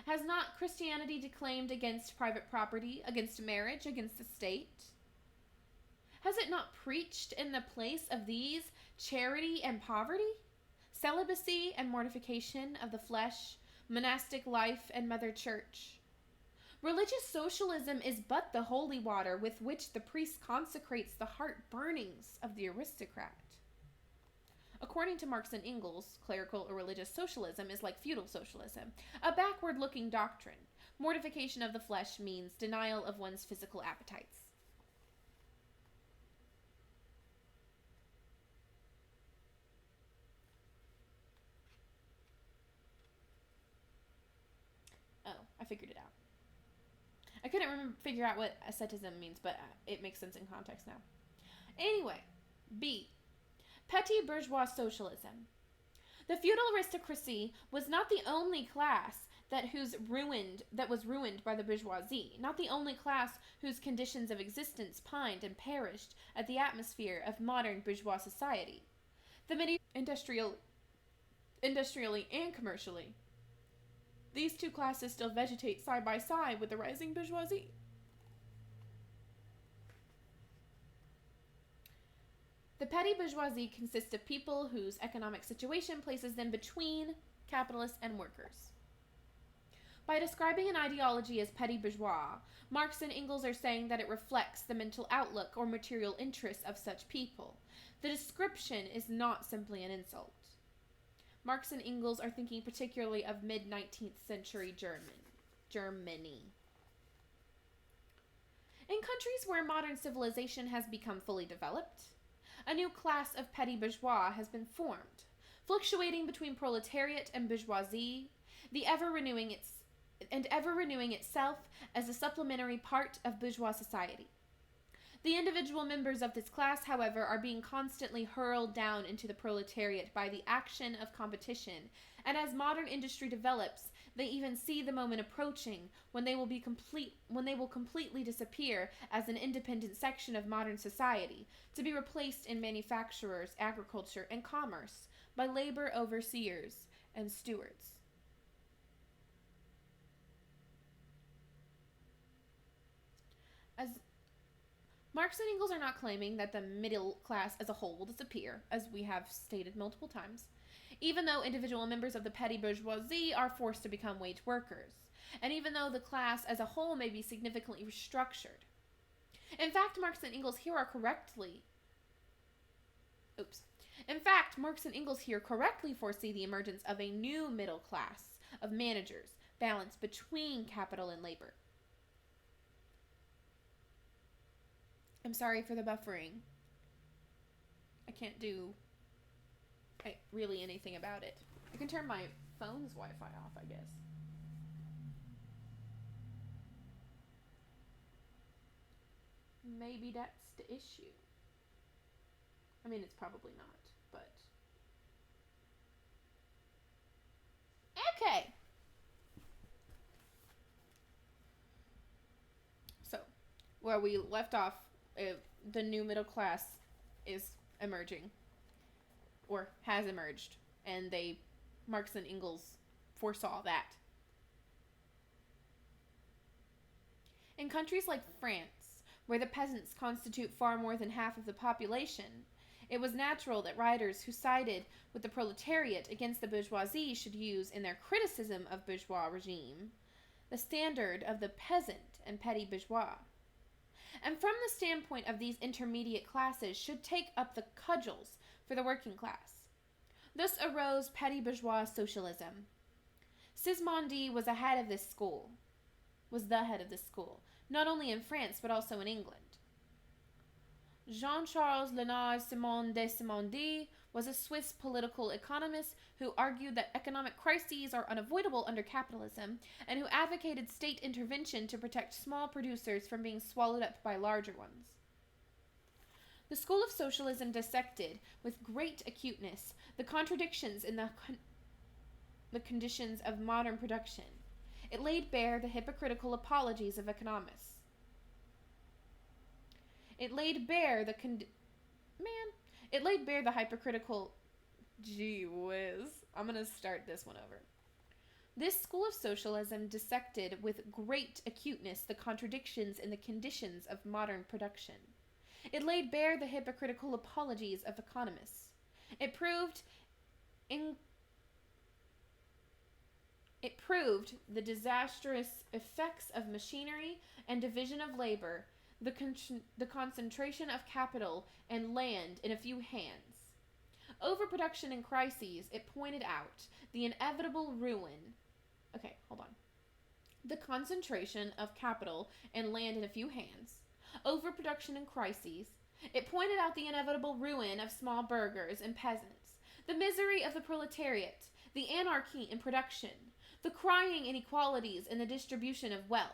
Has not Christianity declaimed against private property, against marriage, against the state? Has it not preached in the place of these charity and poverty, celibacy and mortification of the flesh, monastic life and mother church? Religious socialism is but the holy water with which the priest consecrates the heart burnings of the aristocrat. According to Marx and Engels, clerical or religious socialism is like feudal socialism, a backward-looking doctrine. Mortification of the flesh means denial of one's physical appetites. Oh, I figured it out. I couldn't figure out what asceticism means, but it makes sense in context now. Anyway, B. Petty bourgeois socialism. The feudal aristocracy was not the only class that was ruined by the bourgeoisie, not the only class whose conditions of existence pined and perished at the atmosphere of modern bourgeois society. The medieval industrially and commercially. These two classes still vegetate side by side with the rising bourgeoisie. The petty bourgeoisie consists of people whose economic situation places them between capitalists and workers. By describing an ideology as petty bourgeois, Marx and Engels are saying that it reflects the mental outlook or material interests of such people. The description is not simply an insult. Marx and Engels are thinking particularly of mid-19th century Germany. In countries where modern civilization has become fully developed, a new class of petty bourgeois has been formed, fluctuating between proletariat and bourgeoisie, ever renewing itself as a supplementary part of bourgeois society. The individual members of this class, however, are being constantly hurled down into the proletariat by the action of competition, and as modern industry develops, they even see the moment approaching when they will completely disappear as an independent section of modern society, to be replaced in manufacturers, agriculture, and commerce by labor overseers and stewards. As Marx and Engels are not claiming that the middle class as a whole will disappear, as we have stated multiple times, even though individual members of the petty bourgeoisie are forced to become wage workers, and even though the class as a whole may be significantly restructured. In fact, Marx and Engels here correctly foresee the emergence of a new middle class of managers balanced between capital and labor. I'm sorry for the buffering. I can't do really anything about it. I can turn my phone's Wi-Fi off, I guess. Maybe that's the issue. I mean, it's probably not, but... Okay. So, where we left off, the new middle class is emerging, or has emerged, and Marx and Engels foresaw that. In countries like France, where the peasants constitute far more than half of the population, it was natural that writers who sided with the proletariat against the bourgeoisie should use, in their criticism of bourgeois regime, the standard of the peasant and petty bourgeois. And from the standpoint of these intermediate classes should take up the cudgels for the working class. Thus arose petty bourgeois socialism. Sismondi was the head of this school, not only in France but also in England. Jean-Charles Léonard-Simon de Simondi was a Swiss political economist who argued that economic crises are unavoidable under capitalism and who advocated state intervention to protect small producers from being swallowed up by larger ones. The school of socialism dissected with great acuteness the contradictions in the conditions of modern production. It laid bare the hypocritical apologies of economists. It laid bare the hypocritical. Gee whiz. I'm going to start this one over. This school of socialism dissected with great acuteness the contradictions in the conditions of modern production. It laid bare the hypocritical apologies of economists. It proved the disastrous effects of machinery and division of labor, the concentration of capital and land in a few hands. Overproduction and crises, it pointed out the inevitable ruin. Okay, hold on. The concentration of capital and land in a few hands. Overproduction and crises, it pointed out the inevitable ruin of small burghers and peasants, the misery of the proletariat, the anarchy in production, the crying inequalities in the distribution of wealth,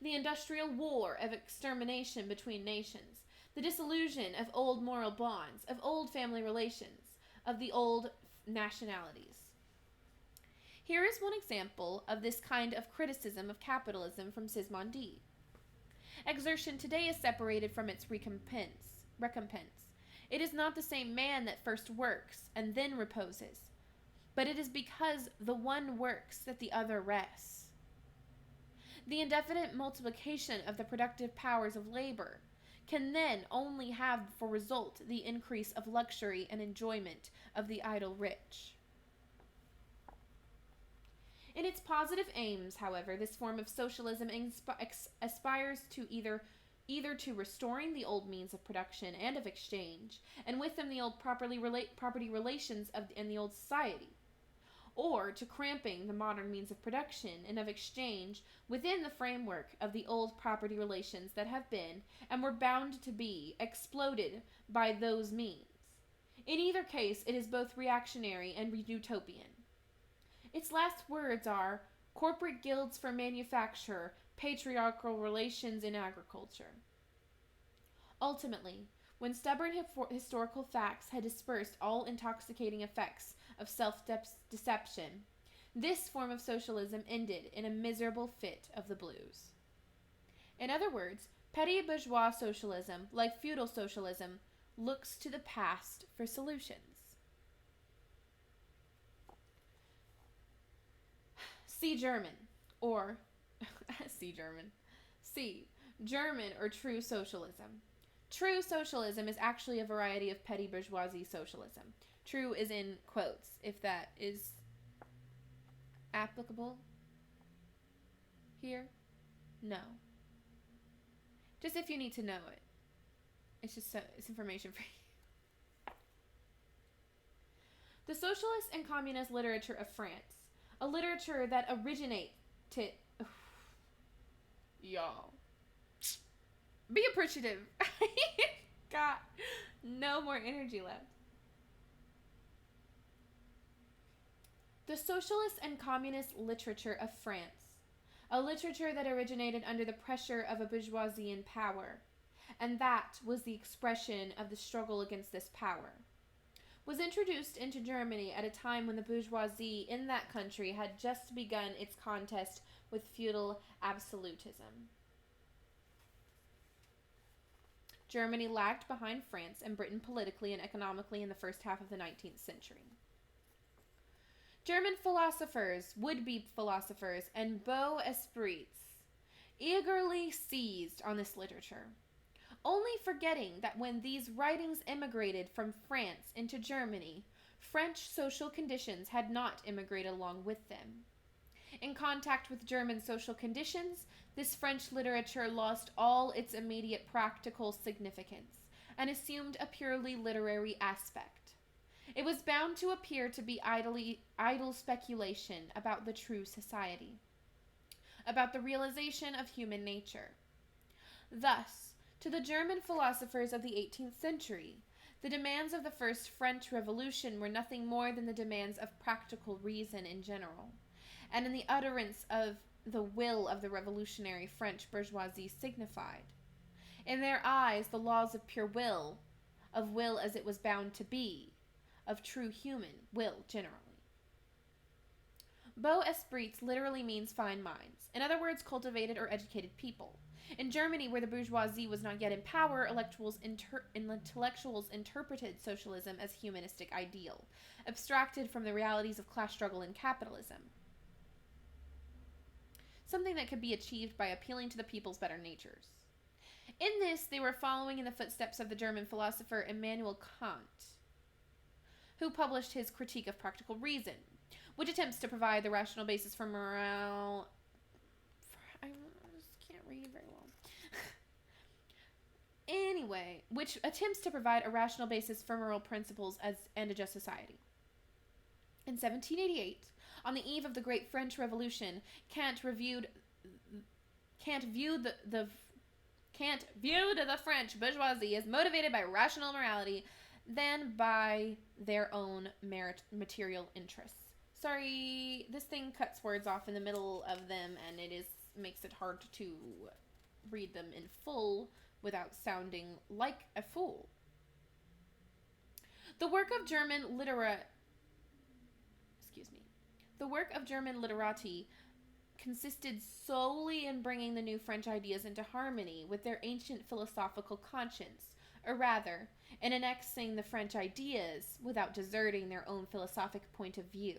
the industrial war of extermination between nations, the disillusion of old moral bonds, of old family relations, of the old nationalities. Here is one example of this kind of criticism of capitalism from Sismondi. Exertion today is separated from its recompense. It is not the same man that first works and then reposes, but it is because the one works that the other rests. The indefinite multiplication of the productive powers of labor can then only have for result the increase of luxury and enjoyment of the idle rich. In its positive aims, however, this form of socialism aspires to either to restoring the old means of production and of exchange, and with them the old property relations in the old society, or to cramping the modern means of production and of exchange within the framework of the old property relations that have been, and were bound to be, exploded by those means. In either case, it is both reactionary and utopian. Its last words are corporate guilds for manufacture, patriarchal relations in agriculture. Ultimately, when stubborn historical facts had dispersed all intoxicating effects of self-deception, this form of socialism ended in a miserable fit of the blues. In other words, petty bourgeois socialism, like feudal socialism, looks to the past for solutions. See German, or German or true socialism. True socialism is actually a variety of petty bourgeoisie socialism. True is in quotes, if that is applicable here. No. Just if you need to know it. It's information for you. The socialist and communist literature of France, a literature that originated... Y'all. Be appreciative. Got no more energy left. The socialist and communist literature of France, a literature that originated under the pressure of a bourgeoisie in power, and that was the expression of the struggle against this power, was introduced into Germany at a time when the bourgeoisie in that country had just begun its contest with feudal absolutism. Germany lagged behind France and Britain politically and economically in the first half of the 19th century. German philosophers, would-be philosophers, and beaux esprits eagerly seized on this literature, only forgetting that when these writings emigrated from France into Germany, French social conditions had not immigrated along with them. In contact with German social conditions, this French literature lost all its immediate practical significance and assumed a purely literary aspect. It was bound to appear to be idle speculation about the true society, about the realization of human nature. Thus, to the German philosophers of the 18th century, the demands of the First French Revolution were nothing more than the demands of practical reason in general, and in the utterance of the will of the revolutionary French bourgeoisie signified. In their eyes, the laws of pure will, of will as it was bound to be, of true human will generally. Beaux esprits literally means fine minds. In other words, cultivated or educated people. In Germany, where the bourgeoisie was not yet in power, intellectuals interpreted socialism as humanistic ideal, abstracted from the realities of class struggle and capitalism. Something that could be achieved by appealing to the people's better natures. In this, they were following in the footsteps of the German philosopher Immanuel Kant, who published his Critique of Practical Reason, which attempts to provide the rational basis for morale. I just can't read very well. Anyway, which attempts to provide a rational basis for moral principles and a just society. In 1788, on the eve of the Great French Revolution, Kant viewed the French bourgeoisie as motivated by rational morality than by their own material interests. Sorry, this thing cuts words off in the middle of them, and makes it hard to read them in full without sounding like a fool. The work of German literati consisted solely in bringing the new French ideas into harmony with their ancient philosophical conscience, or rather, in annexing the French ideas without deserting their own philosophic point of view.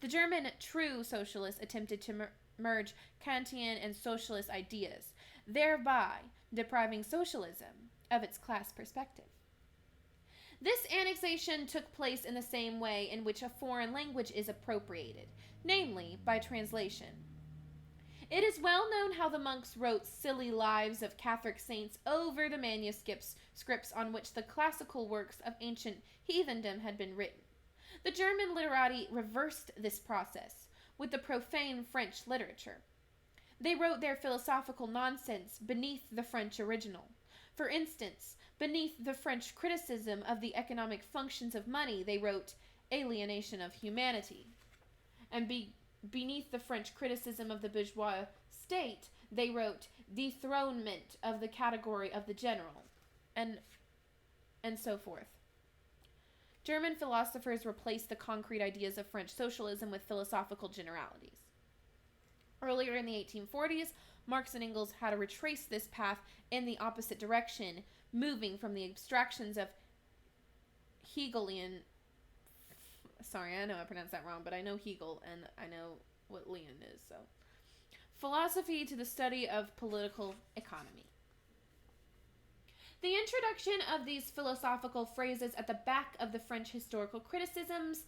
The German true socialists attempted to merge Kantian and socialist ideas, thereby depriving socialism of its class perspective. This annexation took place in the same way in which a foreign language is appropriated, namely by translation. It is well known how the monks wrote silly lives of Catholic saints over the manuscripts on which the classical works of ancient heathendom had been written. The German literati reversed this process with the profane French literature. They wrote their philosophical nonsense beneath the French original. For instance, beneath the French criticism of the economic functions of money, they wrote alienation of humanity. And beneath the French criticism of the bourgeois state, they wrote dethronement of the category of the general, and so forth. German philosophers replaced the concrete ideas of French socialism with philosophical generalities. Earlier in the 1840s, Marx and Engels had to retrace this path in the opposite direction, moving from the abstractions of Hegelian. Sorry, I know I pronounced that wrong, but I know Hegel and I know what Lenin is, so. Philosophy to the study of political economy. The introduction of these philosophical phrases at the back of the French historical criticisms,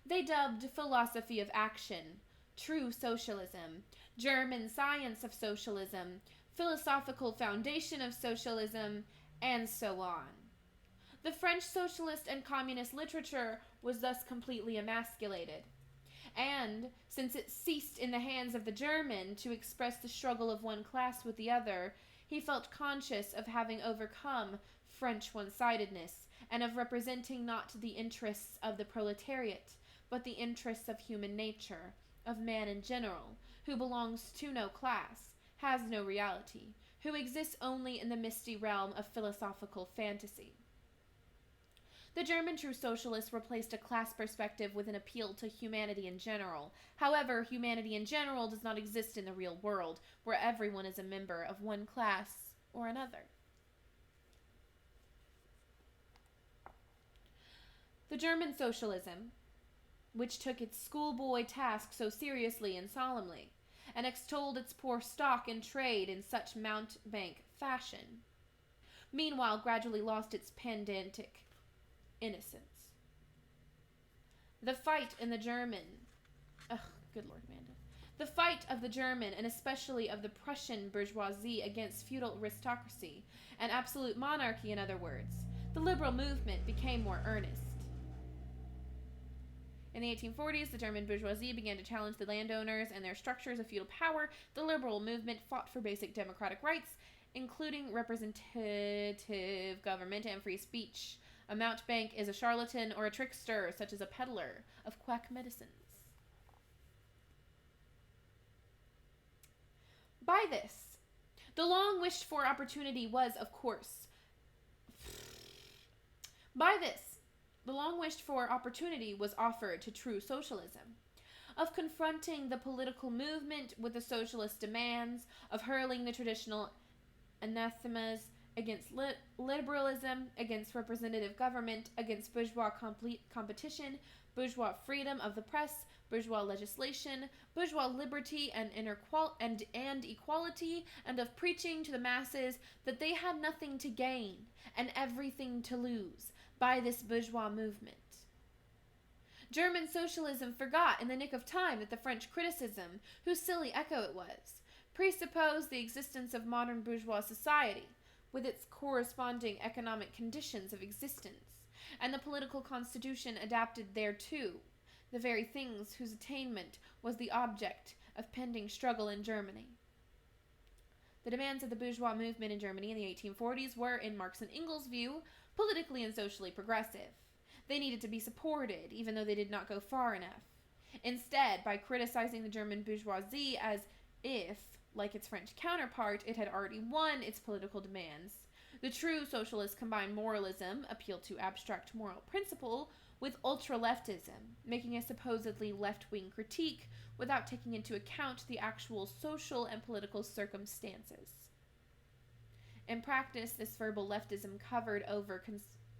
they dubbed philosophy of action, true socialism, German science of socialism, philosophical foundation of socialism, and so on. The French socialist and communist literature was thus completely emasculated. And, since it ceased in the hands of the German to express the struggle of one class with the other, he felt conscious of having overcome French one-sidedness, and of representing not the interests of the proletariat, but the interests of human nature, of man in general, who belongs to no class, has no reality, who exists only in the misty realm of philosophical fantasy. The German true socialists replaced a class perspective with an appeal to humanity in general. However, humanity in general does not exist in the real world, where everyone is a member of one class or another. The German socialism, which took its schoolboy task so seriously and solemnly, and extolled its poor stock in trade in such mountebank fashion, meanwhile gradually lost its pedantic innocence. The fight of the German, and especially of the Prussian bourgeoisie against feudal aristocracy and absolute monarchy, in other words, the liberal movement became more earnest. In the 1840s, the German bourgeoisie began to challenge the landowners and their structures of feudal power. The liberal movement fought for basic democratic rights, including representative government and free speech. A mountebank is a charlatan or a trickster, such as a peddler of quack medicines. By this, the long-wished-for opportunity was, of course, offered to true socialism, of confronting the political movement with the socialist demands, of hurling the traditional anathemas against liberalism, against representative government, against bourgeois competition, bourgeois freedom of the press, bourgeois legislation, bourgeois liberty and equality, and of preaching to the masses that they had nothing to gain and everything to lose by this bourgeois movement. German socialism forgot in the nick of time that the French criticism, whose silly echo it was, presupposed the existence of modern bourgeois society, with its corresponding economic conditions of existence, and the political constitution adapted thereto, the very things whose attainment was the object of pending struggle in Germany. The demands of the bourgeois movement in Germany in the 1840s were, in Marx and Engels' view, politically and socially progressive. They needed to be supported, even though they did not go far enough. Instead, by criticizing the German bourgeoisie as if, like its French counterpart, it had already won its political demands, the true socialists combined moralism, appeal to abstract moral principle, with ultra-leftism, making a supposedly left-wing critique without taking into account the actual social and political circumstances. In practice, this verbal leftism covered over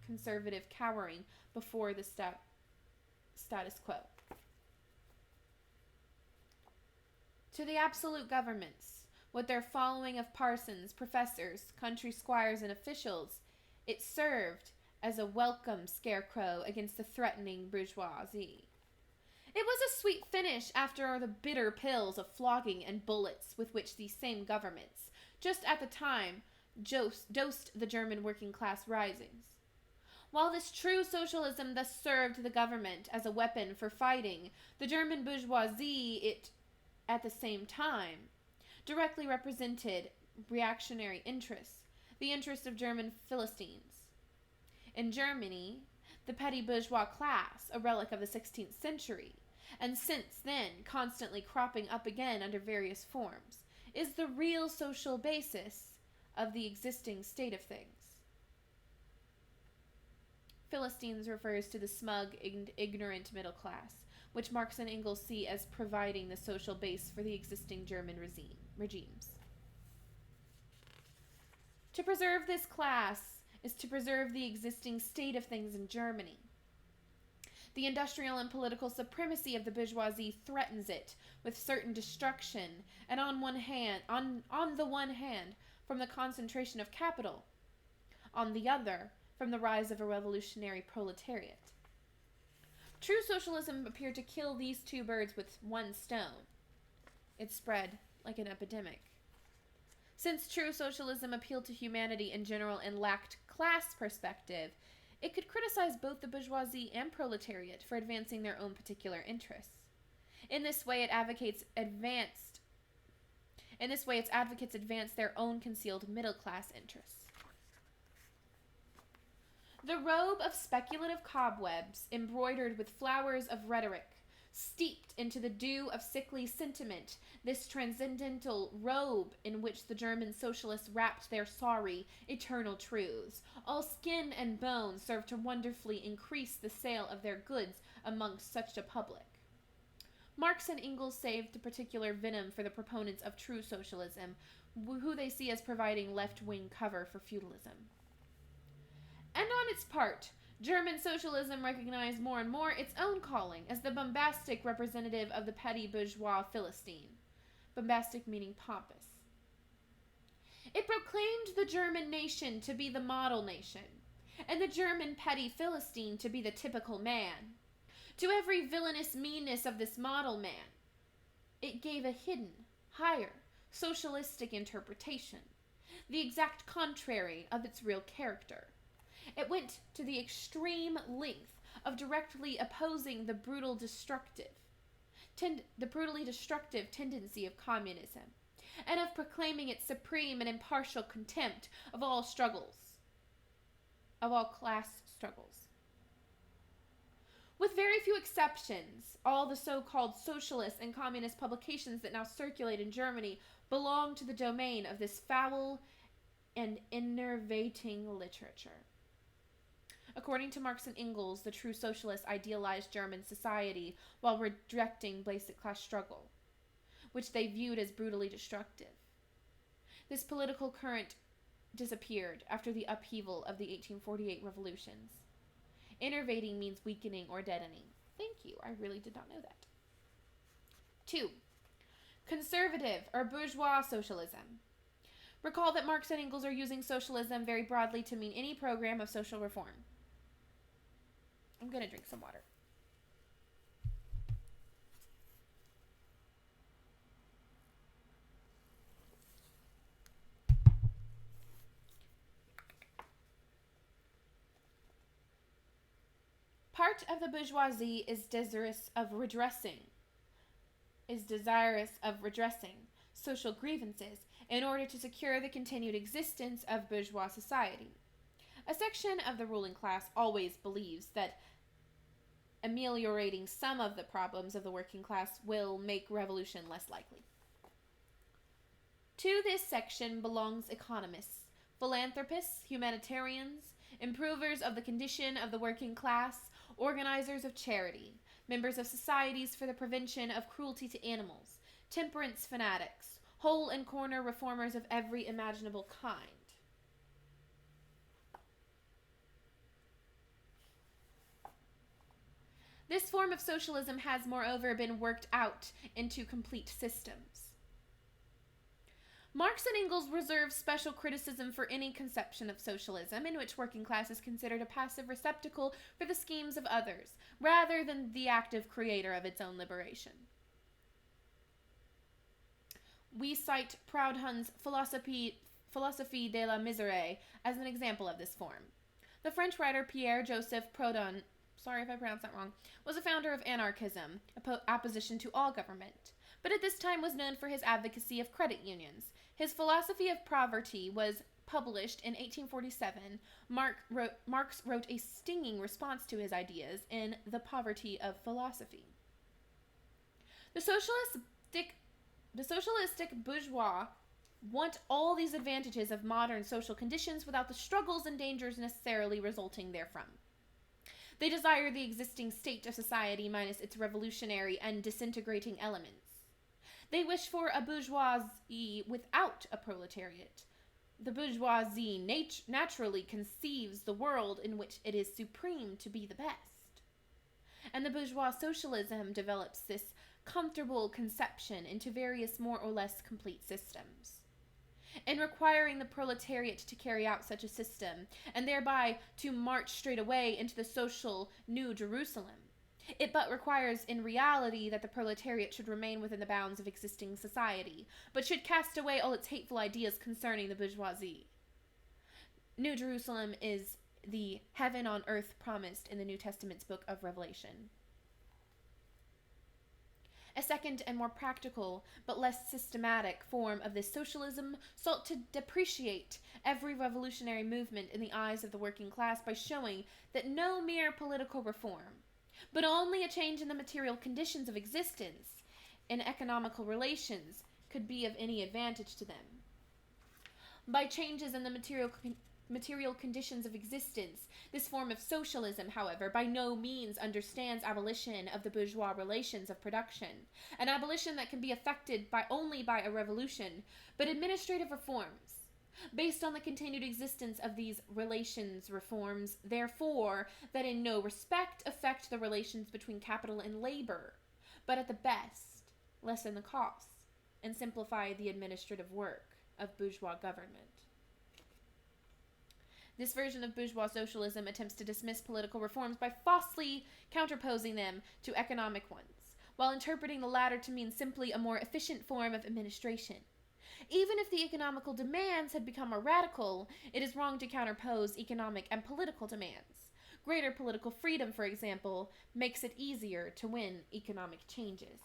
conservative cowering before the status quo. To the absolute governments, with their following of parsons, professors, country squires, and officials, it served as a welcome scarecrow against the threatening bourgeoisie. It was a sweet finish after the bitter pills of flogging and bullets with which these same governments, just at the time, dosed the German working class risings. While this true socialism thus served the government as a weapon for fighting, the German bourgeoisie, it, at the same time, directly represented reactionary interests, the interests of German Philistines. In Germany, the petty bourgeois class, a relic of the 16th century, and since then constantly cropping up again under various forms, is the real social basis of the existing state of things. Philistines refers to the smug and ignorant middle class, which Marx and Engels see as providing the social base for the existing German regimes. To preserve this class is to preserve the existing state of things in Germany. The industrial and political supremacy of the bourgeoisie threatens it with certain destruction, and on the one hand, from the concentration of capital, on the other, from the rise of a revolutionary proletariat. True socialism appeared to kill these two birds with one stone. It spread like an epidemic. Since true socialism appealed to humanity in general and lacked class perspective, it could criticize both the bourgeoisie and proletariat for advancing their own particular interests. In this way, its advocates advance their own concealed middle-class interests. The robe of speculative cobwebs, embroidered with flowers of rhetoric, steeped into the dew of sickly sentiment, this transcendental robe in which the German socialists wrapped their sorry, eternal truths, all skin and bone, served to wonderfully increase the sale of their goods amongst such a public. Marx and Engels saved a particular venom for the proponents of true socialism, who they see as providing left-wing cover for feudalism. And on its part, German socialism recognized more and more its own calling as the bombastic representative of the petty bourgeois Philistine. Bombastic meaning pompous. It proclaimed the German nation to be the model nation, and the German petty Philistine to be the typical man. To every villainous meanness of this model man, it gave a hidden, higher, socialistic interpretation, the exact contrary of its real character. It went to the extreme length of directly opposing the brutally destructive tendency of communism, and of proclaiming its supreme and impartial contempt of all class struggles. With very few exceptions, all the so-called socialist and communist publications that now circulate in Germany belong to the domain of this foul and enervating literature. According to Marx and Engels, the true socialists idealized German society while rejecting basic class struggle, which they viewed as brutally destructive. This political current disappeared after the upheaval of the 1848 revolutions. Enervating means weakening or deadening. Thank you, I really did not know that. 2. Conservative or bourgeois socialism. Recall that Marx and Engels are using socialism very broadly to mean any program of social reform. I'm going to drink some water. Part of the bourgeoisie is desirous of redressing social grievances in order to secure the continued existence of bourgeois society. A section of the ruling class always believes that ameliorating some of the problems of the working class will make revolution less likely. To this section belongs economists, philanthropists, humanitarians, improvers of the condition of the working class, organizers of charity, members of societies for the prevention of cruelty to animals, temperance fanatics, hole and corner reformers of every imaginable kind. This form of socialism has, moreover, been worked out into complete systems. Marx and Engels reserve special criticism for any conception of socialism in which working class is considered a passive receptacle for the schemes of others, rather than the active creator of its own liberation. We cite Proudhon's Philosophie de la Misère as an example of this form. The French writer Pierre-Joseph Proudhon, sorry if I pronounced that wrong, was a founder of anarchism, opposition to all government, but at this time was known for his advocacy of credit unions. His philosophy of poverty was published in 1847. Marx wrote a stinging response to his ideas in The Poverty of Philosophy. The socialistic bourgeois want all these advantages of modern social conditions without the struggles and dangers necessarily resulting therefrom. They desire the existing state of society minus its revolutionary and disintegrating elements. They wish for a bourgeoisie without a proletariat. The bourgeoisie naturally conceives the world in which it is supreme to be the best. And the bourgeois socialism develops this comfortable conception into various more or less complete systems. In requiring the proletariat to carry out such a system, and thereby to march straight away into the social New Jerusalem, it but requires in reality that the proletariat should remain within the bounds of existing society, but should cast away all its hateful ideas concerning the bourgeoisie. New Jerusalem is the heaven on earth promised in the New Testament's book of Revelation. A second and more practical, but less systematic form of this socialism sought to depreciate every revolutionary movement in the eyes of the working class by showing that no mere political reform, but only a change in the material conditions of existence in economical relations could be of any advantage to them. By changes in the material conditions of existence, this form of socialism, however, by no means understands abolition of the bourgeois relations of production, an abolition that can be effected only by a revolution, but administrative reforms, based on the continued existence of these relations reforms, therefore, that in no respect affect the relations between capital and labor, but at the best lessen the costs and simplify the administrative work of bourgeois government. This version of bourgeois socialism attempts to dismiss political reforms by falsely counterposing them to economic ones, while interpreting the latter to mean simply a more efficient form of administration. Even if the economical demands had become more radical, it is wrong to counterpose economic and political demands. Greater political freedom, for example, makes it easier to win economic changes.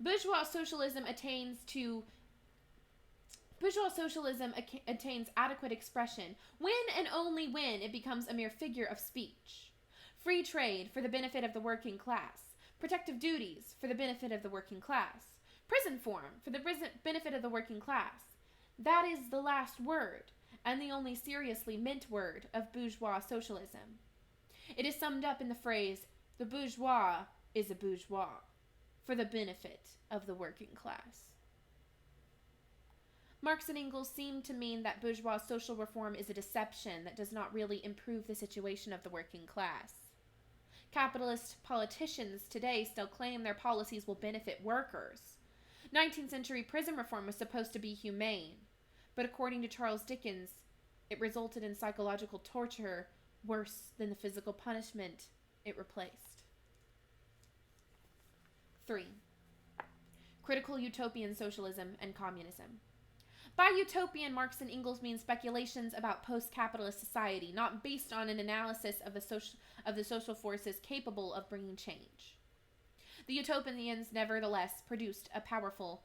Bourgeois socialism attains adequate expression when and only when it becomes a mere figure of speech. Free trade for the benefit of the working class, protective duties for the benefit of the working class, prison form for the benefit of the working class. That is the last word, and the only seriously meant word of bourgeois socialism. It is summed up in the phrase, "The bourgeois is a bourgeois," for the benefit of the working class. Marx and Engels seem to mean that bourgeois social reform is a deception that does not really improve the situation of the working class. Capitalist politicians today still claim their policies will benefit workers. 19th century prison reform was supposed to be humane, but according to Charles Dickens, it resulted in psychological torture worse than the physical punishment it replaced. 3. Critical utopian socialism and communism. By utopian, Marx and Engels mean speculations about post-capitalist society, not based on an analysis of the social forces capable of bringing change. The utopians nevertheless produced powerful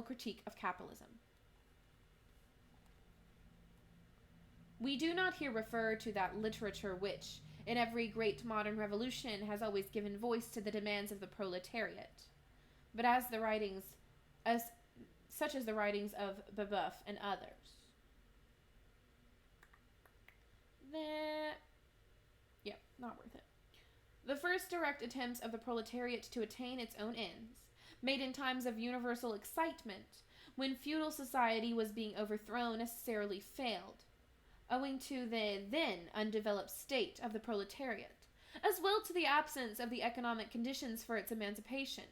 critique of capitalism. We do not here refer to that literature which, in every great modern revolution, has always given voice to the demands of the proletariat, but such as the writings of Babeuf and others. Not worth it. The first direct attempts of the proletariat to attain its own ends, made in times of universal excitement, when feudal society was being overthrown, necessarily failed, owing to the then undeveloped state of the proletariat, as well to the absence of the economic conditions for its emancipation,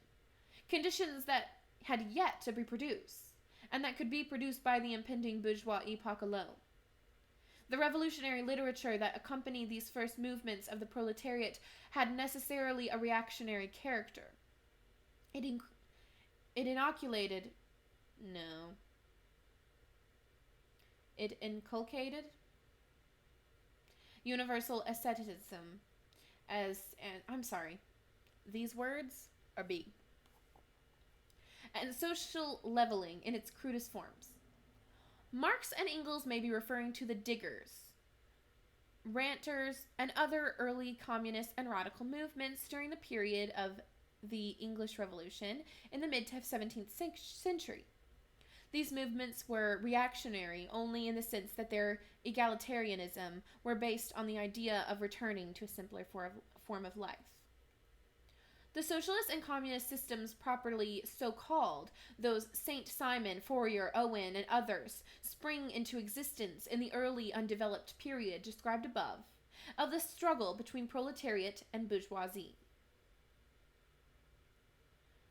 conditions that had yet to be produced, and that could be produced by the impending bourgeois epoch alone. The revolutionary literature that accompanied these first movements of the proletariat had necessarily a reactionary character. It inculcated universal asceticism these words are big. And social leveling in its crudest forms. Marx and Engels may be referring to the diggers, ranters, and other early communist and radical movements during the period of the English Revolution in the mid-17th century. These movements were reactionary only in the sense that their egalitarianism were based on the idea of returning to a simpler form of life. The socialist and communist systems, properly so called, those Saint Simon, Fourier, Owen, and others, spring into existence in the early undeveloped period described above, of the struggle between proletariat and bourgeoisie.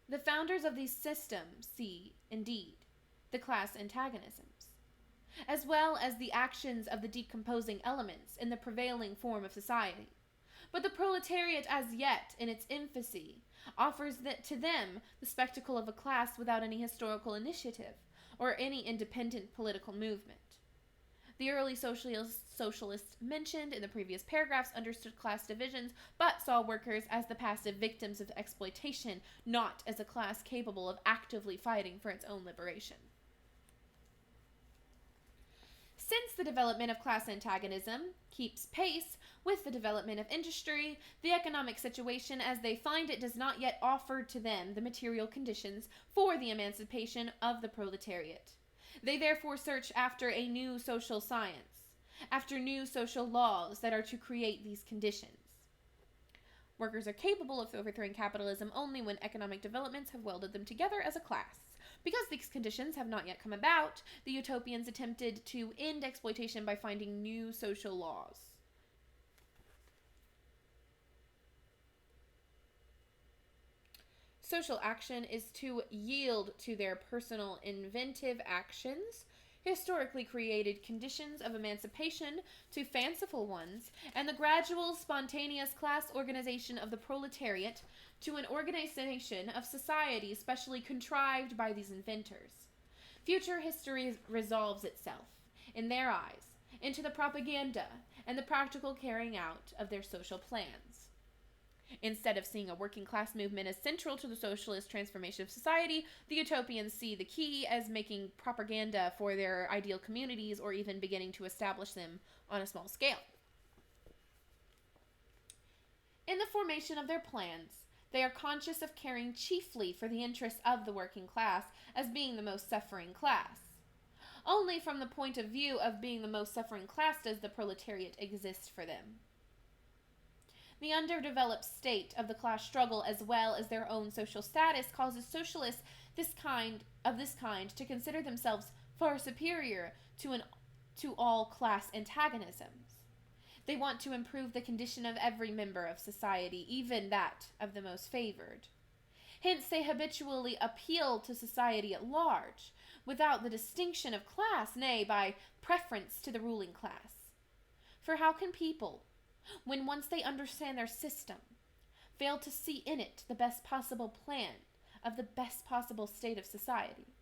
The founders of these systems see, indeed, the class antagonisms, as well as the actions of the decomposing elements in the prevailing form of society. But the proletariat, as yet in its infancy, offers to them the spectacle of a class without any historical initiative or any independent political movement. The early socialists mentioned in the previous paragraphs understood class divisions, but saw workers as the passive victims of exploitation, not as a class capable of actively fighting for its own liberation. Since the development of class antagonism keeps pace with the development of industry, the economic situation as they find it does not yet offer to them the material conditions for the emancipation of the proletariat. They therefore search after a new social science, after new social laws that are to create these conditions. Workers are capable of overthrowing capitalism only when economic developments have welded them together as a class. Because these conditions have not yet come about, the utopians attempted to end exploitation by finding new social laws. Social action is to yield to their personal inventive actions, historically created conditions of emancipation to fanciful ones, and the gradual, spontaneous class organization of the proletariat to an organization of society specially contrived by these inventors. Future history resolves itself, in their eyes, into the propaganda and the practical carrying out of their social plans. Instead of seeing a working class movement as central to the socialist transformation of society, the utopians see the key as making propaganda for their ideal communities or even beginning to establish them on a small scale. In the formation of their plans, they are conscious of caring chiefly for the interests of the working class as being the most suffering class. Only from the point of view of being the most suffering class does the proletariat exist for them. The underdeveloped state of the class struggle, as well as their own social status, causes socialists this kind to consider themselves far superior to all class antagonisms. They want to improve the condition of every member of society, even that of the most favored. Hence, they habitually appeal to society at large, without the distinction of class, nay, by preference to the ruling class. For how can people, when once they understand their system, fail to see in it the best possible plan of the best possible state of society?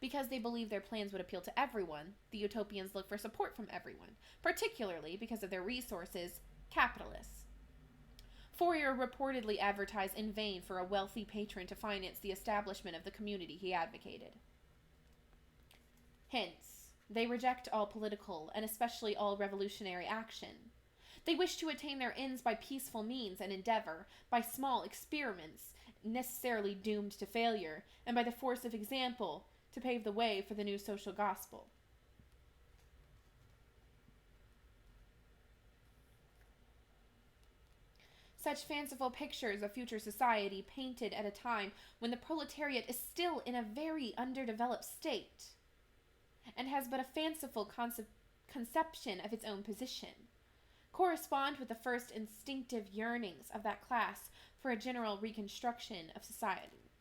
Because they believe their plans would appeal to everyone, the utopians look for support from everyone, particularly because of their resources, capitalists. Fourier reportedly advertised in vain for a wealthy patron to finance the establishment of the community he advocated. Hence, they reject all political, and especially all revolutionary action. They wish to attain their ends by peaceful means and endeavor, by small experiments, necessarily doomed to failure, and by the force of example, to pave the way for the new social gospel. Such fanciful pictures of future society painted at a time when the proletariat is still in a very underdeveloped state and has but a fanciful conception of its own position, correspond with the first instinctive yearnings of that class for a general reconstruction of society.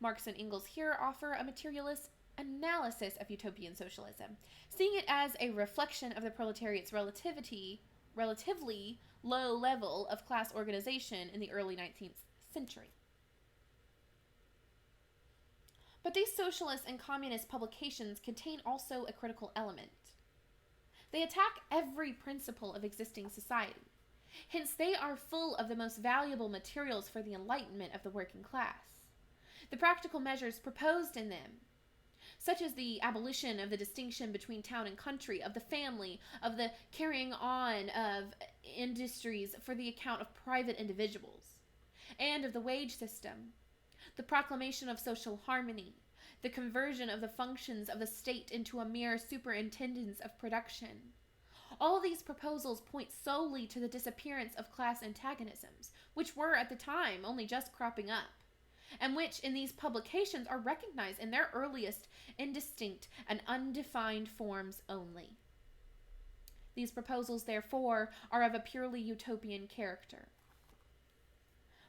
Marx and Engels here offer a materialist analysis of utopian socialism, seeing it as a reflection of the proletariat's relatively low level of class organization in the early 19th century. But these socialist and communist publications contain also a critical element. They attack every principle of existing society. Hence, they are full of the most valuable materials for the enlightenment of the working class. The practical measures proposed in them, such as the abolition of the distinction between town and country, of the family, of the carrying on of industries for the account of private individuals, and of the wage system, the proclamation of social harmony, the conversion of the functions of the state into a mere superintendence of production. All these proposals point solely to the disappearance of class antagonisms, which were at the time only just cropping up, and which in these publications are recognized in their earliest, indistinct, and undefined forms only. These proposals, therefore, are of a purely utopian character.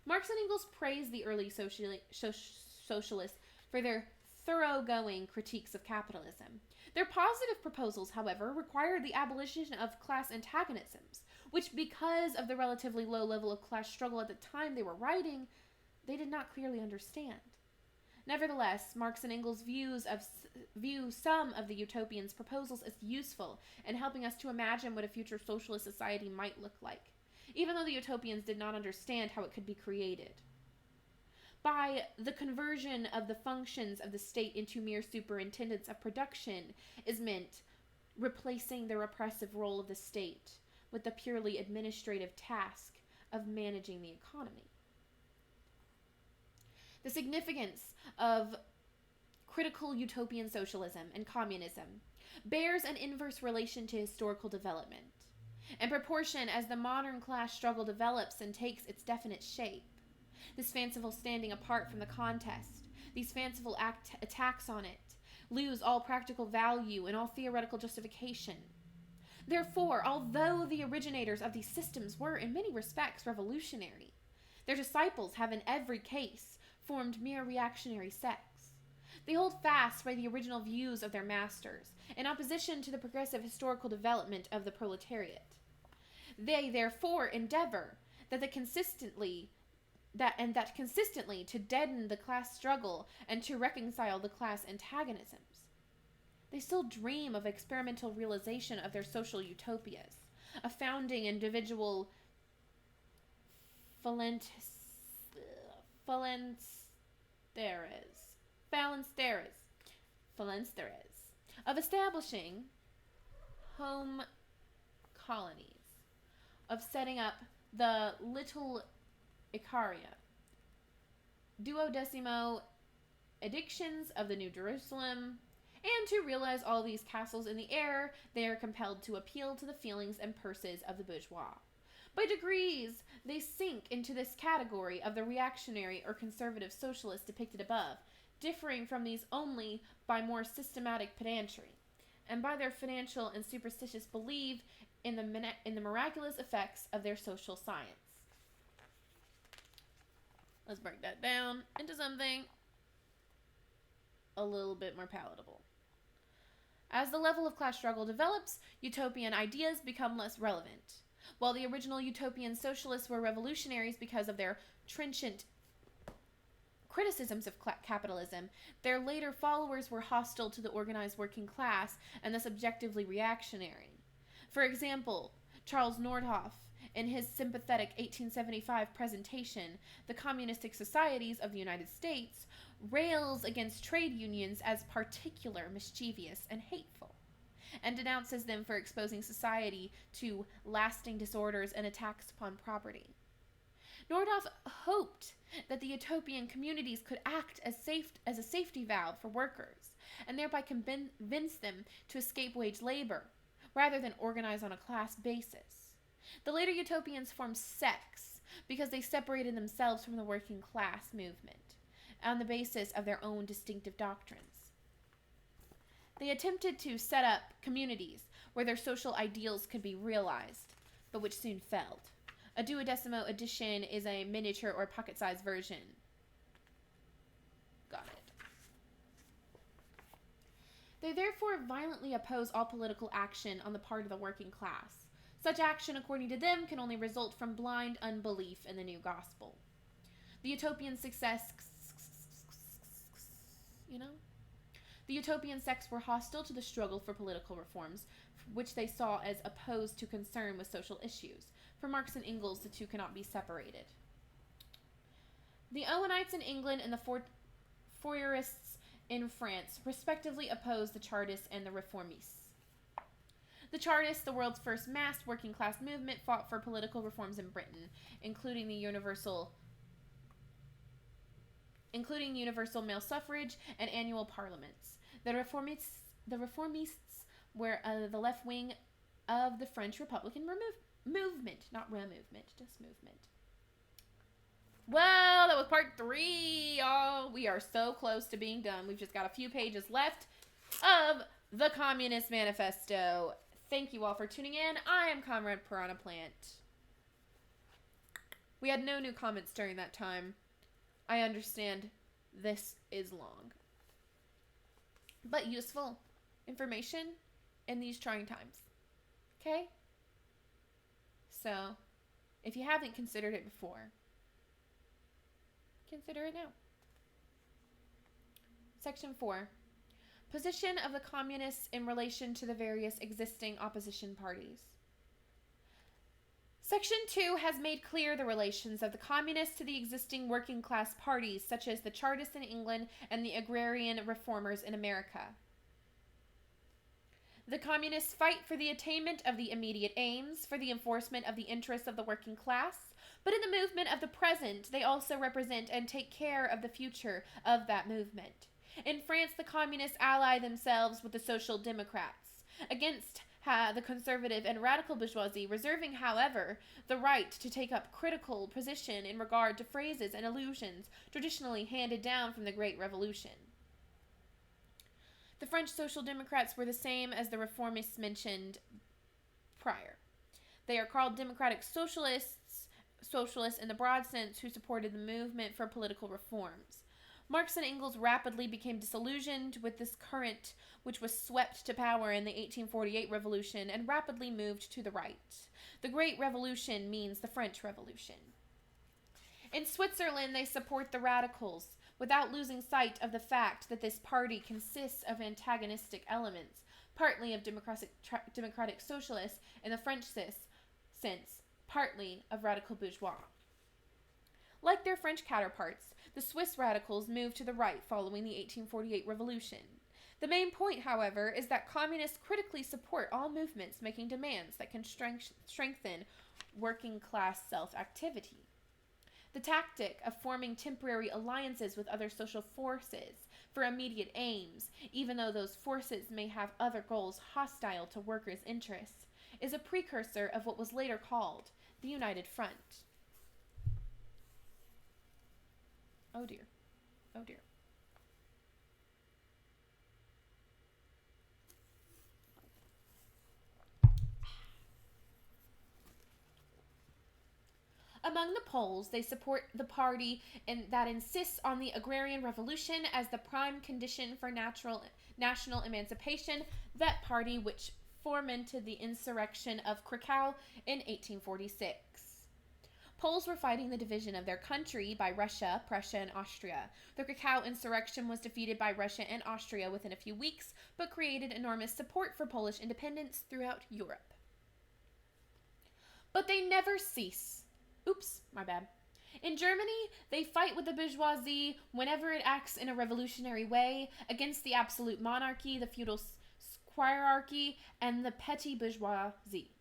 Marx and Engels praise the early socialists for their thoroughgoing critiques of capitalism. Their positive proposals, however, required the abolition of class antagonisms, which, because of the relatively low level of class struggle at the time they were writing, they did not clearly understand. Nevertheless, Marx and Engels view some of the utopians' proposals as useful in helping us to imagine what a future socialist society might look like, even though the utopians did not understand how it could be created. By the conversion of the functions of the state into mere superintendents of production is meant replacing the repressive role of the state with the purely administrative task of managing the economy. The significance of critical utopian socialism and communism bears an inverse relation to historical development, in proportion as the modern class struggle develops and takes its definite shape. This fanciful standing apart from the contest, these fanciful attacks on it, lose all practical value and all theoretical justification. Therefore, although the originators of these systems were in many respects revolutionary, their disciples have in every case formed mere reactionary sects. They hold fast by the original views of their masters, in opposition to the progressive historical development of the proletariat. They therefore endeavor that consistently to deaden the class struggle and to reconcile the class antagonisms. They still dream of experimental realization of their social utopias, of founding individual phalansteres, of establishing home colonies, of setting up the little Icaria, duodecimo edictions of the New Jerusalem, and to realize all these castles in the air, they are compelled to appeal to the feelings and purses of the bourgeois. By degrees, they sink into this category of the reactionary or conservative socialists depicted above, differing from these only by more systematic pedantry, and by their financial and superstitious belief in the miraculous effects of their social science. Let's break that down into something a little bit more palatable. As the level of class struggle develops, utopian ideas become less relevant. While the original utopian socialists were revolutionaries because of their trenchant criticisms of capitalism, their later followers were hostile to the organized working class and thus objectively reactionary. For example, Charles Nordhoff, in his sympathetic 1875 presentation, The Communistic Societies of the United States, rails against trade unions as particular, mischievous, and hateful, and denounces them for exposing society to lasting disorders and attacks upon property. Nordhoff hoped that the utopian communities could act as a safety valve for workers, and thereby convince them to escape wage labor, rather than organize on a class basis. The later utopians formed sects because they separated themselves from the working class movement on the basis of their own distinctive doctrines. They attempted to set up communities where their social ideals could be realized, but which soon failed. A duodecimo edition is a miniature or pocket-sized version. Got it. They therefore violently oppose all political action on the part of the working class. Such action, according to them, can only result from blind unbelief in the new gospel. The utopian The utopian sects were hostile to the struggle for political reforms, which they saw as opposed to concern with social issues. For Marx and Engels, the two cannot be separated. The Owenites in England and the Fourierists in France respectively opposed the Chartists and the Reformists. The Chartists, the world's first mass working class movement, fought for political reforms in Britain, including universal male suffrage and annual parliaments. The Reformists were the left wing of the French Republican movement. Not movement, just movement. Well, that was part 3, y'all. We are so close to being done. We've just got a few pages left of the Communist Manifesto. Thank you all for tuning in. I am Comrade Piranha Plant. We had no new comments during that time. I understand this is long, but useful information in these trying times. Okay? So, if you haven't considered it before, consider it now. Section 4. Position of the communists in relation to the various existing opposition parties. Section 2 has made clear the relations of the communists to the existing working class parties, such as the Chartists in England and the agrarian reformers in America. The communists fight for the attainment of the immediate aims, for the enforcement of the interests of the working class, but in the movement of the present, they also represent and take care of the future of that movement. In France, the communists ally themselves with the Social Democrats against the conservative and radical bourgeoisie, reserving, however, the right to take up critical position in regard to phrases and allusions traditionally handed down from the Great Revolution. The French Social Democrats were the same as the reformists mentioned prior. They are called democratic socialists in the broad sense, who supported the movement for political reforms. Marx and Engels rapidly became disillusioned with this current, which was swept to power in the 1848 revolution, and rapidly moved to the right. The Great Revolution means the French Revolution. In Switzerland, they support the radicals, without losing sight of the fact that this party consists of antagonistic elements, partly of democratic socialists in the French sense, partly of radical bourgeois. Like their French counterparts, the Swiss radicals moved to the right following the 1848 revolution. The main point, however, is that communists critically support all movements making demands that can strengthen working-class self-activity. The tactic of forming temporary alliances with other social forces for immediate aims, even though those forces may have other goals hostile to workers' interests, is a precursor of what was later called the United Front. Oh dear. Oh dear. Among the Poles, they support the party that insists on the agrarian revolution as the prime condition for national emancipation, that party which fomented the insurrection of Krakow in 1846. Poles were fighting the division of their country by Russia, Prussia, and Austria. The Krakow insurrection was defeated by Russia and Austria within a few weeks, but created enormous support for Polish independence throughout Europe. But they never cease. Oops, my bad. In Germany, they fight with the bourgeoisie whenever it acts in a revolutionary way against the absolute monarchy, the feudal squirearchy, and the petty bourgeoisie.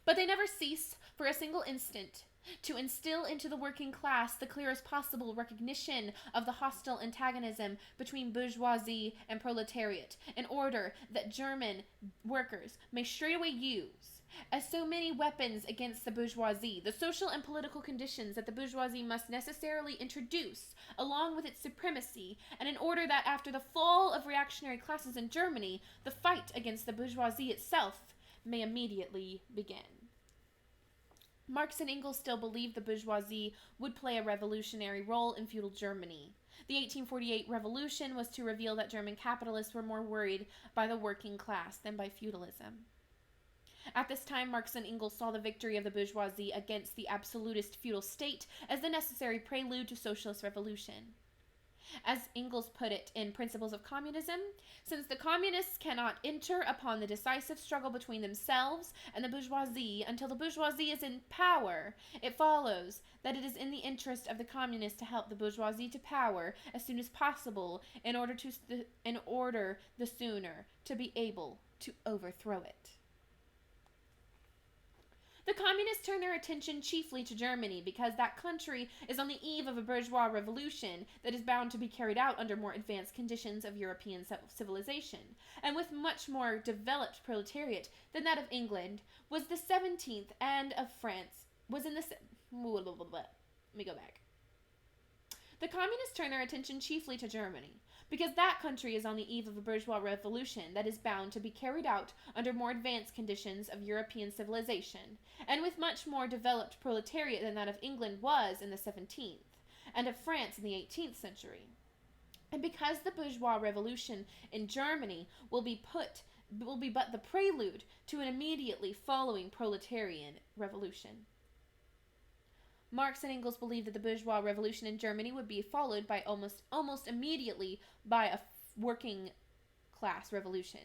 But they never cease for a single instant to instill into the working class the clearest possible recognition of the hostile antagonism between bourgeoisie and proletariat, in order that German workers may straightway use, as so many weapons against the bourgeoisie, the social and political conditions that the bourgeoisie must necessarily introduce, along with its supremacy, and in order that after the fall of reactionary classes in Germany, the fight against the bourgeoisie itself may immediately begin. Marx and Engels still believed the bourgeoisie would play a revolutionary role in feudal Germany. The 1848 revolution was to reveal that German capitalists were more worried by the working class than by feudalism. At this time, Marx and Engels saw the victory of the bourgeoisie against the absolutist feudal state as the necessary prelude to socialist revolution. As Engels put it in Principles of Communism, since the communists cannot enter upon the decisive struggle between themselves and the bourgeoisie until the bourgeoisie is in power, it follows that it is in the interest of the communists to help the bourgeoisie to power as soon as possible in order the sooner to be able to overthrow it. The communists turn their attention chiefly to Germany because that country is on the eve of a bourgeois revolution that is bound to be carried out under more advanced conditions of European civilization, and with much more developed proletariat than that of England, was the 17th, and of France was in the... Let me go back. The communists turn their attention chiefly to Germany, because that country is on the eve of a bourgeois revolution that is bound to be carried out under more advanced conditions of European civilization, and with much more developed proletariat than that of England was in the 17th, and of France in the 18th century. And because the bourgeois revolution in Germany will be but the prelude to an immediately following proletarian revolution. Marx and Engels believed that the bourgeois revolution in Germany would be followed by almost immediately by a working class revolution.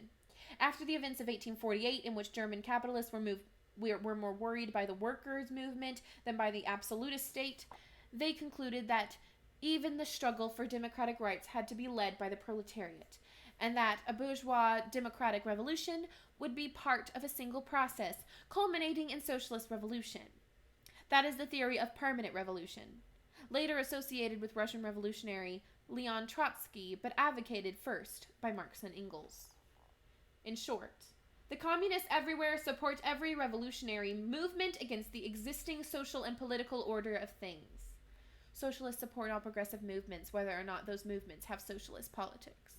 After the events of 1848, in which German capitalists were more worried by the workers' movement than by the absolutist state, they concluded that even the struggle for democratic rights had to be led by the proletariat, and that a bourgeois democratic revolution would be part of a single process, culminating in socialist revolution. That is the theory of permanent revolution, later associated with Russian revolutionary Leon Trotsky, but advocated first by Marx and Engels. In short, the communists everywhere support every revolutionary movement against the existing social and political order of things. Socialists support all progressive movements, whether or not those movements have socialist politics.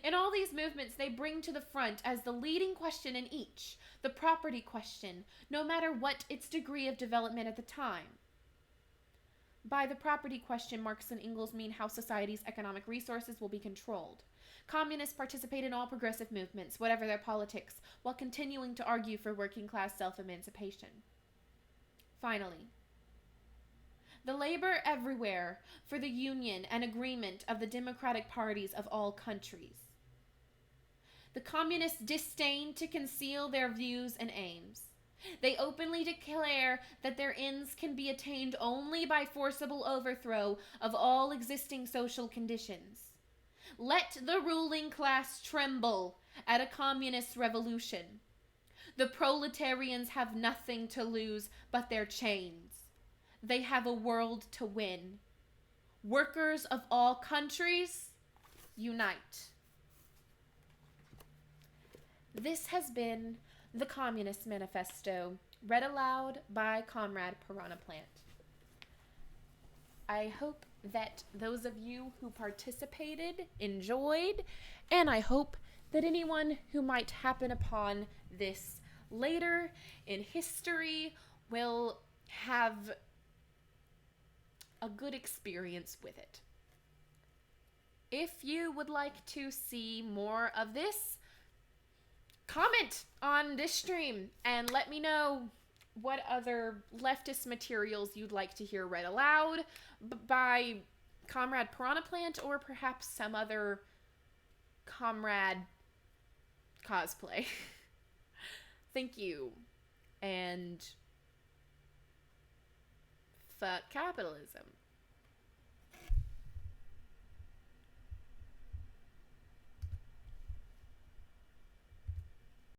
In all these movements, they bring to the front as the leading question in each, the property question, no matter what its degree of development at the time. By the property question, Marx and Engels mean how society's economic resources will be controlled. Communists participate in all progressive movements, whatever their politics, while continuing to argue for working class self-emancipation. Finally, The labor everywhere for the union and agreement of the democratic parties of all countries. The communists disdain to conceal their views and aims. They openly declare that their ends can be attained only by forcible overthrow of all existing social conditions. Let the ruling class tremble at a communist revolution. The proletarians have nothing to lose but their chains. They have a world to win. Workers of all countries, unite. This has been the Communist Manifesto, read aloud by Comrade Piranha Plant. I hope that those of you who participated enjoyed, and I hope that anyone who might happen upon this later in history will have a good experience with it. If you would like to see more of this, comment on this stream and let me know what other leftist materials you'd like to hear read aloud by Comrade Piranha Plant or perhaps some other comrade cosplay. Thank you. And fuck capitalism.